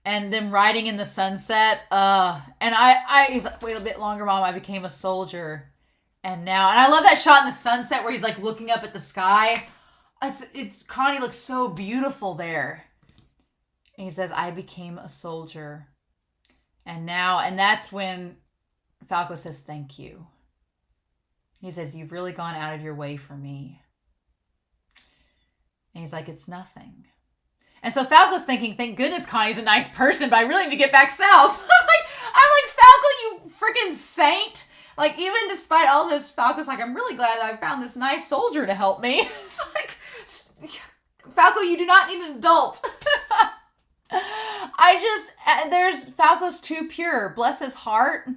And them riding in the sunset. He's like, wait a bit longer, Mom. I became a soldier. And I love that shot in the sunset where he's like looking up at the sky. It's Connie looks so beautiful there. And he says, I became a soldier. And that's when Falco says, thank you. He says, you've really gone out of your way for me. And he's like, it's nothing. And so Falco's thinking, thank goodness Connie's a nice person, but I really need to get back south. I'm like, Falco, you freaking saint. Like, even despite all this, Falco's like, I'm really glad I found this nice soldier to help me. It's like, Falco, you do not need an adult. Falco's too pure. Bless his heart.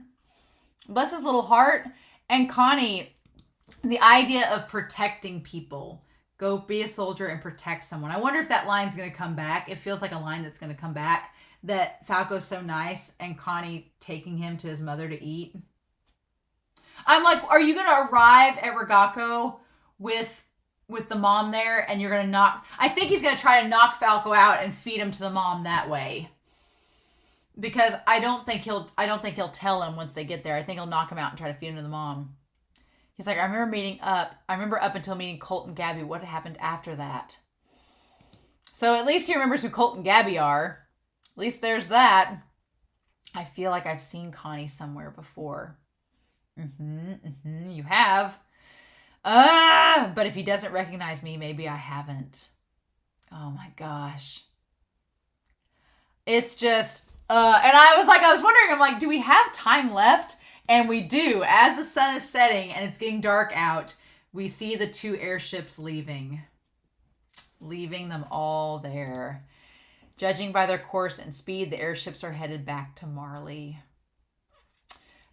Bless his little heart. And Connie, the idea of protecting people. Go be a soldier and protect someone. I wonder if that line's going to come back. It feels like a line that's going to come back. That Falco's so nice and Connie taking him to his mother to eat. I'm like, are you going to arrive at Rigako with the mom there and you're going to knock... I think he's going to try to knock Falco out and feed him to the mom that way. Because I don't think he'll tell him once they get there. I think he'll knock him out and try to feed him to the mom. He's like, I remember up until meeting Colt and Gabby. What happened after that? So at least he remembers who Colt and Gabby are. At least there's that. I feel like I've seen Connie somewhere before. You have. But if he doesn't recognize me, maybe I haven't. Oh my gosh. It's just, and I was wondering, I'm like, do we have time left? And we do. As the sun is setting and it's getting dark out, we see the 2 airships leaving them all there. Judging by their course and speed, the airships are headed back to Marley.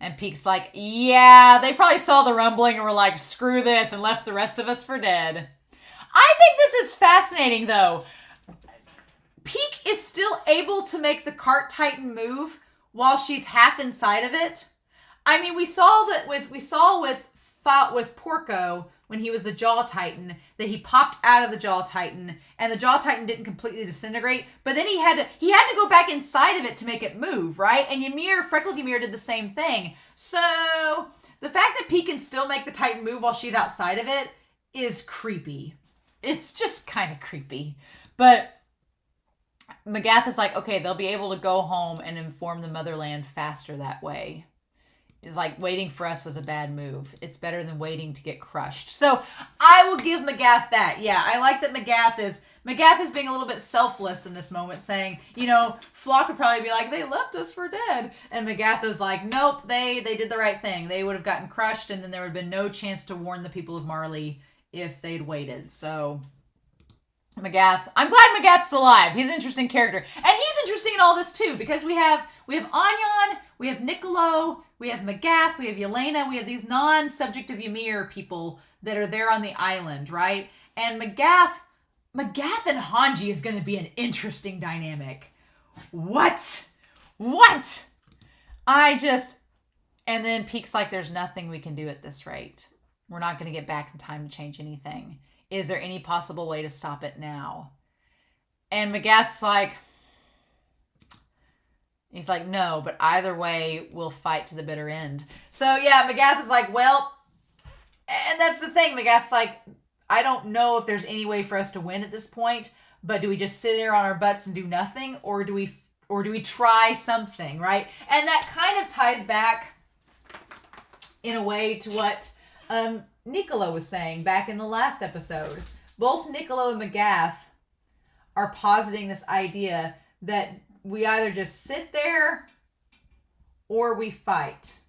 And Peake's like, yeah, they probably saw the rumbling and were like, screw this, and left the rest of us for dead. I think this is fascinating, though. Peake is still able to make the cart titan move while she's half inside of it. I mean, we saw with Porco when he was the Jaw Titan that he popped out of the Jaw Titan and the Jaw Titan didn't completely disintegrate, but then he had to go back inside of it to make it move, right? And Freckled Ymir did the same thing. So the fact that Peake can still make the Titan move while she's outside of it is creepy. It's just kind of creepy. But Magath is like, okay, they'll be able to go home and inform the motherland faster that way. Is like, waiting for us was a bad move. It's better than waiting to get crushed. So I will give Magath that. Yeah, I like that Magath is being a little bit selfless in this moment, saying, Floch would probably be like, they left us for dead. And Magath is like, nope, they did the right thing. They would have gotten crushed and then there would have been no chance to warn the people of Marley if they'd waited. So Magath, I'm glad Magath's alive. He's an interesting character. And he's interesting in all this too, because we have Anyan, we have Niccolo, we have Magath, we have Yelena, we have these non-subject of Ymir people that are there on the island, right? And Magath and Hanji is going to be an interesting dynamic. What? And then Peake's like, there's nothing we can do at this rate. We're not going to get back in time to change anything. Is there any possible way to stop it now? And Magath's like, he's like, no, but either way, we'll fight to the bitter end. So yeah, Magath is like, well, and that's the thing. Magath's like, I don't know if there's any way for us to win at this point, but do we just sit here on our butts and do nothing? Or do we try something, right? And that kind of ties back in a way to what Niccolo was saying back in the last episode. Both Niccolo and Magath are positing this idea that we either just sit there or we fight.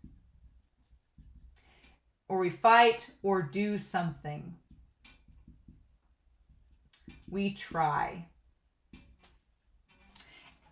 Or we fight or do something. We try.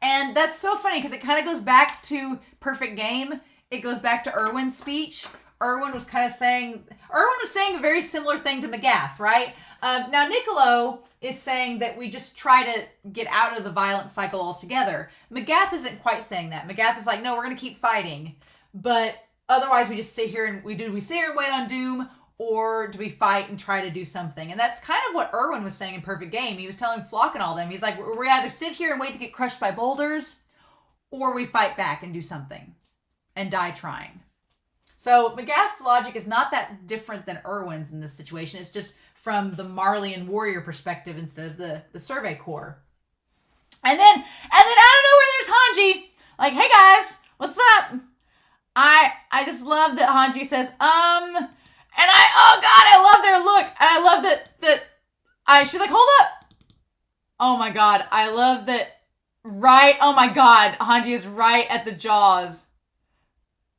And that's so funny because it kind of goes back to Perfect Game. It goes back to Erwin's speech. Erwin was saying a very similar thing to Magath, right? Now Niccolo is saying that we just try to get out of the violent cycle altogether. Magath isn't quite saying that. Magath is like, no, we're going to keep fighting. But otherwise we just sit here and we sit here and wait on doom, or do we fight and try to do something? And that's kind of what Erwin was saying in Perfect Game. He was telling Floch and all them. He's like, we either sit here and wait to get crushed by boulders, or we fight back and do something and die trying. So Magath's logic is not that different than Erwin's in this situation. It's just from the Marleyan warrior perspective instead of the Survey Corps. And then out of nowhere there's Hanji. Like, hey guys, what's up? I just love that Hanji says, and oh god, I love their look. And I love she's like, hold up. Oh my god, I love that. Right, oh my god, Hanji is right at the jaws.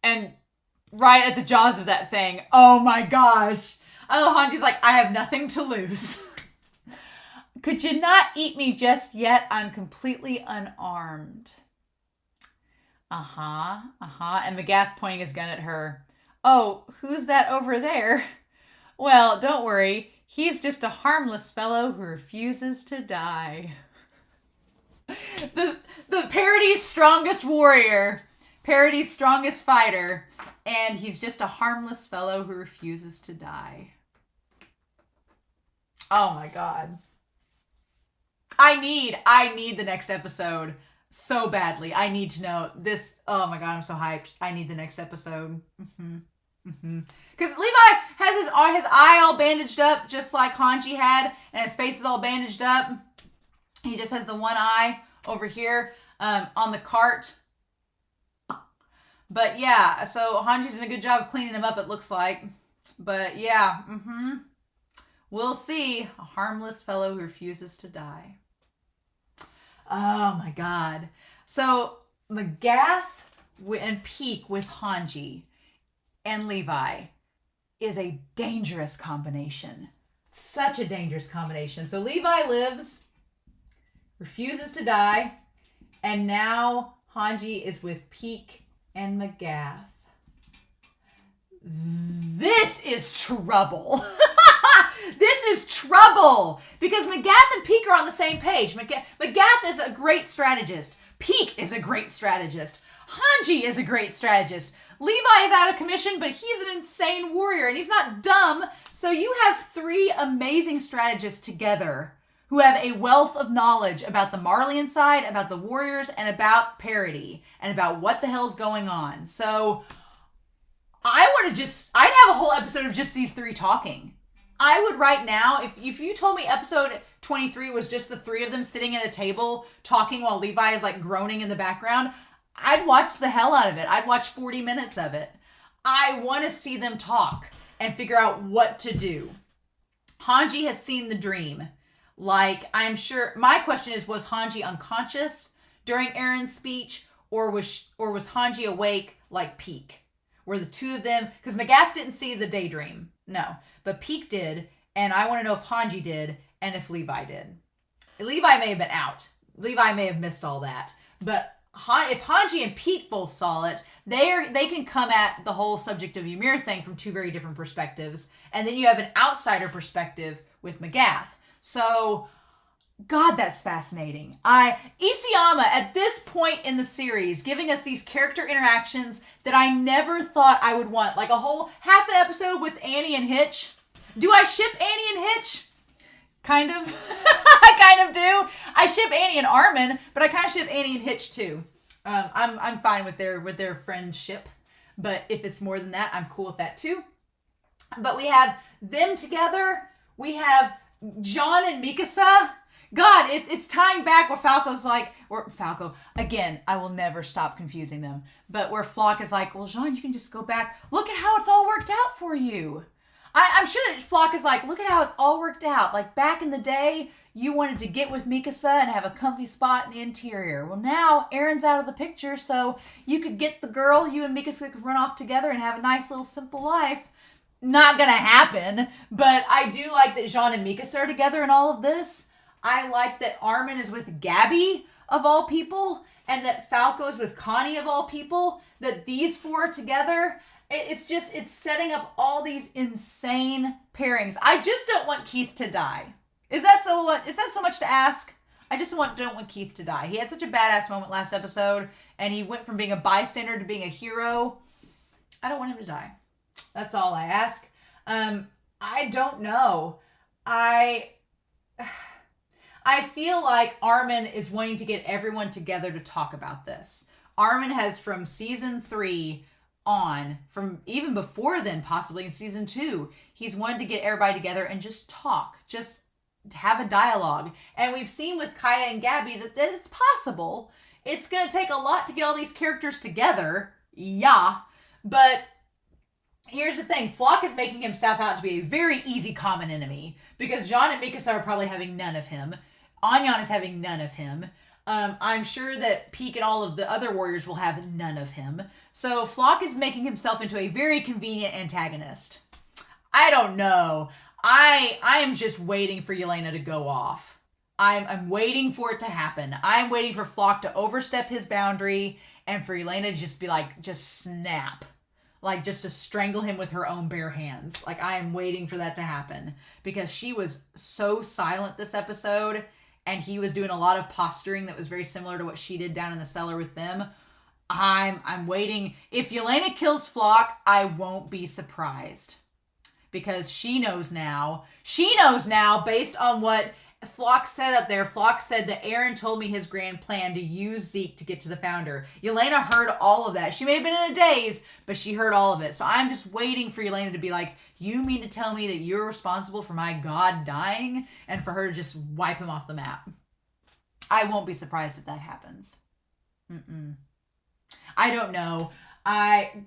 And right at the jaws of that thing. Oh my gosh. I love Hanji's like, I have nothing to lose. Could you not eat me just yet? I'm completely unarmed. And Magath pointing his gun at her. Oh, who's that over there? Well, don't worry. He's just a harmless fellow who refuses to die. The parody's strongest warrior, parody's strongest fighter, and he's just a harmless fellow who refuses to die. Oh my god. I need the next episode so badly. I need to know this. Oh my god, I'm so hyped. I need the next episode. Because Levi has his eye all bandaged up, just like Hanji had, and his face is all bandaged up. He just has the one eye over here on the cart. But yeah, so Hanji's doing a good job of cleaning him up, it looks like. But yeah, we'll see. A harmless fellow who refuses to die. Oh my god. So Magath and Peak with Hanji and Levi is a dangerous combination. Such a dangerous combination. So Levi lives, refuses to die, and now Hanji is with Peak and Magath. This is trouble. This is trouble because Magath and Peak are on the same page. Magath is a great strategist. Peak is a great strategist. Hanji is a great strategist. Levi is out of commission, but he's an insane warrior and he's not dumb. So you have three amazing strategists together who have a wealth of knowledge about the Marleyan side, about the warriors, and about parody, and about what the hell's going on. So I'd have a whole episode of just these three talking. I would right now, if you told me episode 23 was just the three of them sitting at a table talking while Levi is like groaning in the background, I'd watch the hell out of it. I'd watch 40 minutes of it. I want to see them talk and figure out what to do. Hanji has seen the dream. Like, I'm sure, my question is, was Hanji unconscious during Eren's speech, or was Hanji awake like Peak? Were the two of them, because Magath didn't see the daydream, no, but Peak did, and I want to know if Hanji did, and if Levi did. Levi may have been out. Levi may have missed all that, but if Hanji and Peak both saw it, they can come at the whole subject of Ymir thing from two very different perspectives, and then you have an outsider perspective with Magath. So, God, that's fascinating. Isayama, at this point in the series, giving us these character interactions that I never thought I would want. Like a whole half an episode with Annie and Hitch. Do I ship Annie and Hitch? Kind of. I kind of do. I ship Annie and Armin, but I kind of ship Annie and Hitch too. I'm fine with their friendship, but if it's more than that, I'm cool with that too. But we have them together. We have John and Mikasa. God, it's tying back where Falco's like, or Falco, again, I will never stop confusing them, but where Floch is like, well, Jean, you can just go back. Look at how it's all worked out for you. I'm sure that Floch is like, look at how it's all worked out. Like back in the day, you wanted to get with Mikasa and have a comfy spot in the interior. Well, now Eren's out of the picture, so you could get the girl, you and Mikasa could run off together and have a nice little simple life. Not gonna happen, but I do like that Jean and Mikasa are together in all of this. I like that Armin is with Gabby, of all people, and that Falco is with Connie, of all people, that these four are together. It's setting up all these insane pairings. I just don't want Keith to die. Is that so much to ask? I just don't want Keith to die. He had such a badass moment last episode, and he went from being a bystander to being a hero. I don't want him to die. That's all I ask. I don't know. I feel like Armin is wanting to get everyone together to talk about this. Armin has, from season 3 on, from even before then, possibly in season 2, he's wanted to get everybody together and just talk, just have a dialogue. And we've seen with Kaya and Gabby that it's possible. It's going to take a lot to get all these characters together. Yeah. But here's the thing. Floch is making himself out to be a very easy common enemy because John and Mikasa are probably having none of him. Anyan is having none of him. I'm sure that Peak and all of the other warriors will have none of him. So Floch is making himself into a very convenient antagonist. I don't know. I am just waiting for Yelena to go off. I'm waiting for it to happen. I'm waiting for Floch to overstep his boundary and for Yelena to just be like, just snap. like just to strangle him with her own bare hands. Like, I am waiting for that to happen because she was so silent this episode, and he was doing a lot of posturing that was very similar to what she did down in the cellar with them. I'm waiting. If Yelena kills Floch, I won't be surprised because she knows now based on what Floch said up there. Floch said that Eren told me his grand plan to use Zeke to get to the founder. Yelena heard all of that. She may have been in a daze, but she heard all of it. So I'm just waiting for Yelena to be like, you mean to tell me that you're responsible for my god dying? And for her to just wipe him off the map. I won't be surprised if that happens. I don't know.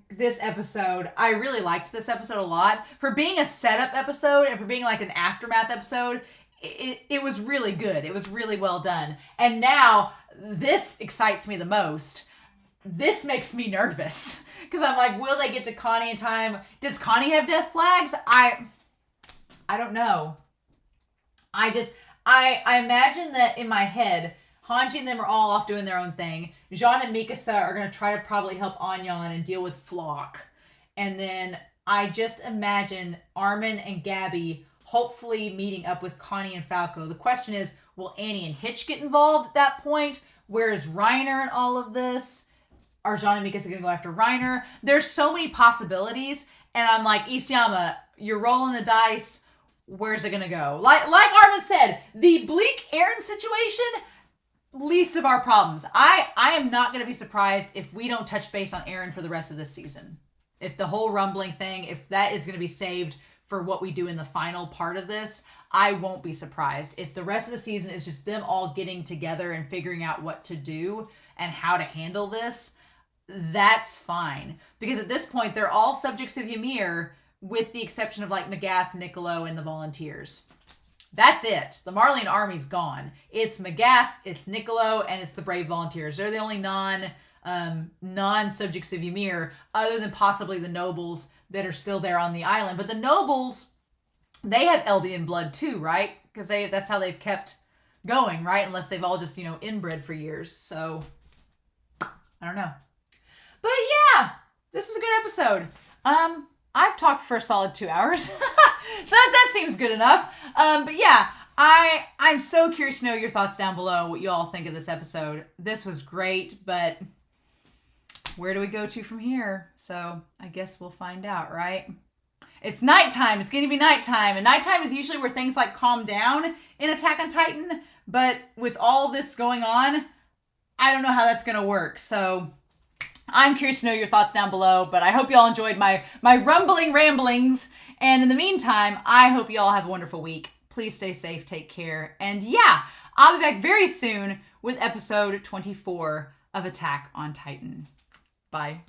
This episode, I really liked this episode a lot. For being a setup episode and for being like an aftermath episode, it was really good. It was really well done. And now, this excites me the most. This makes me nervous. Because I'm like, will they get to Connie in time? Does Connie have death flags? I don't know. I imagine that in my head, Hanji and them are all off doing their own thing. Jean and Mikasa are going to try to probably help Anyan and deal with Floch. And then I just imagine Armin and Gabby hopefully meeting up with Connie and Falco. The question is, will Annie and Hitch get involved at that point? Where is Reiner in all of this? Are Jean and Mikasa going to go after Reiner? There's so many possibilities. And I'm like, Isayama, you're rolling the dice. Where's it going to go? Like Armin said, the Bleak Eren situation, least of our problems. I am not going to be surprised if we don't touch base on Eren for the rest of this season. If the whole rumbling thing, if that is going to be saved for what we do in the final part of this, I won't be surprised. If the rest of the season is just them all getting together and figuring out what to do and how to handle this, that's fine. Because at this point, they're all subjects of Ymir, with the exception of like Magath, Niccolo, and the volunteers. That's it. The Marleyan army's gone. It's Magath, it's Niccolo, and it's the Brave Volunteers. They're the only non-subjects of Ymir, other than possibly the nobles that are still there on the island. But the nobles, they have Eldian blood too, right? Because that's how they've kept going, right? Unless they've all just, inbred for years. So, I don't know. But yeah, this was a good episode. I've talked for a solid 2 hours. So that seems good enough. But yeah, I'm so curious to know your thoughts down below, what you all think of this episode. This was great, but where do we go to from here? So I guess we'll find out, right? It's nighttime. It's going to be nighttime. And nighttime is usually where things like calm down in Attack on Titan. But with all this going on, I don't know how that's going to work. So I'm curious to know your thoughts down below, but I hope you all enjoyed my rumbling ramblings. And in the meantime, I hope you all have a wonderful week. Please stay safe, take care. And yeah, I'll be back very soon with episode 24 of Attack on Titan. Bye.